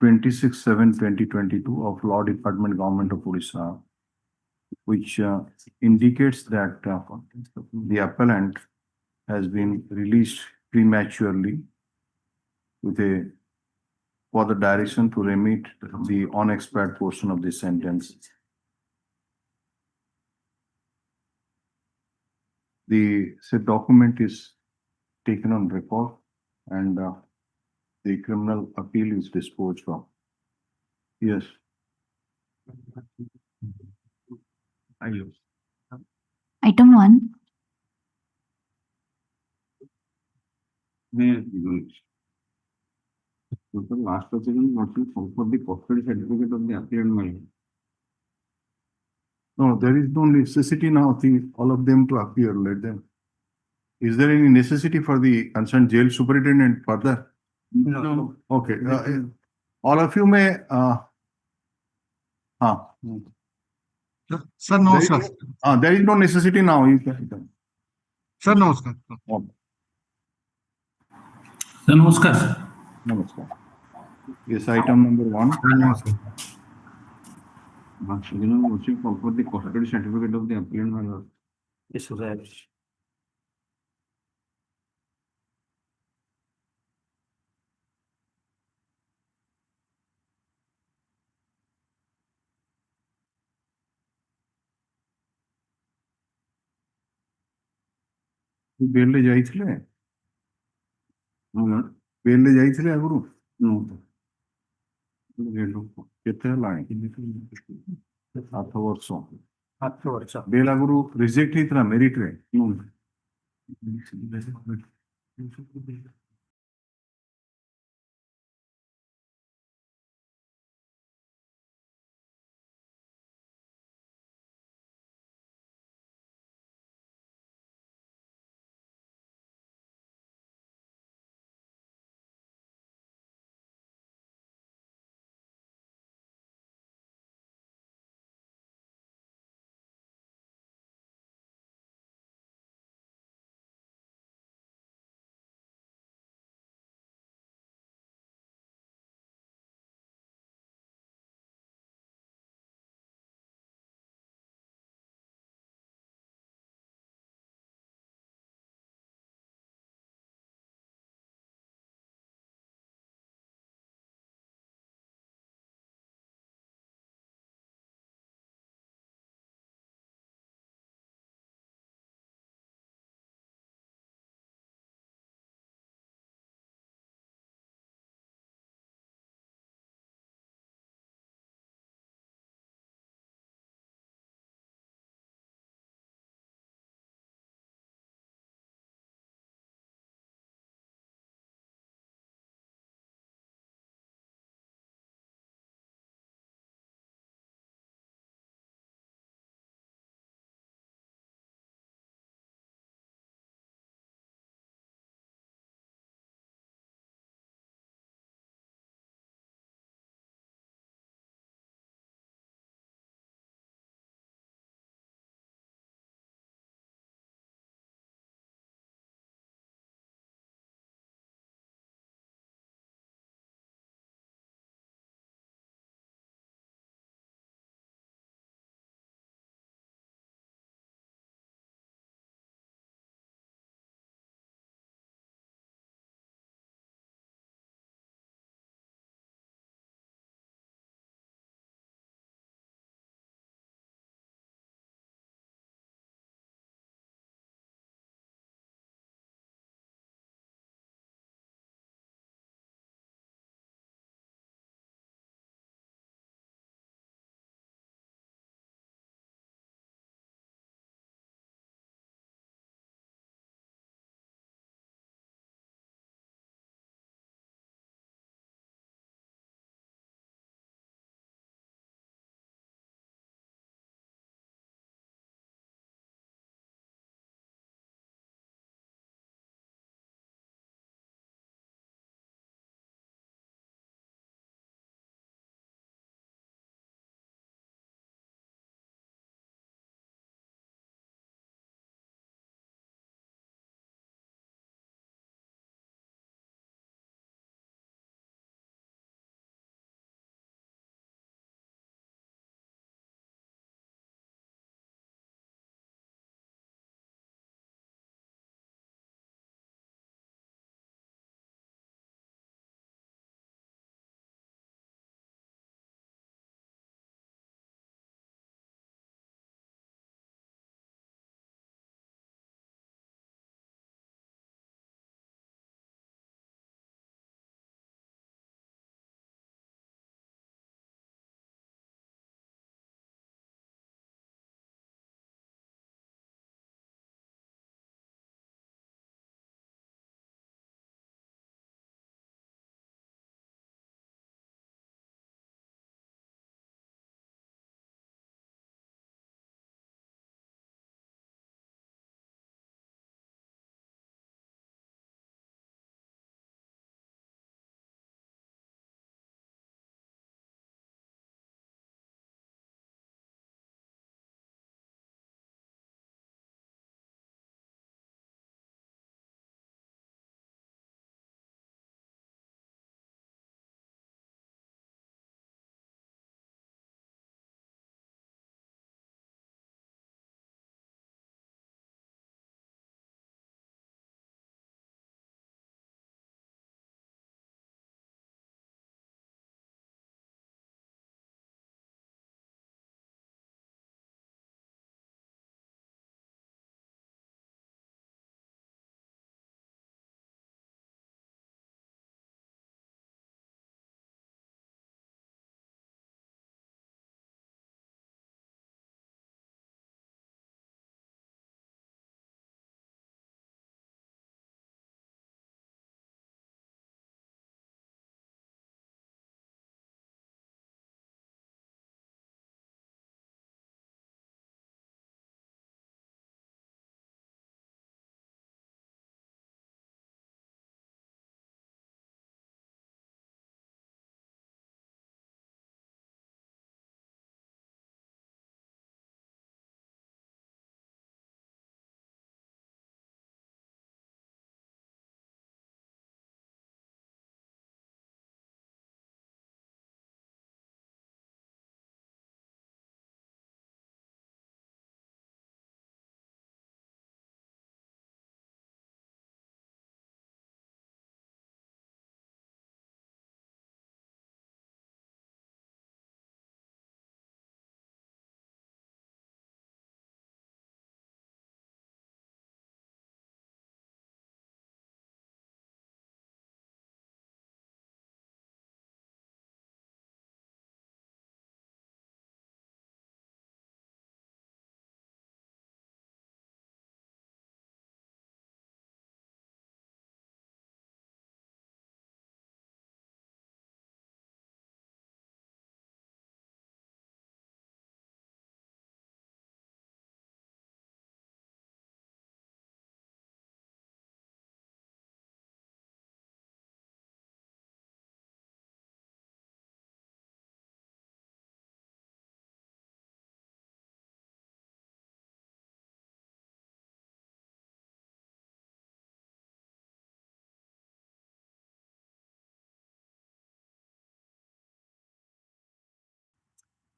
26/7/2022 of Law Department, Government of Orissa, which indicates that the appellant has been released prematurely with a further direction to remit the unexpired portion of the sentence. The said document is taken on record and the criminal appeal is disposed of. Yes. Item 1. Last proceeding not to for the custody certificate of the appellant. No, there is no necessity now, all of them to appear, let them. Is there any necessity for the concerned jail superintendent further? No. Okay, all of you may, Sir, no, sir. There is no necessity now. You can. Sir, namaskar. Sir, namaskar. Namaskar. Yes, item number 1. Motion for the custody certificate of the appellant. Yes, sir. ବେଲରେ ଯାଇଥିଲେ ବେଲରେ ଯାଇଥିଲେ ଆଗରୁ କେତେ ହେଲାଣି 8 ବର୍ଷ ବେଲ ଆଗରୁ reject ହେଇଥିଲା ମେରିଟରେ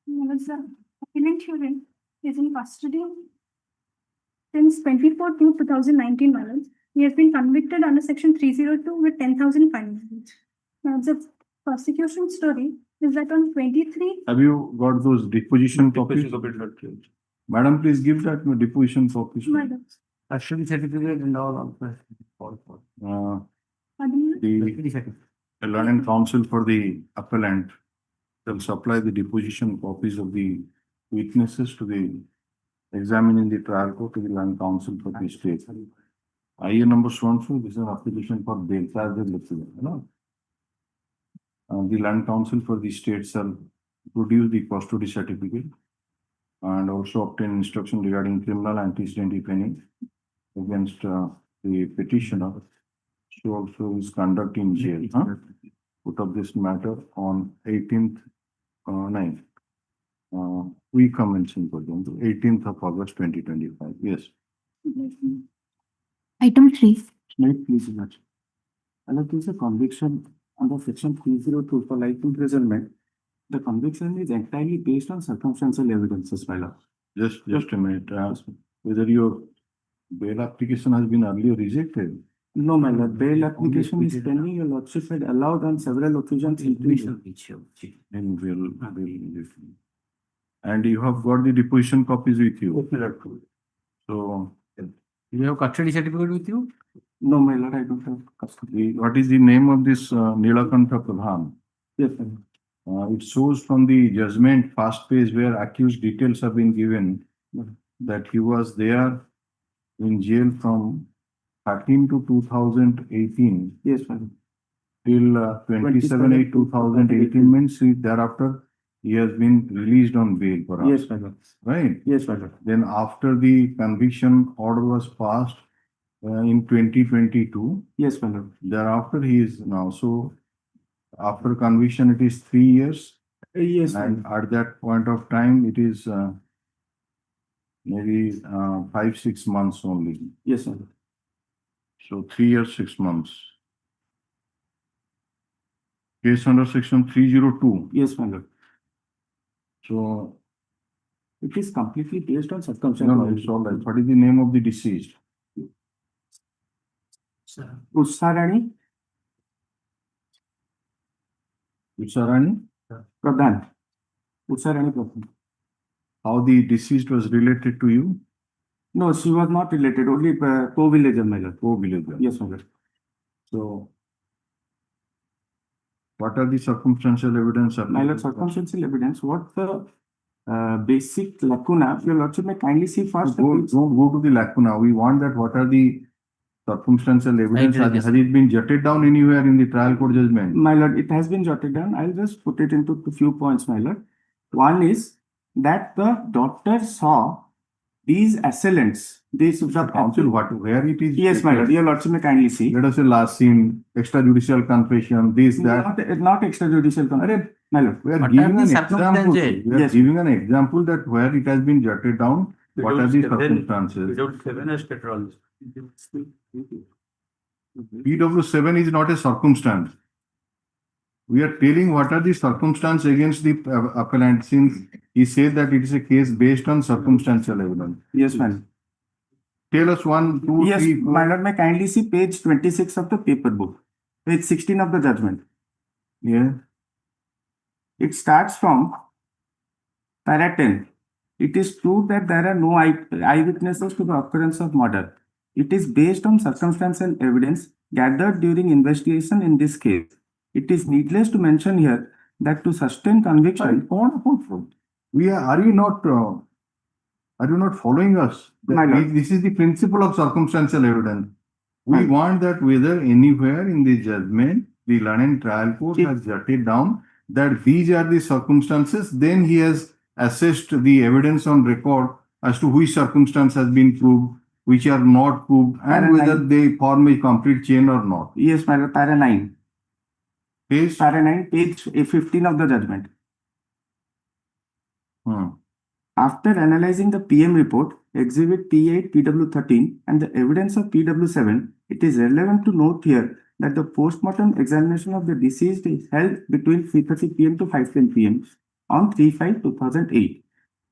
The appellant hearing is in custody since 24/2/2019, my lord. He has been convicted under section 302 with 10,000 fine. Now, the prosecution story is that on 23. Have you got those deposition copies? Madam, please give that deposition copies. Madam. Custody certificate and all of that. The learned counsel for the appellant shall supply the deposition copies of the witnesses to the examining the trial court to the learned counsel for the state. IA number so this is an application for bail charges. The learned counsel for the state shall produce the custody certificate and also obtain instruction regarding criminal antecedent, if any, against the petitioner. So also is conduct in jail. Put up this matter on 18th, 9th. We commence in 18th of August 2025. Yes. Item 3. Slide, please, Judge. There is a conviction under section 302 for life imprisonment. The conviction is entirely based on circumstantial evidences, my lord. Just a minute. Whether your bail application has been earlier rejected? No, my lord. Bail application is pending. Your lordship had allowed on several occasions. And you have got the deposition copies with you. So, you have custody certificate with you? No, my lord, I don't have custody. What is the name of this Nilakantha Pradhan? Yes, it shows from the judgment first page where accused details have been given that he was there in jail from 13 to 2018. Yes, madam. Till 27/8/2018 means thereafter he has been released on bail for us. Yes, madam. Right? Yes, madam. Then after the conviction order was passed in 2022. Yes, madam. Thereafter he is now. So after conviction it is 3 years. Yes, and at that point of time it is maybe 5-6 months only. Yes, madam. So 3 years, 6 months. Case under section 302. Yes, madam. So it is completely based on circumstances. No, it's all right. What is the name of the deceased? Ussarani Ussarani Pradhan. Ussarani Pradhan. How the deceased was related to you? No, she was not related. Only co-villager, my lord. Co-villager. Yes, my lord. So, what are the circumstantial evidence? My lord, circumstantial evidence. What the basic lacuna? Your lordship may kindly see first. Don't go to the lacuna. We want that. What are the circumstantial evidence? Has it been jotted down anywhere in the trial court judgment? My lord, it has been jotted down. I'll just put it into a few points, my lord. One is that the doctor saw these assailants. These counsel, where it is? Yes, my lord. Your lordship may kindly see. Let us say last scene, extrajudicial confession, this, that. Not extrajudicial confession. My lord. We are giving an example. We are giving an example that where it has been jotted down. What are the circumstances? PW7 is not a circumstance. We are telling what are the circumstances against the appellant, since he said that it is a case based on circumstantial evidence. Yes, ma'am. Tell us 1, 2, yes, 3, 4. My lord, may kindly see page 26 of the paper book, page 16 of the judgment. Yeah. It starts from para 10. It is true that there are no eyewitnesses to the occurrence of murder. It is based on circumstantial evidence gathered during investigation in this case. It is needless to mention here that to sustain conviction. Are you not following us? This is the principle of circumstantial evidence. We want that whether anywhere in the judgment, the learned trial court has jotted down that these are the circumstances, then he has assessed the evidence on record as to which circumstance has been proved, which are not proved, and whether they form a complete chain or not. Yes, my lord, para 9. Page? Para 9, page 15 of the judgment. After analyzing the PM report, Exhibit P8, PW13, and the evidence of PW7, it is relevant to note here that the post-mortem examination of the deceased is held between 3:30 PM to 5:10 PM. on 3/5/2008.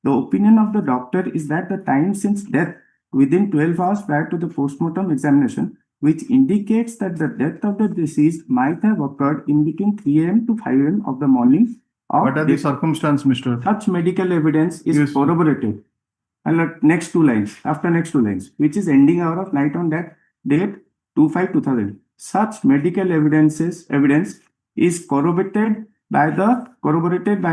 The opinion of the doctor is that the time since death within 12 hours prior to the postmortem examination, which indicates that the death of the deceased might have occurred in between 3 a.m. to 5 a.m. of the morning. What are the circumstances, Mr.? Such medical evidence is corroborated. And next two lines, after next two lines, which is ending hour of night on that date 2/5/2000. Such medical evidence is corroborated by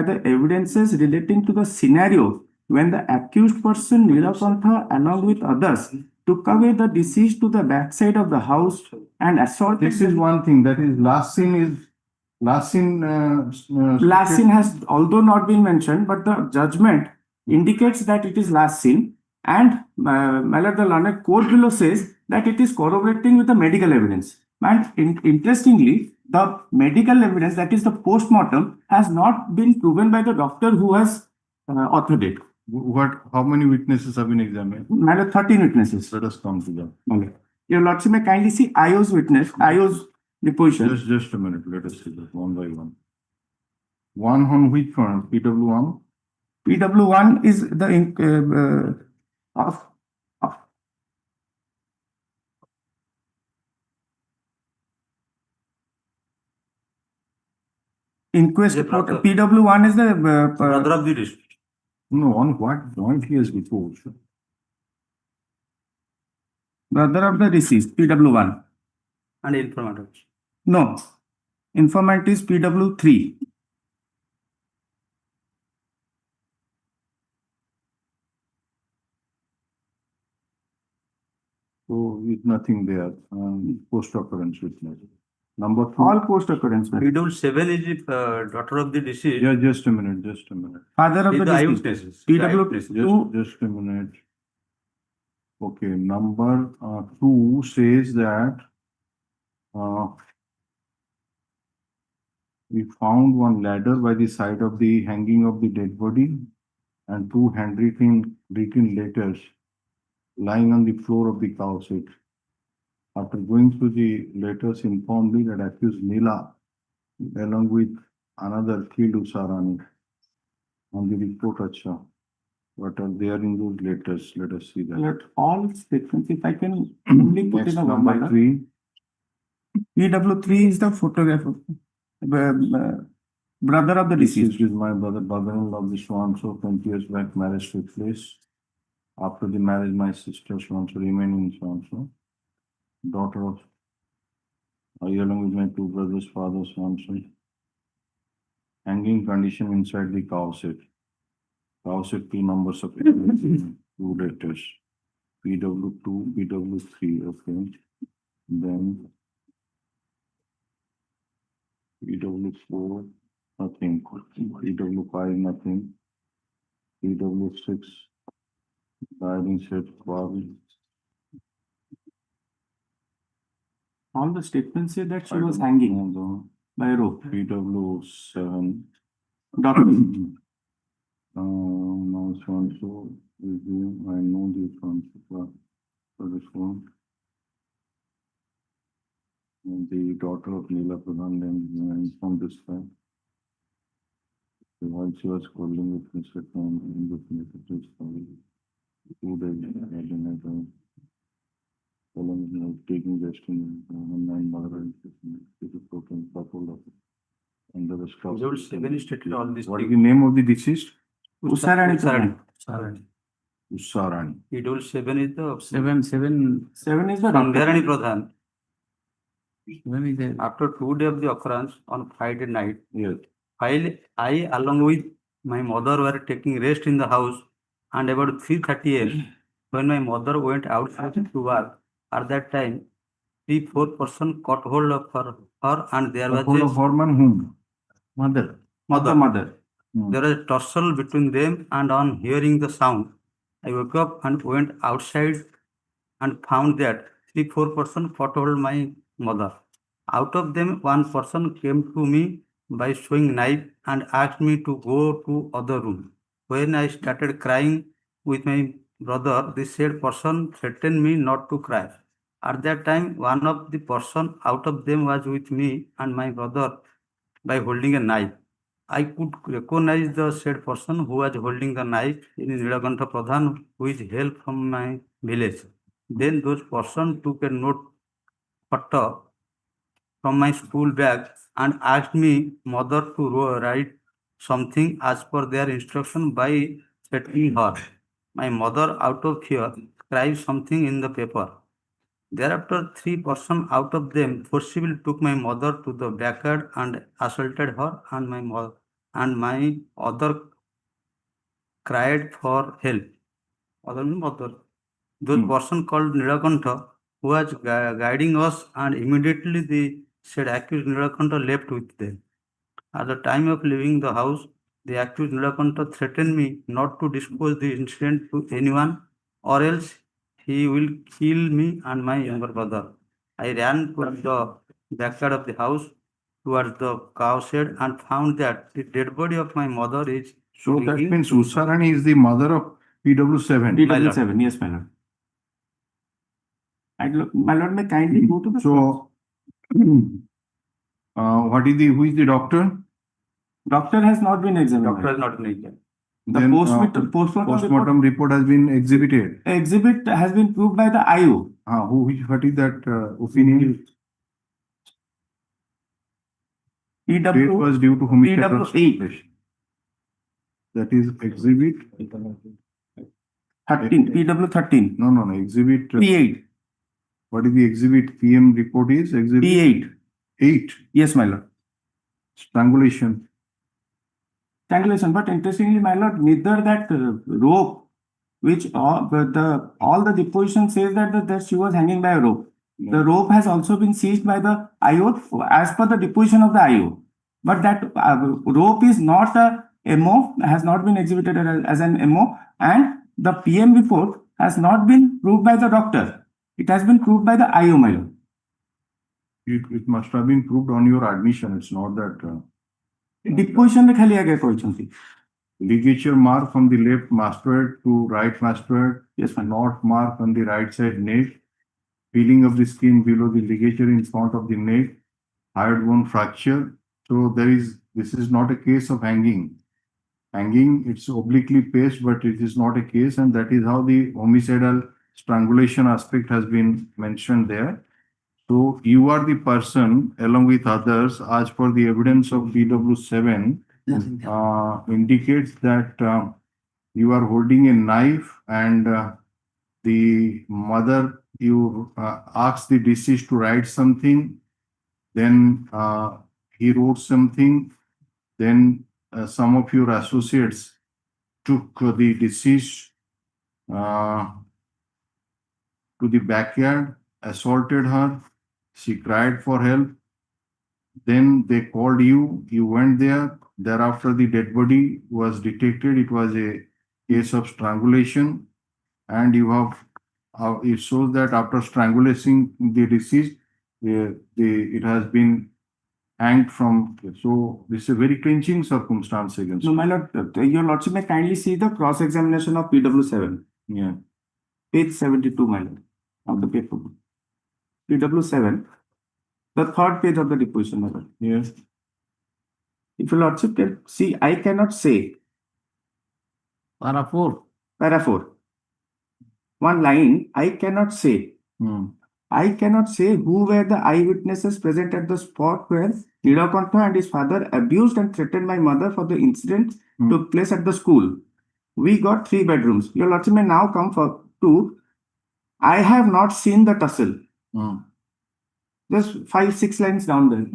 the evidences relating to the scenario when the accused person Nilakantha along with others took away the deceased to the backside of the house and assaulted. This is one thing. That is last scene has although not been mentioned, but the judgment indicates that it is last scene, and my lord, the learned court below says that it is corroborating with the medical evidence. And interestingly, the medical evidence, that is the postmortem, has not been proven by the doctor who has authored it. How many witnesses have been examined? My lord, 13 witnesses. Let us come to that. Okay. Your lordship may kindly see IO's deposition. Just a minute. Let us see that one by one. One on which one? PW1? PW1 is the inquest report. PW1 is the brother of the district. No, on what point he has deposed? Brother of the deceased, PW1. And informant. No, informant is PW3. So it's nothing there. Post occurrence witness. Number 2. All post occurrence. PW7 is the daughter of the deceased. Yeah, just a minute. Father of the deceased. PW2. Just a minute. Okay, number 2 says that we found one ladder by the side of the hanging of the dead body and 2 handwritten letters lying on the floor of the cow seat. After going through the letters, informed me that accused Neela along with another killed Usarani on the report. Acha. What are there in those letters? Let us see that. Let all statements, if I can only put in a one number 3. PW3 is the photographer, brother of the deceased. This is my brother-in-law of the so 20 years back marriage took place. After the marriage, my sister so remained in so daughter of I along with my 2 brothers, father so hanging condition inside the cow seat. Cow seat 2 numbers of 2 letters. PW2, PW3, okay. Then PW4, nothing. PW5, nothing. PW6, guiding set 12. All the statements say that she was hanging by a rope. PW7. Doctor. Now so review. I know the for this one. And the daughter of Neela Pradhan then informed this time. While she was calling with Mr. Khan in the messages for 2 days, taking rest in 9 mother and couple of under the stop. What is the name of the deceased? Usarani. Usarani. PW7 is the 7 is the Sandhyarani Pradhan. After 2 days of the occurrence on Friday night, yes, while I along with my mother were taking rest in the house, and about 3:30 a.m. when my mother went outside to work, at that time 3-4 persons caught hold of her and there was a whom? Mother. There was a tussle between them, and on hearing the sound, I woke up and went outside and found that 3-4 persons caught hold my mother. Out of them, one person came to me by showing knife and asked me to go to other room. When I started crying with my brother, this said person threatened me not to cry. At that time, one of the person out of them was with me and my brother by holding a knife. I could recognize the said person who was holding the knife in Nilakantha Pradhan with help from my village. Then those persons took a note photo from my school bag and asked me mother to write something as per their instruction by threatening her. My mother, out of fear, scribed something in the paper. Thereafter, 3 persons out of them forcibly took my mother to the backyard and assaulted her, and my other cried for help. Other mother. Those person called Nilakantha, who was guiding us, and immediately the said accused Nilakantha left with them. At the time of leaving the house, the accused Nilakantha threatened me not to disclose the incident to anyone, or else he will kill me and my younger brother. I ran to the backyard of the house towards the cow shed and found that the dead body of my mother is So that means Usarani is the mother of PW7. PW7, yes, my lord. My lord, may kindly go to the. So, who is the doctor? Doctor has not been examined. Doctor has not been examined. The Then, postmortem report has been exhibited. Exhibit has been proved by the IO. What is that opinion? Date was due to homicide. PW8. That is exhibit 13, PW13. No, exhibit P8. What is the exhibit? PM report is exhibit P8. 8. Yes, my lord. Strangulation. But interestingly, my lord, neither that rope, which all the deposition says that she was hanging by a rope. The rope has also been seized by the IO as per the deposition of the IO. But that rope is not a MO, has not been exhibited as an MO, and the PM report has not been proved by the doctor. It has been proved by the IO, my lord. It must have been proved on your admission. It's not that. Deposition में खाली आगे कोई चीज़ ligature mark from the left mastoid to right mastoid. Yes, ma'am. Knot mark on the right side neck. Peeling of the skin below the ligature in front of the neck. Hyoid bone fracture. So this is not a case of hanging. Hanging, it's obliquely paced, but it is not a case, and that is how the homicidal strangulation aspect has been mentioned there. So you are the person, along with others, as per the evidence of PW7, indicates that you are holding a knife, and the mother, you asked the deceased to write something, then he wrote something, then some of your associates took the deceased to the backyard, assaulted her, she cried for help, then they called you, you went there, thereafter the dead body was detected, it was a case of strangulation, and you have, it shows that after strangulating the deceased, it has been hanged from, so this is a very clinching circumstance against. No, my lord, your lordship may kindly see the cross-examination of PW7. Yeah. Page 72, my lord, of the paper. PW7, the third page of the deposition, my lord. Yes. If your lordship can see, I cannot say. Para 4. Para 4. One line, I cannot say. I cannot say who were the eyewitnesses present at the spot where Nilakantha and his father abused and threatened my mother for the incident took place at the school. We got 3 bedrooms. Your lordship may now come to, I have not seen the tussle. Just 5-6 lines down there.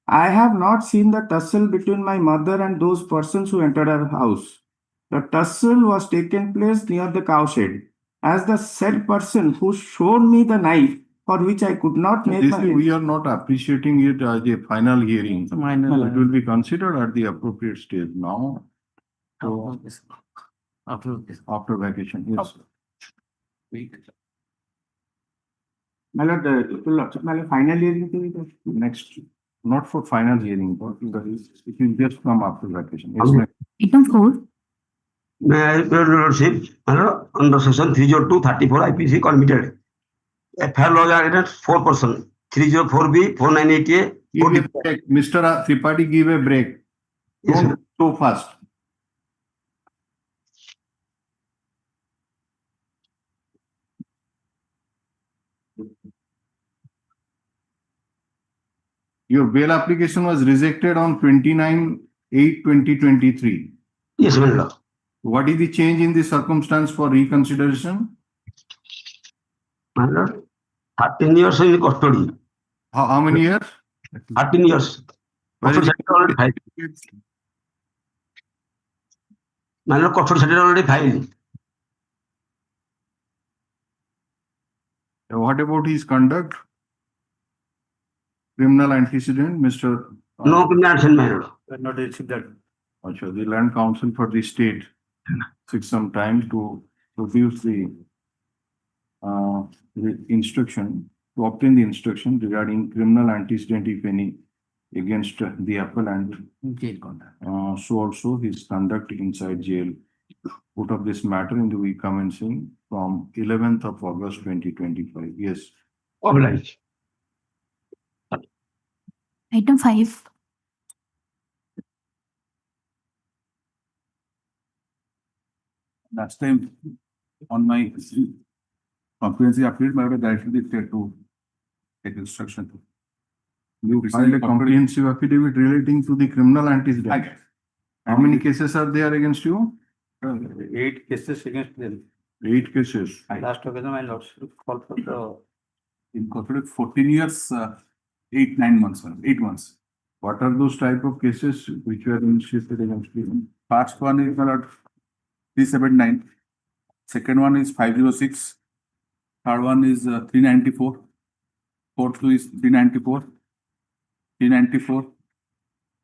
I have not seen the tussle between my mother and those persons who entered our house. The tussle was taken place near the cow shed. As the said person who showed me the knife, for which I could not make we are not appreciating it as a final hearing. It will be considered at the appropriate stage now. So, after vacation, yes. My lord, final hearing next, not for final hearing, but it will just come after vacation. Yes, Item 4. Your Lordship, under section 302-34 IPC committed. FIR laws are against 4 persons. 304B, 498A. Mr. Tripathi, give a break. Yes, Don't so fast. Your bail application was rejected on 29/8/2023. Yes, my lord. What is the change in the circumstance for reconsideration? My lord, 13 years in custody. How many years? 13 years. Where Custody is certificate already filed. My lord, custody certificate already filed. What about his conduct? Criminal antecedent, Mr. No criminal action, my lord. Not received that. Acha, the Land Council for the state took some time to produce the instruction, to obtain the instruction regarding criminal antecedent, if any, against the appellant. Jail conduct. So also his conduct inside jail. Put up this matter in the week commencing from 11th of August 2025. Yes. Obliged. Item 5. Last time on my comprehensive update, I would directly to take instruction. You filed a comprehensive affidavit relating to the criminal antecedent. How many cases are there against you? 8 cases against them. 8 cases. Last occasion, my lord called for the Incorporated 14 years, 8 months. What are those type of cases which were initiated against you? First one is 379. Second one is 506. Third one is 394. Fourth is 394. 394.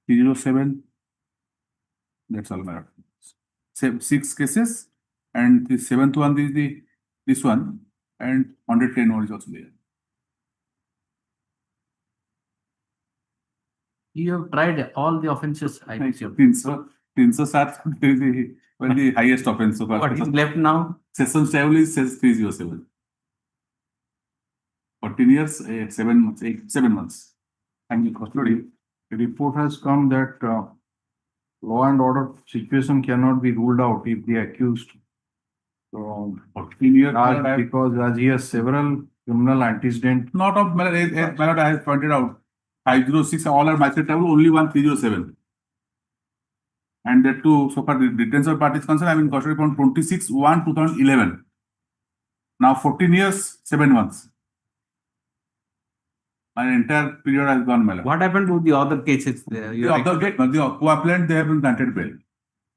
307. That's all, my lord. 6 cases, and the 7th one is this one, and 110 is also there. You have tried all the offences. I think. 307 is the highest offense so far. What is left now? Session stable is 307. 14 years, 7 months, 7 months. And the custody. The report has come that law and order situation cannot be ruled out if the accused. So, 14 years. because as he has several criminal antecedents. Not of, I have pointed out, 506, all are myself table, only one 307. And that too, so far the detention part is concerned, I'm in custody from 26/1/2011. Now 14 years, 7 months. My entire period has gone, my lord. What happened to the other cases? The co-appellant, they have been granted bail.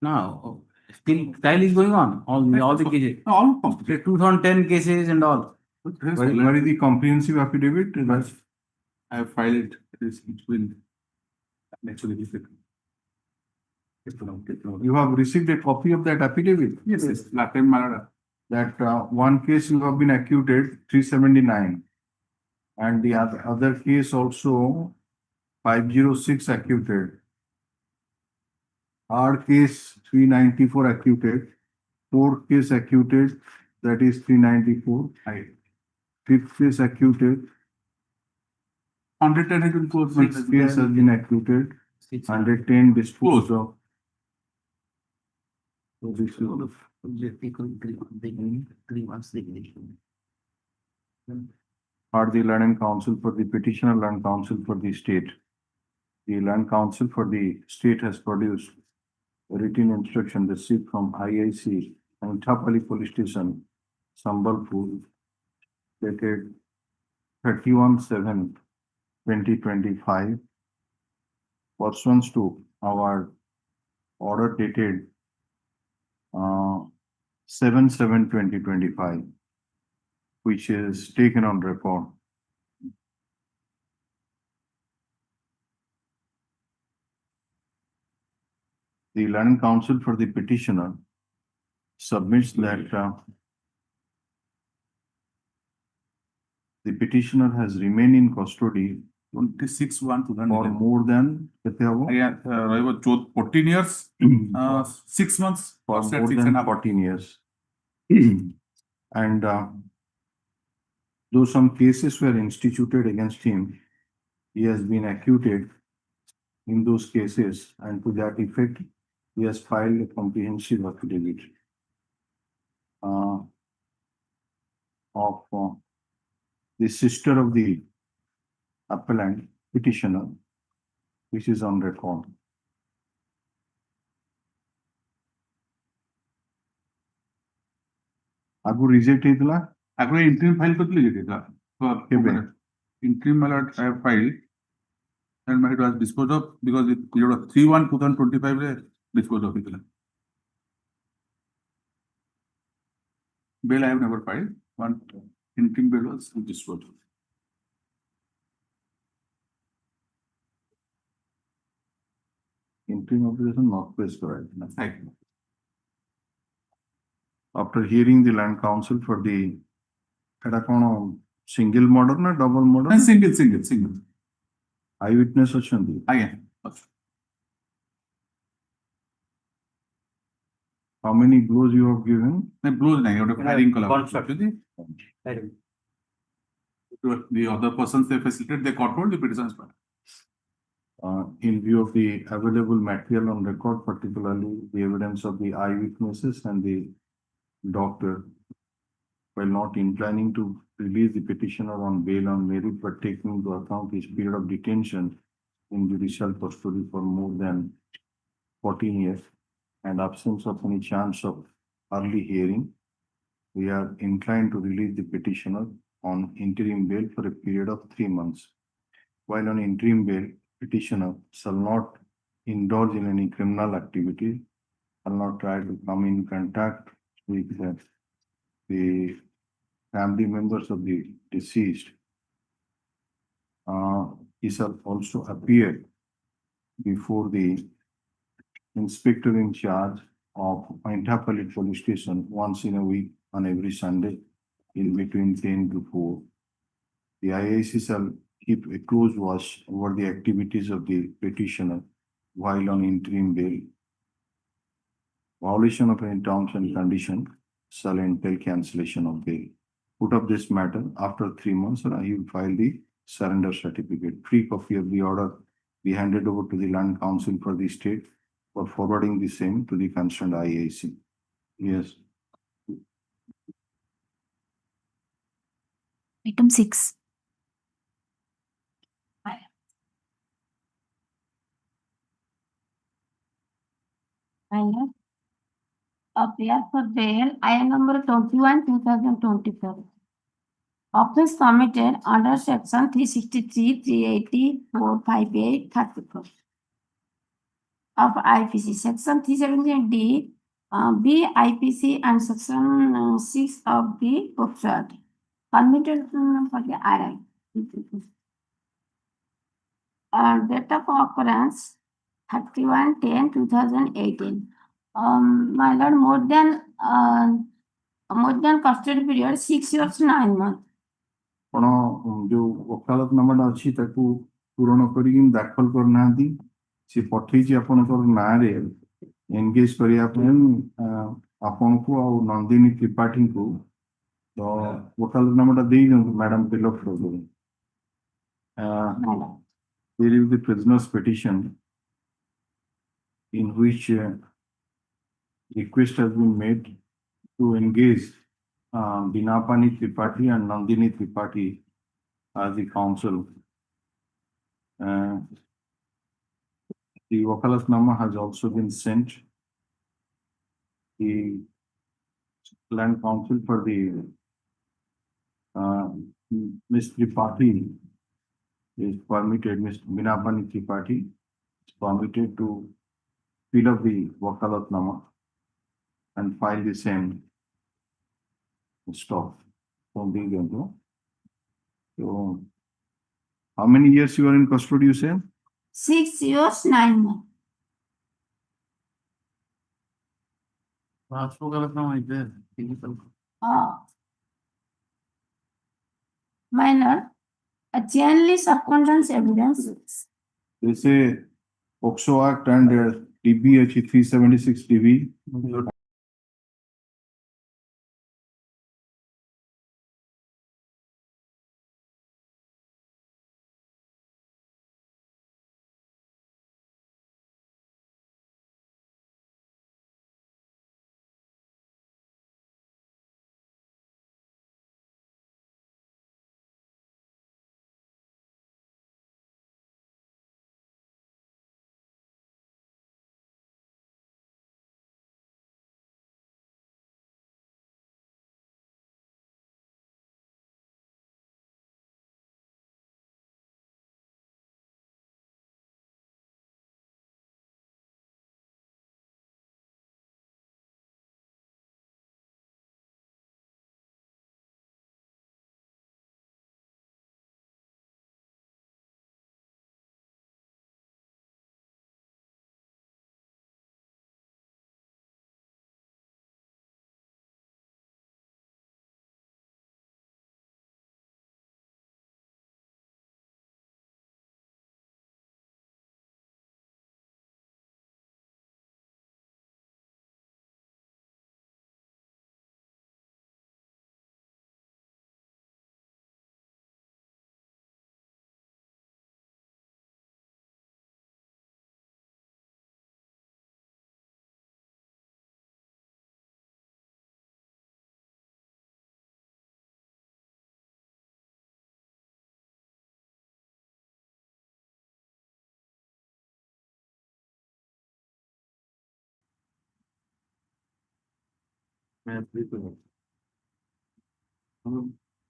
Now, still trial is going on. All the cases. All completed. 2010 cases and all. Where is the comprehensive affidavit? I have filed it. It's been actually. You have received a copy of that affidavit? Yes. Last time, my lord. That one case you have been acquitted, 379. And the other case also, 506 acquitted. Our case, 394 acquitted. 4th case acquitted, that is 394. 5th case acquitted. 110 has been closed. 6th case has been acquitted. 110 disposed of. So this is 3 months litigation. are the Land Council for the petitioner, Land Council for the state. The Land Council for the state has produced a written instruction received from IIC and Thapali Police Station, Sambalpur, dated 31/7/2025, pursuant to our order dated 7/7/2025, which is taken on record. The Land Council for the petitioner submits that the petitioner has remained in custody 26/1/2011 for more than 14 years, 6 months, for or more 6 than and a half. 14 years. And though some cases were instituted against him, he has been acquitted in those cases, and to that effect, he has filed a comprehensive affidavit of the sister of the appellant petitioner, which is on record. Agu reject ହେଇଥିଲା ଆଗରୁ interim file କରିଥିଲେ କି ଏଇଟା? କେବେ? Interim alert I have filed and it was disposed of because it was 3/1/2025 ରେ disposed of ହେଇଥିଲା. Bail I have never filed. One interim bail was disposed of. Interim obligation not placed correct. After hearing the land council for the single murder na double murder? Single. Eyewitness ଅଛନ୍ତି? ଆଜ୍ଞା. How many blows you have given? Blows ନାହିଁ, ଗୋଟେ firing କଲା ଅଛନ୍ତି. The other persons they facilitate, they control the petitions. In view of the available material on record, particularly the evidence of the eyewitnesses and the doctor, while not inclining to release the petitioner on bail on merit, but taking into account his period of detention in judicial custody for more than 14 years and absence of any chance of early hearing, we are inclined to release the petitioner on interim bail for a period of 3 months. While on interim bail, petitioner shall not indulge in any criminal activity, shall not try to come in contact with the family members of the deceased. He shall also appear before the inspector in charge of Antapalli police station once in a week on every Sunday in between 10 to 4. The IAC shall keep a close watch over the activities of the petitioner while on interim bail. Violation of any terms and conditions shall entail cancellation of bail. Put up this matter after 3 months, he will file the surrender certificate. Free copy of the order be handed over to the land council for the state for forwarding the same to the concerned IAC. Yes. Item 6. Appear for bail, IN number 21, 2024. Offense committed under section 363, 380, 458, 34 of IPC, section 378D, B IPC and section 6 of the Procedural. Committed for the RI. Date of occurrence 31/10/2018. My lord, more than custody period 6 years 9 months. ଆପଣ ଯୋଉ ଓକାଲତ ନାମାଟା ଅଛି ତାକୁ ପୂରଣ କରିକି ଦାଖଲ କରିନାହାନ୍ତି, ସେ ପଠେଇଛି ଆପଣଙ୍କର ନାଁରେ ଏନଗେଜ କରିବା ପାଇଁ ଆପଣଙ୍କୁ ଆଉ ନନ୍ଦିନୀ ତ୍ରିପାଠୀଙ୍କୁ, ତ ଓକାଲତ ନାମାଟା ଦେଇଦିଅନ୍ତୁ ମ୍ୟାଡାମ ଫିଲ୍ ଅପ୍ କରିଦେବେ. There is the prisoner's petition in which request has been made to engage Binapani Tripathi and Nandini Tripathi as the counsel. The wakalatnama has also been sent. The land counsel for the Ms. Tripathi is permitted, Ms. Binapani Tripathi is permitted to fill up the wakalatnama and file the same stuff from the example. So, how many years you are in custody, you say? 6 years 9 months. Minor, generally circumstance evidence. They say POCSO Act and DB 376 DB.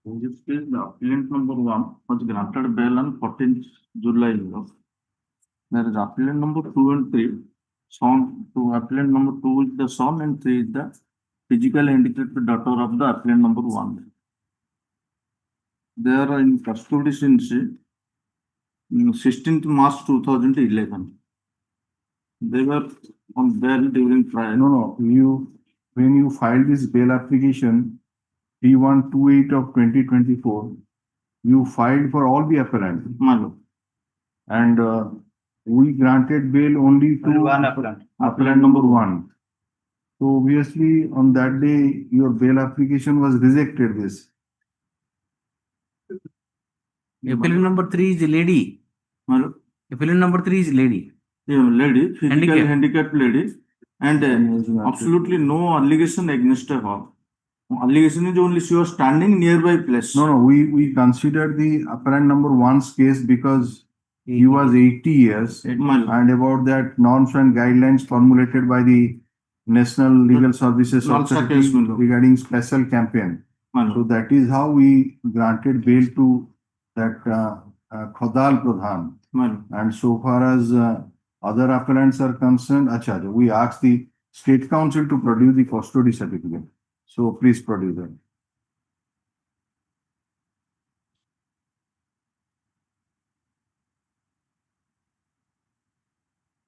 In this case, the appellant number 1 was granted bail on 14th July. There is appellant number 2 and 3. Son to appellant number 2 is the son and 3 is the physical handicapped daughter of the appellant number 1. They are in custody since 16th March 2011. They were on bail during trial. No, when you filed this bail application, P128 of 2024, you filed for all the appellants. And we granted bail only to one appellant. appellant number 1. So obviously on that day, your bail application was rejected this. Appellant number 3 is a lady. Appellant number 3 is lady. Yeah, lady, physical handicapped lady, and absolutely no allegation against her. Allegation is only she was standing nearby place. No, we considered the appellant number 1's case because he was 80 years and about that norms and guidelines formulated by the National Legal Services Authority regarding special campaign. So that is how we granted bail to that Khodal Pradhan. And so far as other appellants are concerned, we asked the State Council to produce the custody certificate. So please produce that.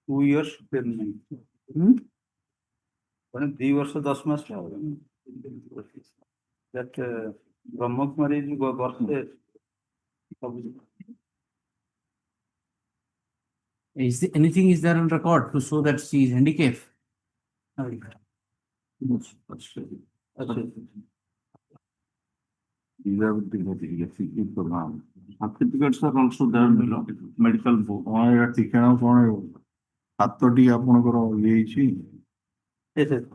Two years. 3 वर्ष 10 मास that Brahmakumari is birthday. Anything is there on record to show that she is handicapped? Certificates are also there below medical book. Yes, sir.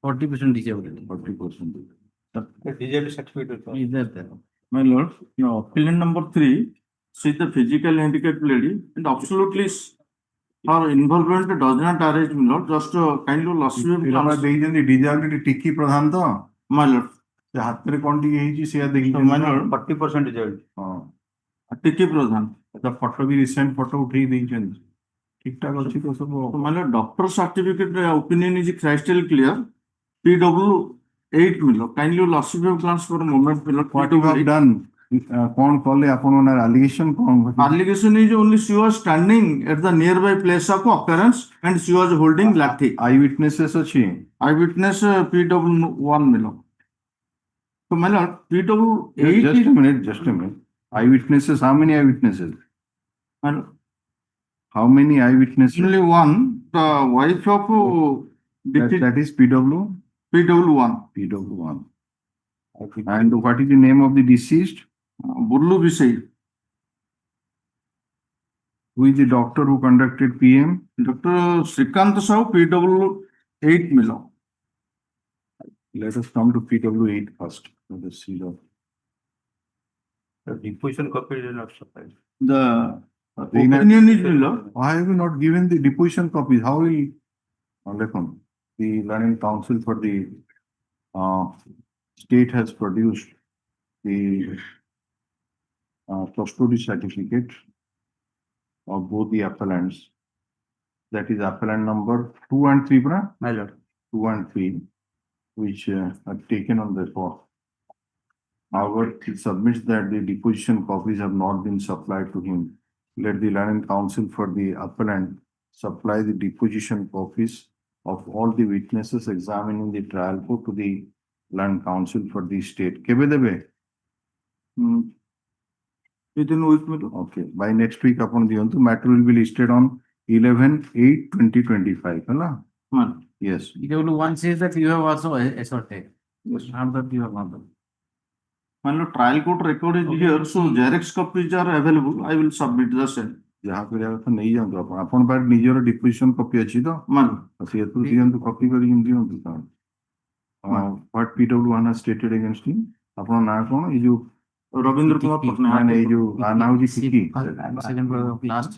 40% disability. 40%. Disability certificate Is there? My lord, appellant number 3, she is the physical handicapped lady, and absolutely her involvement does not arise, my lord. Just kind of loss of disability Tiki Pradhan to? My lord. The Hattre Conti age is here the my lord, 40% disability. Tiki Pradhan. The photo be recent photo 3 regions. So, my lord, doctor certificate opinion is crystal clear. PW 8 milo. Kindly loss of glance for a moment. What you have done? Allegation allegation is only she was standing at the nearby place of occurrence and she was holding lathi. Eyewitnesses achi. Eyewitness PW 1 milo. So, my lord, PW 8. Just a minute. Eyewitnesses, how many eyewitnesses? How many eyewitnesses? Only one, the wife of that is PW? PW1. PW1. Okay. And what is the name of the deceased? Burlu Visay. Who is the doctor who conducted PM? Dr. Srikant Sahu, PW 8 Milo. Let us come to PW 8 first. Let us see the deposition copy is not supplied. The opinion is Milo. Why have you not given the deposition copies? How will the learning council for the state has produced the custody certificate of both the appellants. That is appellant number 2 and 3, My lord. 2 and 3, which are taken on the record. However, he submits that the deposition copies have not been supplied to him. Let the learning council for the appellant supply the deposition copies of all the witnesses examining the trial court to the learning council for the state. Kebe debe? Within week, okay. By next week, upon the matter will be listed on 11/8/2025. Yes. PW1 says that you have also asserted. Yes. Not that you have not done. When trial court record is here, so Xerox copies are available. I will submit the same. जहाँ पे तो नहीं जानते अपन पर निजर deposition copy अच्छी तो से तो दियंतु कॉपी करी दियंतु तो what PW1 has stated against him अपन ना कौन ये जो रविंद्र कुमार पटनायक ये जो नाम जी सिक्की second last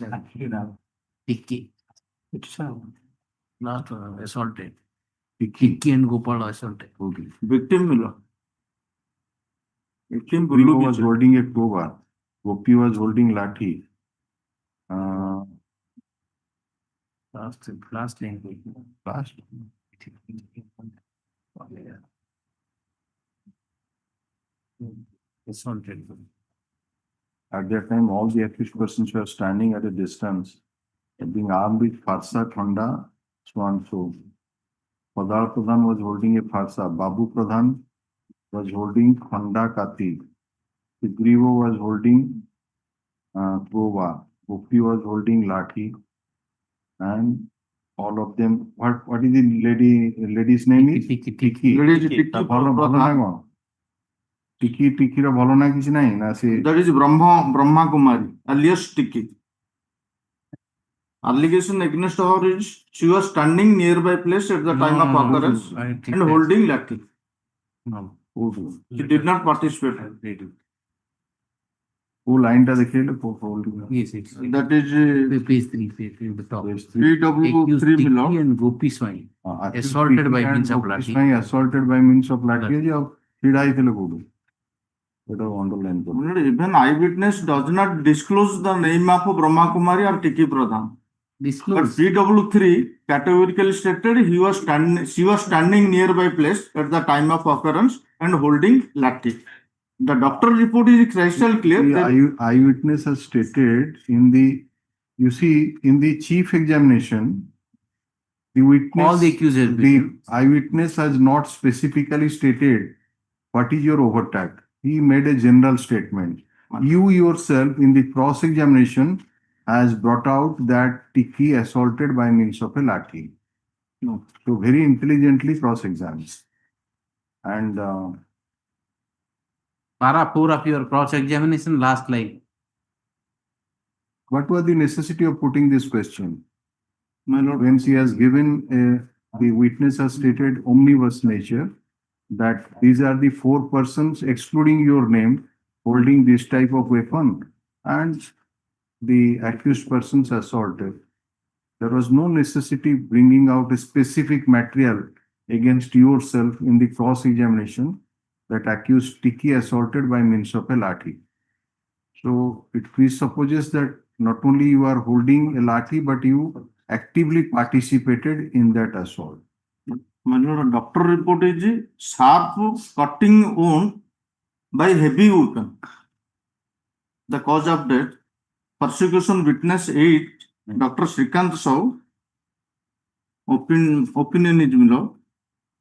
Picky. It's last assaulted. Tikki and Gopal assaulted. Okay. Victim Miller. Victim Grivo Bullu was Bichar. holding a crowbar. Gopi was holding lathi. Last language. Last. Assaulted. At that time, all the accused persons were standing at a distance, being armed with farsa, khanda, so and so. Padar Pradhan was holding a farsa. Babu Pradhan was holding khanda kati. Grivo was holding crowbar. Gopi was holding lathi. And all of them, what is the lady's name is? Tikki. Lady Tikki ভালো না Pradhan. গো টিকির ভালো না কিছু নাই না সে That is Brahma Kumari, alias Tikki. Allegation against her is she was standing nearby place at the time of occurrence and holding lathi. She did not participate. ও লাইনটা দেখে এলে Yes, it's That is page 3, page in the top. PW3 below. Tikki and Gopi Swami assaulted by means of lathi. assaulted by means of lathi যে ছিড়াই দিল কোডু এটা underline করুন Even eyewitness does not disclose the name of Brahma Kumari or Tikki Pradhan. But PW3 categorically stated she was standing nearby place at the time of occurrence and holding lathi. The doctor report is crystal clear. The eyewitness has stated in the, you see, in the chief examination, the witness, All the accusers. the eyewitness has not specifically stated what is your overtake. He made a general statement. You yourself in the cross-examination has brought out that Tikki assaulted by means of a lathi. No. So very intelligently cross-examined. And Para 4 of your cross-examination, last line. what was the necessity of putting this question? My lord, when she has given, the witness has stated omnibus nature, that these are the 4 persons, excluding your name, holding this type of weapon, and the accused persons assaulted. There was no necessity bringing out a specific material against yourself in the cross-examination that accused Tikki assaulted by means of a lathi. So it presupposes that not only you are holding a lathi, but you actively participated in that assault. My lord, doctor report is sharp cutting wound by heavy weapon. The cause of death, persecution witness 8, Dr. Shrikant Sahu, opinion is below.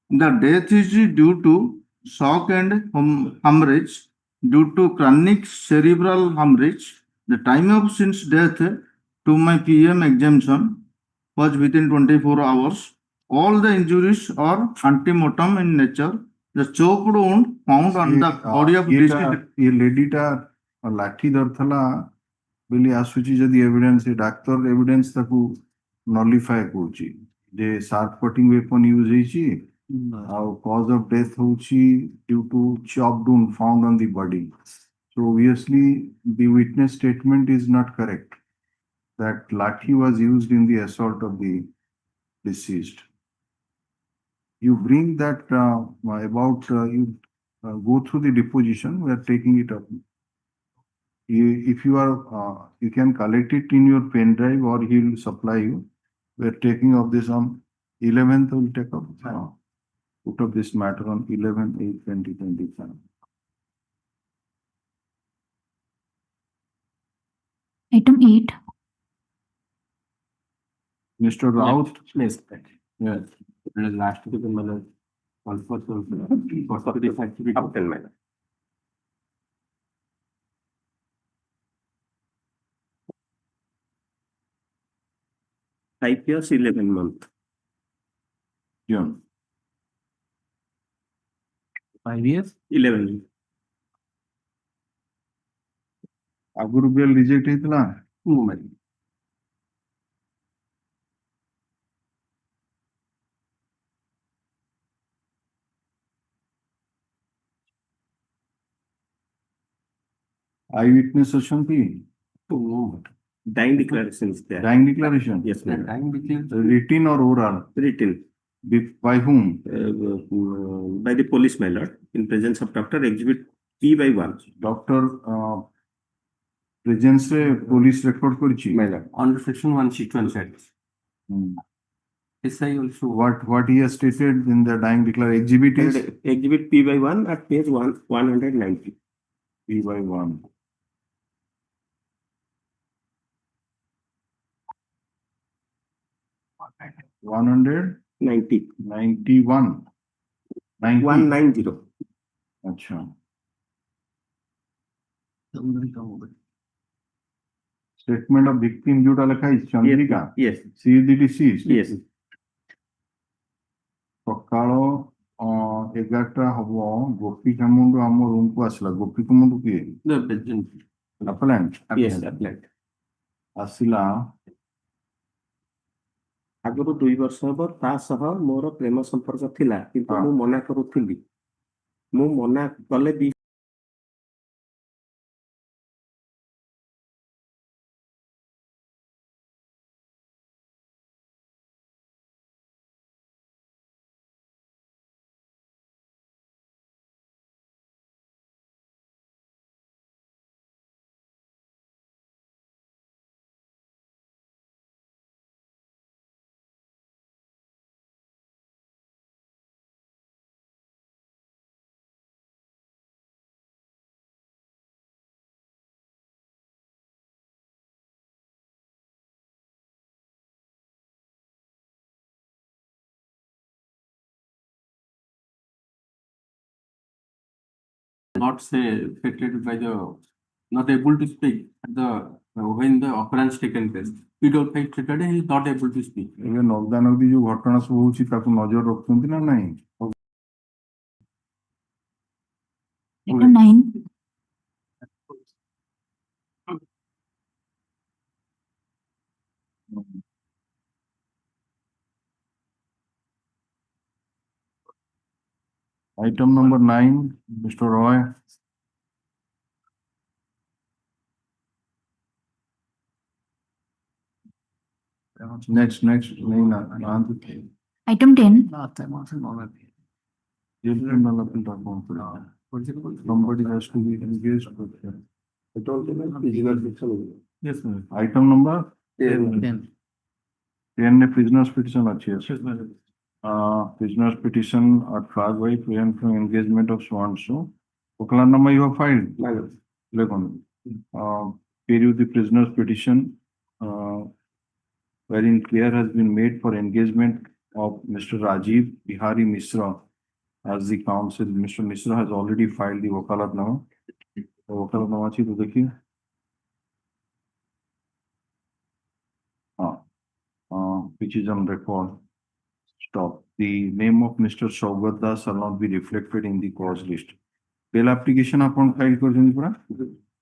The death is due to shock and hemorrhage due to chronic cerebral hemorrhage. The time of since death to my PM exemption was within 24 hours. All the injuries are antemortem in nature. The choked wound found on the body of deceased. ये लेडीटा लाठी धरथला ବୋଲି ଆସୁଛି ଯଦି evidence ଡାକ୍ତର evidence ତାକୁ ନଲିଫାଏ କରୁଛି ଯେ sharp cutting weapon use ହେଇଛି ଆଉ କଜ ଅଫ ଡେଥ ହଉଛି due to chopped wound found on the body. So obviously the witness statement is not correct that lathi was used in the assault of the deceased. You bring that you go through the deposition. We are taking it up. If you are, you can collect it in your pen drive or he will supply you. We are taking of this on 11th. We will take up put up this matter on 11/8/2025. Item 8. Mr. Raut. Yes. Yes. Last week, Five years, 11 months. Yeah. 5 years? 11. ଆଗରୁ bill reject ହେଇଥିଲା I witness ଅଛନ୍ତି Dying declaration is there. Dying declaration? Yes, ma'am. Written or oral? Written. By whom? By the police, my lord, in presence of doctor, exhibit P/1. Doctor presence police record korichi. My lord, under section 161 said. SI also. What he has stated in the dying declaration exhibit is Exhibit P/1 at page 190. P/1. One hundred 90. 91. 190. अच्छा. Statement of victim जोटा लिखा है Chandrika. Yes. She is the deceased. Yes. ସକାଳ 11ଟା ହବ ଗୋପୀ କାମୁଣ୍ଡୁ ଆମ room କୁ ଆସିଲା. ଗୋପୀ କାମୁଣ୍ଡୁ କିଏ? The president. appellant. Yes, appellant. ଆସିଲା. ଆଗରୁ 2 ବର୍ଷ ହେବ ତା ସହ ମୋର ପ୍ରେମ ସମ୍ପର୍କ ଥିଲା କିନ୍ତୁ ମୁଁ ମନା କରୁଥିଲି. ମୁଁ ମନା କଲେ ବି Not say affected by the, not able to speak at the, when the occurrence taken place. He don't fight treated, he is not able to speak. ଏବେ ନଗଦା ନଗଦି ଯୋଉ ଘଟଣା ସବୁ ହଉଛି ତାକୁ ନଜର ରଖୁଛନ୍ତି ନା ନାହିଁ? Item 9. Item number 9, Mr. Roy. Next, नहीं ना Item 10. Somebody has to be engaged with them. I told them prisoner petition. Yes, sir. Item number 10. 10 prisoner's petition अच्छी है. Prisoner's petition or trial by prevent from engagement of so and so. Okla number you have filed. Look on. Period the prisoner's petition. Wherein clear has been made for engagement of Mr. Rajiv Bihari Mishra as the counsel. Mr. Mishra has already filed the wakalatnama. Wakalatnama chi to dekhiye. Which is on record. Stop. The name of Mr. Saugat Das shall not be reflected in the cause list. Bail application upon file करते पूरा.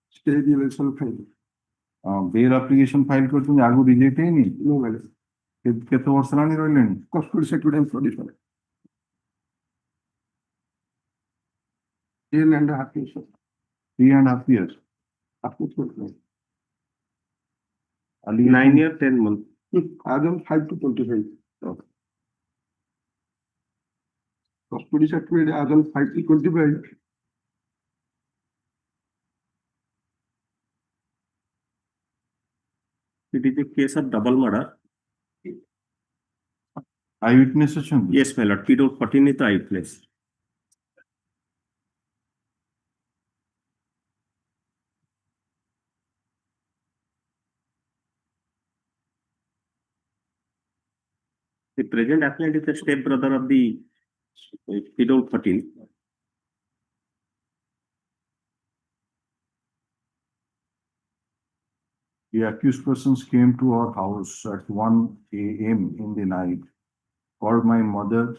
State election file. Bail application file करते हैं आगु reject है नहीं. No, madam. कितने वर्ष लाने रोइलें? Custody security and producer. 10.5 years. 3.5 years. Approximately. 9 years, 10 months. Adam 5 to 25. Okay. Custody security Adam 5 to 25. It is a case of double murder. Eyewitness section. Yes, my lord. P. 14 is the eyewitness. The present applicant is the step brother of the P. 14. The accused persons came to our house at 1 a.m. in the night, called my mother.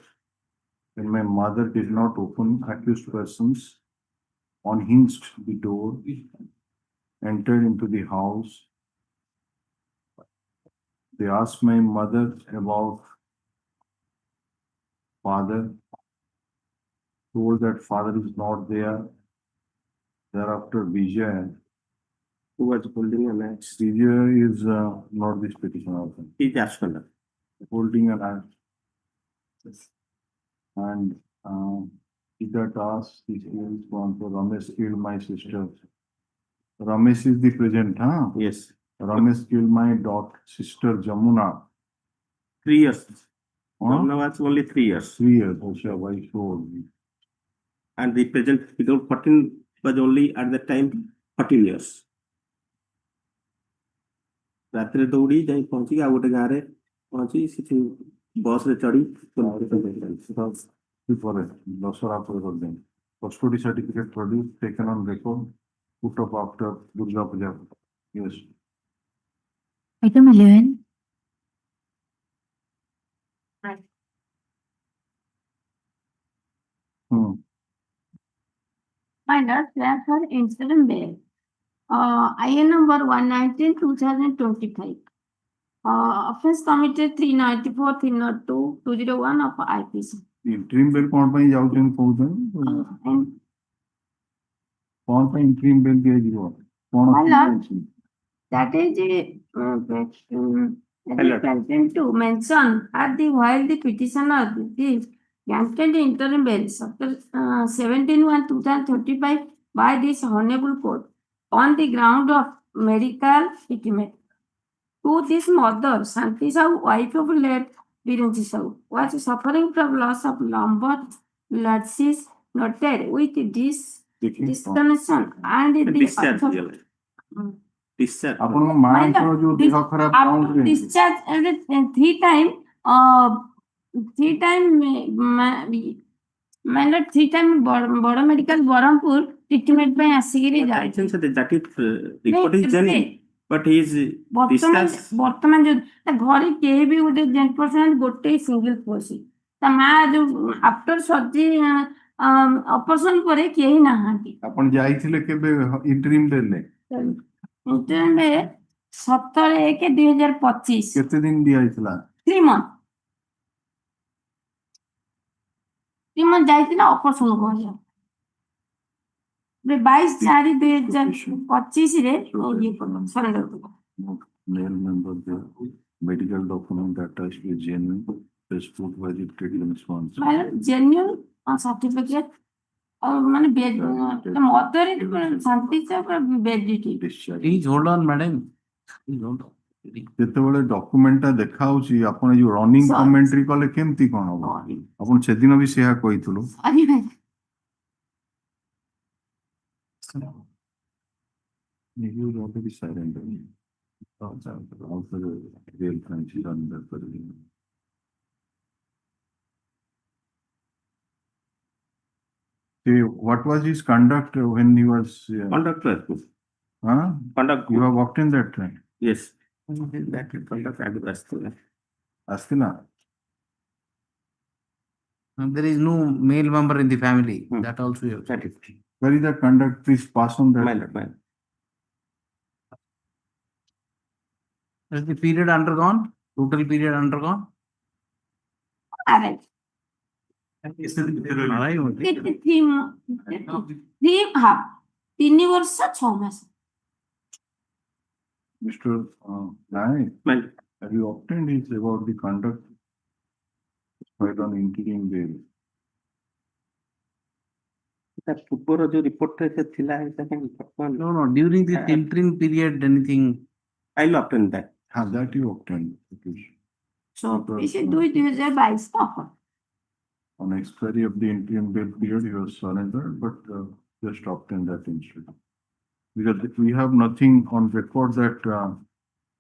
When my mother did not open, accused persons unhinged the door, entered into the house. They asked my mother about father, told that father is not there. Thereafter, Vijay, who was holding an axe. Vijay is not this petitioner. He is absent. Holding an axe. And that asks, this is one for Ramesh killed my sister. Ramesh is the present, huh? Yes. Ramesh killed my sister Jamuna. 3 years. Huh? Jamuna was only 3 years. 3 years, Osha, why so old? And the present figure 14 was only at that time 14 years. ରାତିରେ ଦୌଡ଼ି ଯାଇ ପହଞ୍ଚିକି ଆଉ ଗୋଟେ ଗାଁରେ ପହଞ୍ଚି ସେଠି ବସରେ ଚଢି Before it, Dasara Puragadin. Custody certificate produced, taken on record, put up after Durga Puja. Yes. Item 11. My lord, transfer incident bill. IN number 119/2025. Offense committed 394, 302, 201 of IPC. Interim bill कौन पाई जाऊँ कौन पाई interim bill दिया जीवा My lord, that is present to mention at the while the petitioner is granted interim bail 17/1/2035 by this Honorable Court on the ground of medical treatment to this mother, Shanti Sahu, wife of late Birenji Sahu, was suffering from loss of lumbar bloodsis noted with this disconnection and the discharge. ଆପଣଙ୍କ ମାଙ୍କର ଯୋଉ ଦେହ ଖରାପ after discharge 3 time ମାନେ 3 time ବଡ medical Brahmapur treatment ପାଇଁ ଆସିକିରି ଯାଇଛନ୍ତି ସେଠି ଜାକି report is genuine but he is ବର୍ତ୍ତମାନ ଯୋଉ ଘରେ କେହି ବି ଗୋଟେ ଜେଣ୍ଟ% ଗୋଟେ ସିଙ୍ଗଲ ପସି ତା ମା ଯୋଉ ଆଫ୍ଟର ସର୍ଜରୀ ଅପରେସନ ପରେ କେହି ନାହାନ୍ତି ଆପଣ ଯାଇଥିଲେ କେବେ ଇଣ୍ଟରିମ୍ ଦେଲେ ଇଣ୍ଟରନେଟ 17/1/2025 କେତେ ଦିନ ଦିଆ ହେଇଥିଲା 3 month ଯାଇଥିଲା ଅପରେସନ କରିବା 22/4/2025 ରେ ଇଏ ସରେଣ୍ଡର କଲା male member the medical document attached with genuine passport validity response genuine certificate ମାନେ ମଦର ଶାନ୍ତି Please hold on, madam. Please hold on. ଯେତେବେଳେ ଡକୁମେଣ୍ଟଟା ଦେଖା ହଉଛି ଆପଣ ଯୋଉ ରନିଂ କମେଣ୍ଟ୍ରି କଲେ କେମିତି କଣ ହବ ଆପଣ ସେଦିନ ବି ସେୟା କହିଥିଲୁ You already surrendered. Also, the real country on the See, what was his conduct when he was conduct? Conduct. You have walked in that train? Yes. That conduct Astila. There is no male member in the family. That also you have. Where is the conduct? Please pass on that. Is the period undergone? Total period undergone? Alright. 3 ବର୍ଷ 6 ମାସ Mr. Naik, have you obtained his about the conduct right on interim bail? ପୂର୍ବର ଯୋଉ ରିପୋର୍ଟରେ ସେ ଥିଲା No, during this interim period, anything? I will obtain that. That you obtained. So, this is 2022 On expiry of the interim bail period, he was surrendered, but just obtained that instead. Because we have nothing on record that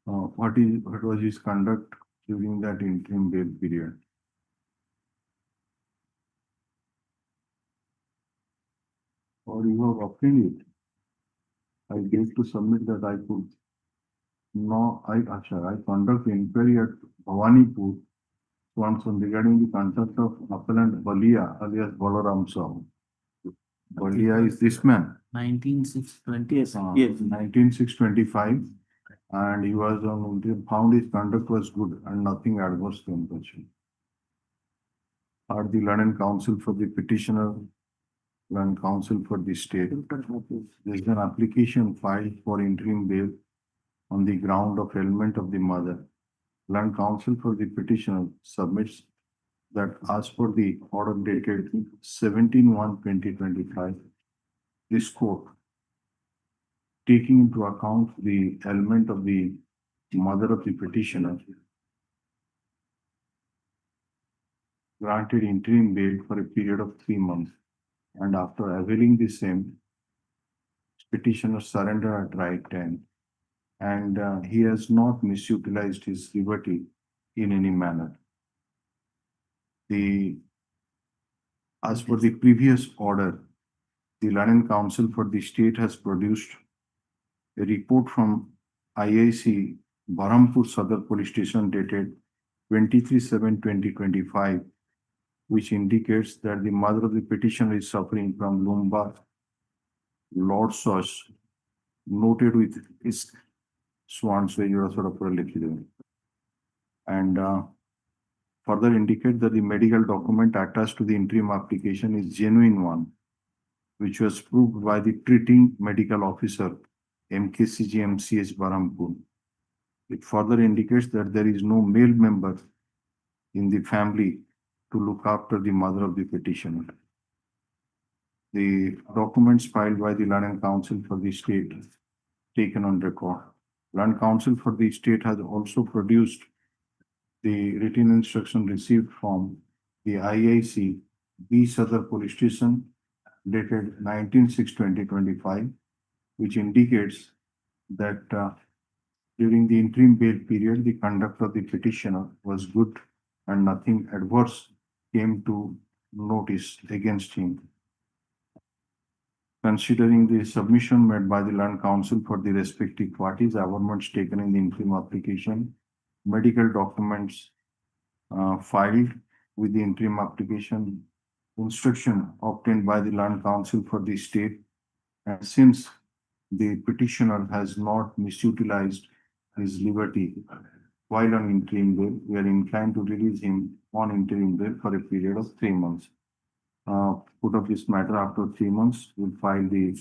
what was his conduct during that interim bail period. Or you have obtained it. I gave to submit that I could. No, I conduct inquiry at Bhawanipur once regarding the conduct of appellant Balia alias Balaram Sahu. Balia is this man. 19/6/20. Yes. 19/6/25, and he was found his conduct was good and nothing adverse to him. Are the London Council for the petitioner, London Council for the state. There is an application filed for interim bail on the ground of ailment of the mother. Land Council for the petitioner submits that as per the order dated 17/1/2025, this court, taking into account the element of the mother of the petitioner, granted interim bail for a period of 3 months, and after availing the same, petitioner surrendered at right time, and he has not misutilized his liberty in any manner. As per the previous order, the Learning Council for the state has produced a report from IIC Berhampur Sadar Police Station dated 23/7/2025, which indicates that the mother of the petitioner is suffering from lumbar lordosis, noted with his swans and further indicate that the medical document attached to the interim application is genuine one, which was proved by the treating medical officer, MKCG MCH Berhampur. It further indicates that there is no male member in the family to look after the mother of the petitioner. The documents filed by the Learning Council for the state taken on record. Learning Council for the state has also produced the written instruction received from the IIC B Sadar Police Station dated 19/6/2025, which indicates that during the interim bail period, the conduct of the petitioner was good and nothing adverse came to notice against him. Considering the submission made by the Learned Council for the respective parties, amendments taken in the interim application, medical documents filed with the interim application, instruction obtained by the Learned Council for the state, and since the petitioner has not misutilized his liberty while on interim bail, we are inclined to release him on interim bail for a period of 3 months. Put up this matter after 3 months, we'll file the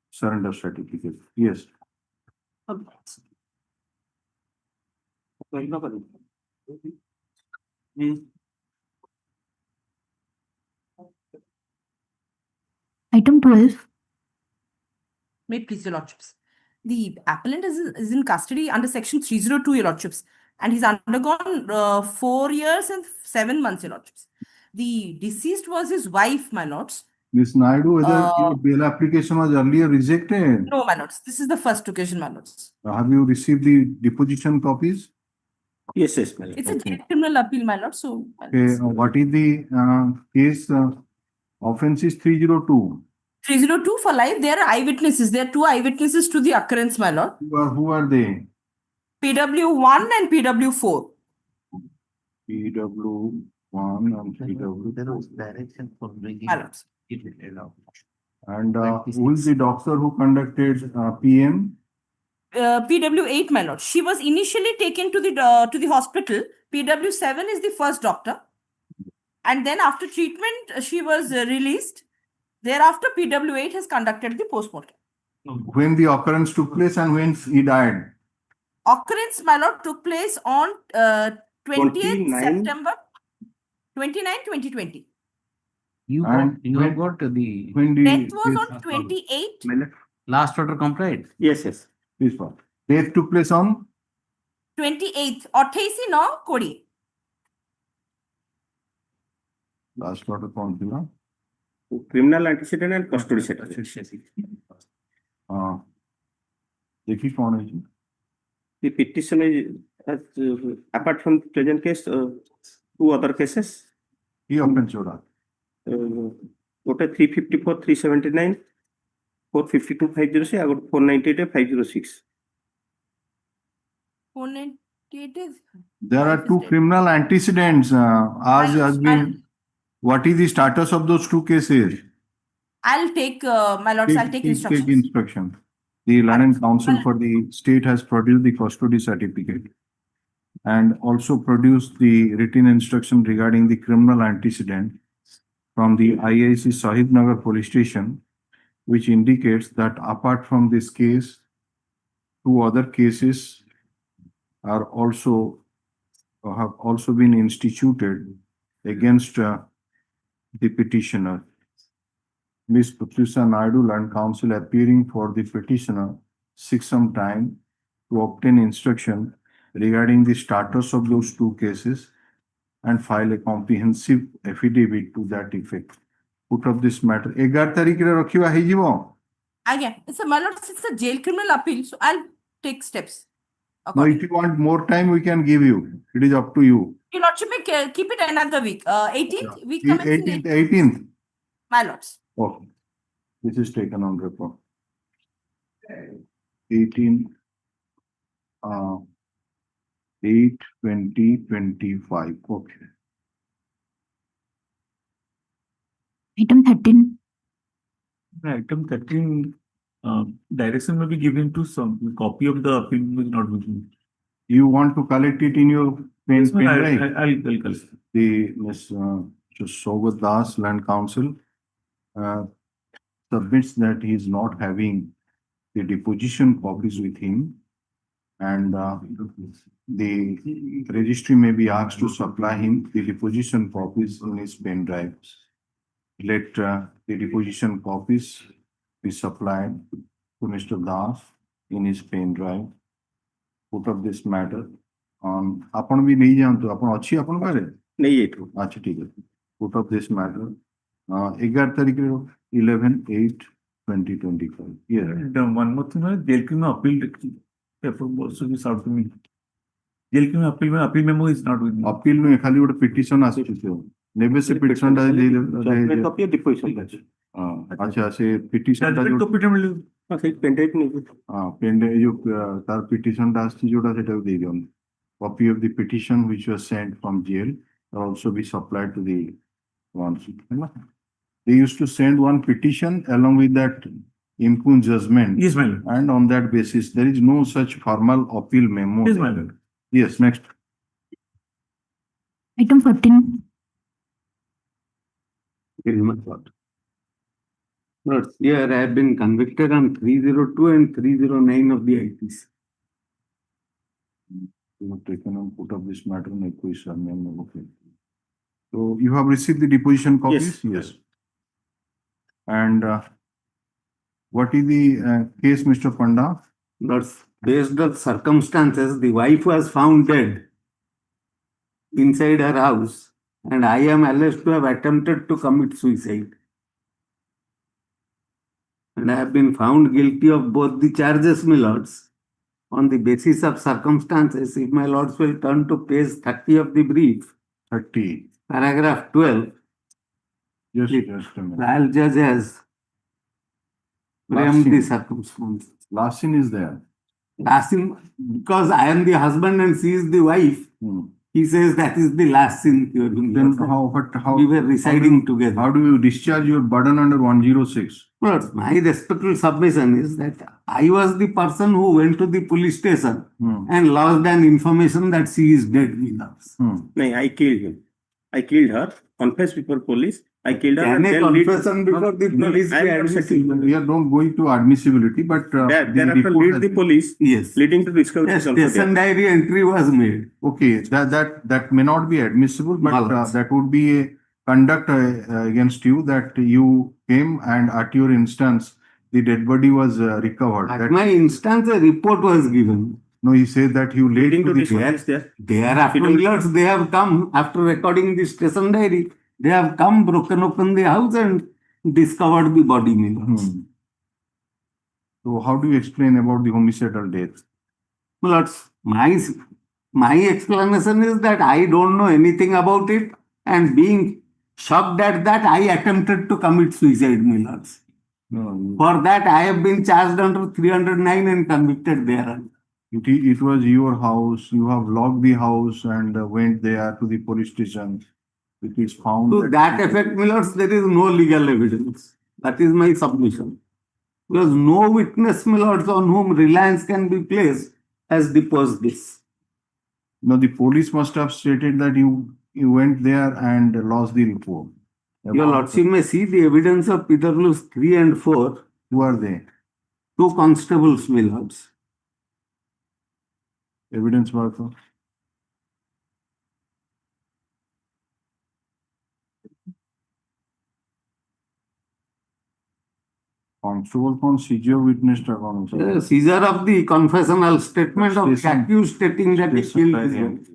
surrender certificate. Yes. Item 12. May it please your lordships. The appellant is in custody under section 302, your lordships, and he's undergone 4 years and 7 months, your lordships. The deceased was his wife, my lords. Ms. Naidu, whether your bail application was earlier rejected? No, my lords. This is the first occasion, my lords. Have you received the deposition copies? Yes, yes, my lord. It's a criminal appeal, my lord. So, Okay, what is the case? Offense is 302. 302 for life. There are eyewitnesses. There are 2 eyewitnesses to the occurrence, my lord. Who are they? PW1 and PW4. PW1 and PW4. There was direction for bringing My lords. it out. And who is the doctor who conducted PM? PW8, my lord. She was initially taken to the hospital. PW7 is the first doctor, and then after treatment, she was released. Thereafter, PW8 has conducted the postmortem. When the occurrence took place and when he died? Occurrence, my lord, took place on 20th 29. September 29, 2020. You And have got the When the Death was on 28. last order complied. Yes, yes. This one. Death took place on 28th. 28/9/20. last order count. Criminal antecedent and custody certificate. देखिए कौन है जी? The petition has, apart from the present case, 2 other cases. He offense हो रहा. What are 354, 379, 452, 506, I got 498, 506. 498 is. There are 2 criminal antecedents. As has been. What is the status of those 2 cases? I'll take, my lords, I'll take instructions. Take instruction. The Learned Council for the state has produced the custody certificate and also produced the written instruction regarding the criminal antecedent from the IIC Sahib Nagar Police Station, which indicates that apart from this case, 2 other cases are also have also been instituted against the petitioner. Ms. Patricia Naidu, Land Counsel, appearing for the petitioner, seeks some time to obtain instruction regarding the status of those two cases and file a comprehensive affidavit to that effect. Put up this matter. 11 tarikire rakhiba heijibo. Again, it's my lord, it's a jail criminal appeal, so I'll take steps. No, if you want more time, we can give you. It is up to you. Your lordship may keep it another week. 18th week commencing 18th. My lords. Okay. This is taken on record. 18 8/20/25. Okay. Item 13. Item 13, direction may be given to some copy of the appeal will not be given. You want to collect it in your pen drive? I'll collect. The Ms. Sogat Das, Land Counsel, submits that he is not having the deposition copies with him, and the registry may be asked to supply him the deposition copies in his pen drive. Let the deposition copies be supplied to Mr. Das in his pen drive. Put up this matter on आपण भी नहीं जानते आपण अच्छी आपण करे नहीं ये तो अच्छा ठीक है. Put up this matter 11 तारीख 11/8/2025. Yes. And one more thing, jail criminal appeal paper also is out to me. Jail criminal appeal memo is not with me. Appeal में खाली ଗୋଟେ ପିଟିସନ ଆସିଛି ତ ନେବେ ସେ ପିଟିସନ ଟା कॉपी डिपोजिशन अच्छा से पिटिशन ଟା ସେଇ ପେଣ୍ଡ୍ରାଇଭ୍ ନେଇକି पेन जो तार पिटिशन टा आछि जोटा सेटा दे दियन. Copy of the petition which was sent from jail will also be supplied to the ones. They used to send one petition along with that impugned judgment. Yes, my lord. And on that basis, there is no such formal appeal memo. Yes, my lord. Yes, next. Item 14. Lords, here I have been convicted on 302 and 309 of the IPC. You have taken and put up this matter in acquisition. Okay. So you have received the deposition copies? Yes. And what is the case, Mr. Panda? Lords, based on circumstances, the wife was found dead inside her house, and I am alleged to have attempted to commit suicide. And I have been found guilty of both the charges, my lords. On the basis of circumstances, if my lords will turn to page 30 of the brief, 30. paragraph 12, Just a minute. trial judge has framed the circumstances. Last scene is there. Last scene, because I am the husband and she is the wife, he says that is the last scene. Then how we were residing together. How do you discharge your burden under 106? Lord, my respectful submission is that I was the person who went to the police station and lodged an information that she is dead with us. No, I killed him. I killed her. Confess before police. I killed her. Can a confession before the police be admissible? We are not going to admissibility, but thereafter lead the police. Yes. Leading to discovery. Yes, station diary entry was made. Okay, that may not be admissible, but that would be a conduct against you that you came and at your instance the dead body was recovered. At my instance, a report was given. No, he said that you leading to the Thereafter, lords, they have come after recording the station diary. They have come, broken open the house and discovered the body. So how do you explain about the homicidal death? Lords, my explanation is that I don't know anything about it, and being shocked at that, I attempted to commit suicide, my lords. For that, I have been charged under 309 and convicted thereon. It was your house. You have locked the house and went there to the police station. It is found. To that effect, my lords, there is no legal evidence. That is my submission. Because no witness, my lords, on whom reliance can be placed has deposed this. No, the police must have stated that you went there and lost the report. Your lordship may see the evidence of PWs 3 and 4. Who are they? 2 constables, my lords. Evidence worker. Constable kon seizure witness ta kon hoise? Seizure of the confessional statement of the accused stating that he killed his wife.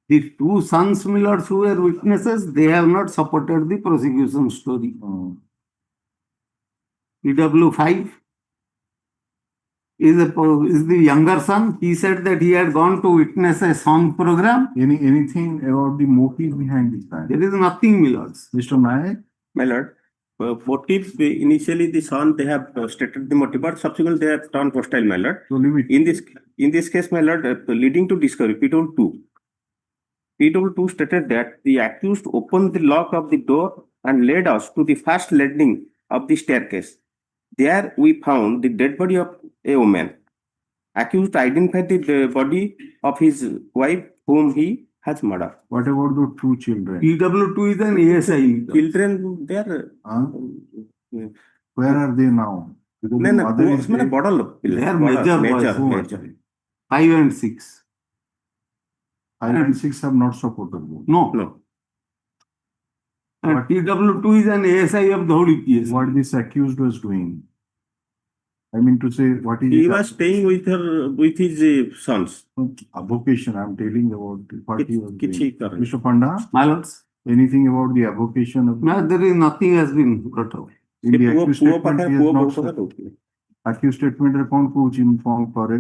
The two sons Millers who were witnesses, they have not supported the prosecution story. PW5 is the younger son. He said that he had gone to witness a song program. Anything about the motive behind this crime? There is nothing, Millers. Mr. Nayak? My lord, motive, initially the son, they have stated the motive, but subsequently they have turned hostile, my lord. So leave it. In this case, my lord, leading to discovery, PW2. PW2 stated that the accused opened the lock of the door and led us to the first landing of the staircase. There we found the dead body of a woman. Accused identified the body of his wife whom he has murdered. What about the two children? PW2 is an ASI. Children, they are... Where are they now? Because No, the no, mother is dead. They are major boys. 5 and 6. 5 and 6 have not supported you. No. And PW2 is an ASI of the whole EPS. What this accused was doing? I mean to say, what is He it? was staying with his sons. Avocation, I'm telling about what he was doing. Mr. Panda? My lords. Anything about the avocation of... No, there is nothing has been brought out. In the accused statement, he has not said. Accused statement रे कौन कुछ inform करे?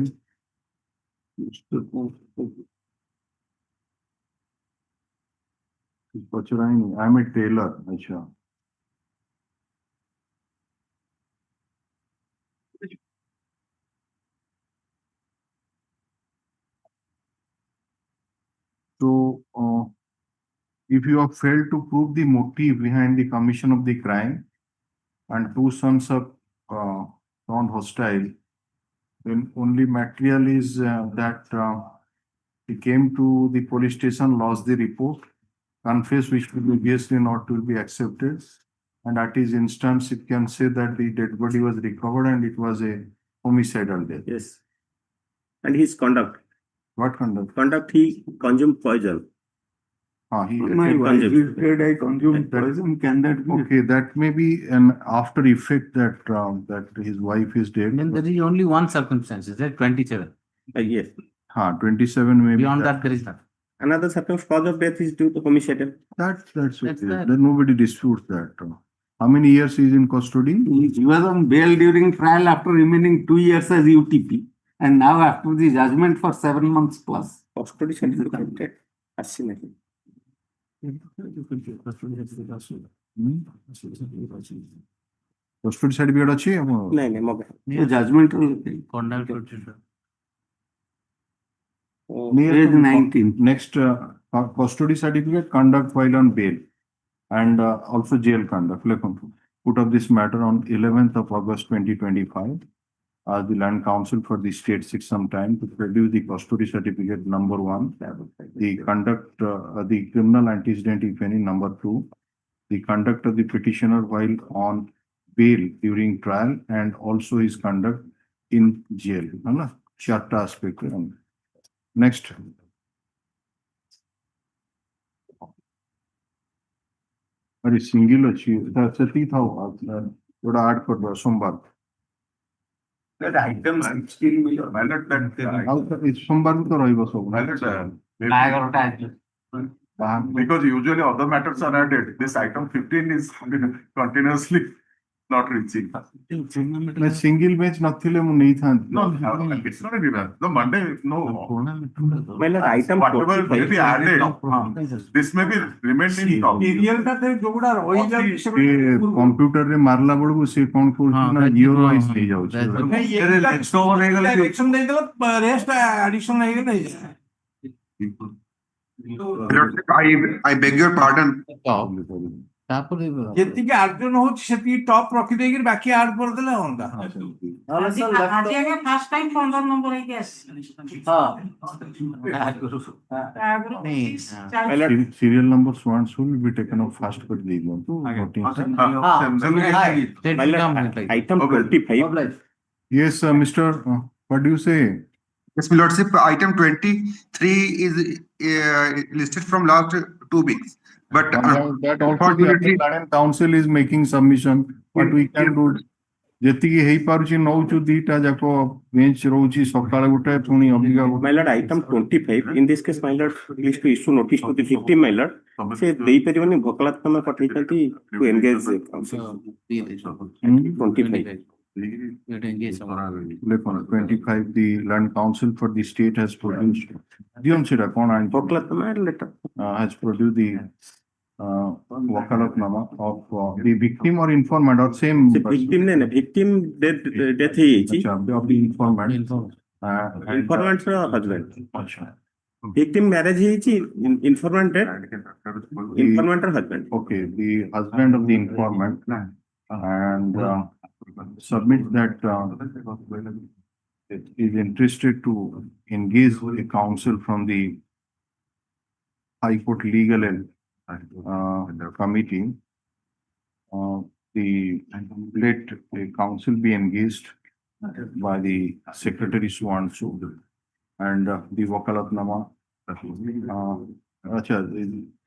पचरा ही नहीं. I'm a tailor. अच्छा. So, if you have failed to prove the motive behind the commission of the crime and two sons are found hostile, then only material is that he came to the police station, lost the report, confessed, which will obviously not will be accepted. And at his instance, it can say that the dead body was recovered and it was a homicidal death. Yes. And his conduct. What conduct? Conduct, he consumed poison. My wife said I consumed poison. Can that be? Okay, that may be an after effect that that his wife is dead. Then there is only one circumstance, is that 27? Yes. 27 maybe. Beyond that, there is nothing. Another circumstance, cause of death is due to homicidal. That's okay. Then nobody disputes that. How many years he is in custody? He was on bail during trial after remaining 2 years as UTP. And now after the judgment for 7 months plus. Custody certificate. Custody certificate ଅଛି ନାଇଁ ମୋ judgment Age 19. Next, custody certificate, conduct while on bail, and also jail conduct. Put up this matter on 11th of August 2025. The Land Council for the state seeks some time to produce the custody certificate number 1, the conduct, the criminal antecedent, if any, number 2, the conduct of the petitioner while on bail during trial, and also his conduct in jail. Charta aspect. Next. अरे single अच्छी सती था थोड़ा add कर दो सोमवार that item 16 million सोमवार भी तो रही बस because usually other matters are added, this item 15 is continuously not reaching. मैं सिंगल मैच नथिले मु नहीं था No, it's not a revamp. The Monday, no. Well, item whatever may be added, this may be remained in top. Computer रे मारला बड़ू से कौन को ना ईयर वाइज नहीं जाउ छै इलेक्शन नहीं देला रेस्ट एडिशन नहीं नहीं I beg your pardon. ଯେତିକି ଆର୍ଜନ ହଉଛି ସେତିକି ଟପ୍ ରଖିଦେଇକି ବାକି ଆଡ୍ କରିଦେଲେ ହନ୍ତା ফার্স্ট টাইম 15 নম্বর এই case Serial number so and so will be taken up fast for the one. Item 25. Yes, Mr. What do you say? Yes, my lordship, item 23 is listed from last 2 weeks. But That also the unfortunately, Land Council is making submission. What we can do? ଯେତିକି ହେଇପାରୁଛି ନଉଛୁ ଦିଟା ଯାକ bench ରହୁଛି ସକାଳେ ଗୋଟେ ପୁଣି ଅବିକା My lord, item 25, in this case, my lord, please to issue notice to the victim, my lord. Se ଦେଇପାରିବନି ଭକଲାତ୍ମା ପଠେଇଛନ୍ତି to engage the council. 25. 25, the Land Council for the state has produced. Dion Sira, ଭକଲାତ୍ମା letter. has produced the wakalatnama of the victim or informant or same. Se victim ne victim death ହେଇଯାଇଛି. Of the informant. Informant ର husband. Victim marriage ହେଇଛି, informant death. Informant ର husband. Okay, the husband of the informant and submit that is interested to engage a counsel from the High Court Legal Committee. Let a counsel be engaged by the secretary so and so and the wakalatnama. अच्छा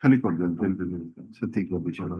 खाली कर दे सती को बिचारा